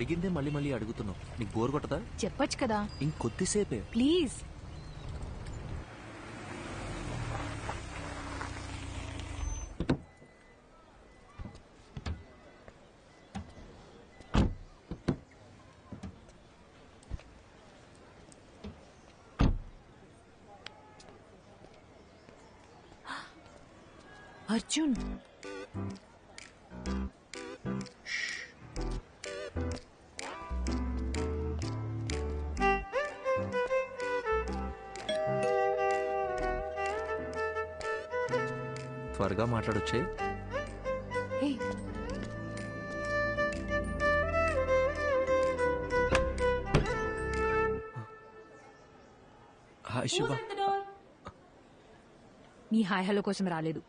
అడిగిందే మళ్ళీ మళ్ళీ అడుగుతున్నావు. నీకు బోర్ కొట్టదా? చెప్పొచ్చు కదా. ఇంకొద్దిసేపే ప్లీజ్. అర్జున్, త్వరగా మాట్లాడొచ్చే. హాయ్ శుభ. నీ హాయ్ హలో కోసం రాలేదు.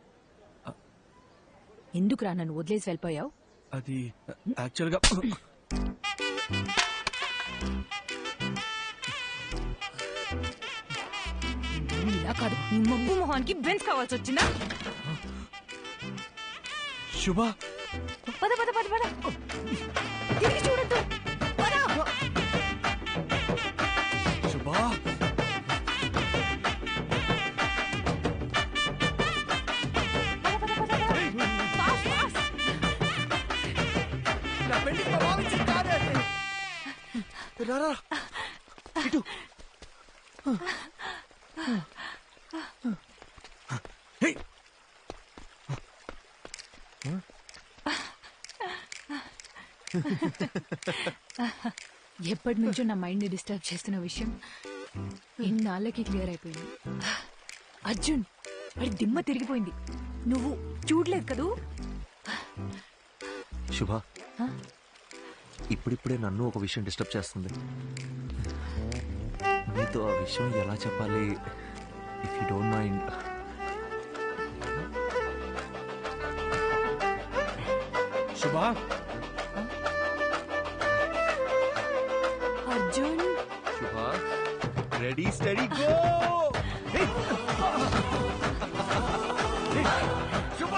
ఎందుకురా నన్ను వదిలేసి వెళ్ళిపోయావు? అది యాక్చువల్గా ఇలా కాదు, నీ మబ్బు మొహానికి బెంచ్ కావాల్సి వచ్చిందా? శుభ, పద పద పద పద, తిరిగి చూడద్దు. శుభ, ఇటు. ఎప్పటి నుంచో నా మైండ్ ని డిస్టర్బ్ చేస్తున్న విషయం ఇన్నాళ్ళకి క్లియర్ అయిపోయింది. అర్జున్, వాడి దిమ్మ తిరిగిపోయింది. నువ్వు చూడలేదు కదూ? శుభ, ఇప్పుడిప్పుడే నన్ను ఒక విషయం డిస్టర్బ్ చేస్తుంది. నీతో ఆ విషయం ఎలా చెప్పాలి? If you don't mind. శుభ, అర్జున్. శుభ, రెడీ స్టడీ గో. శుభ,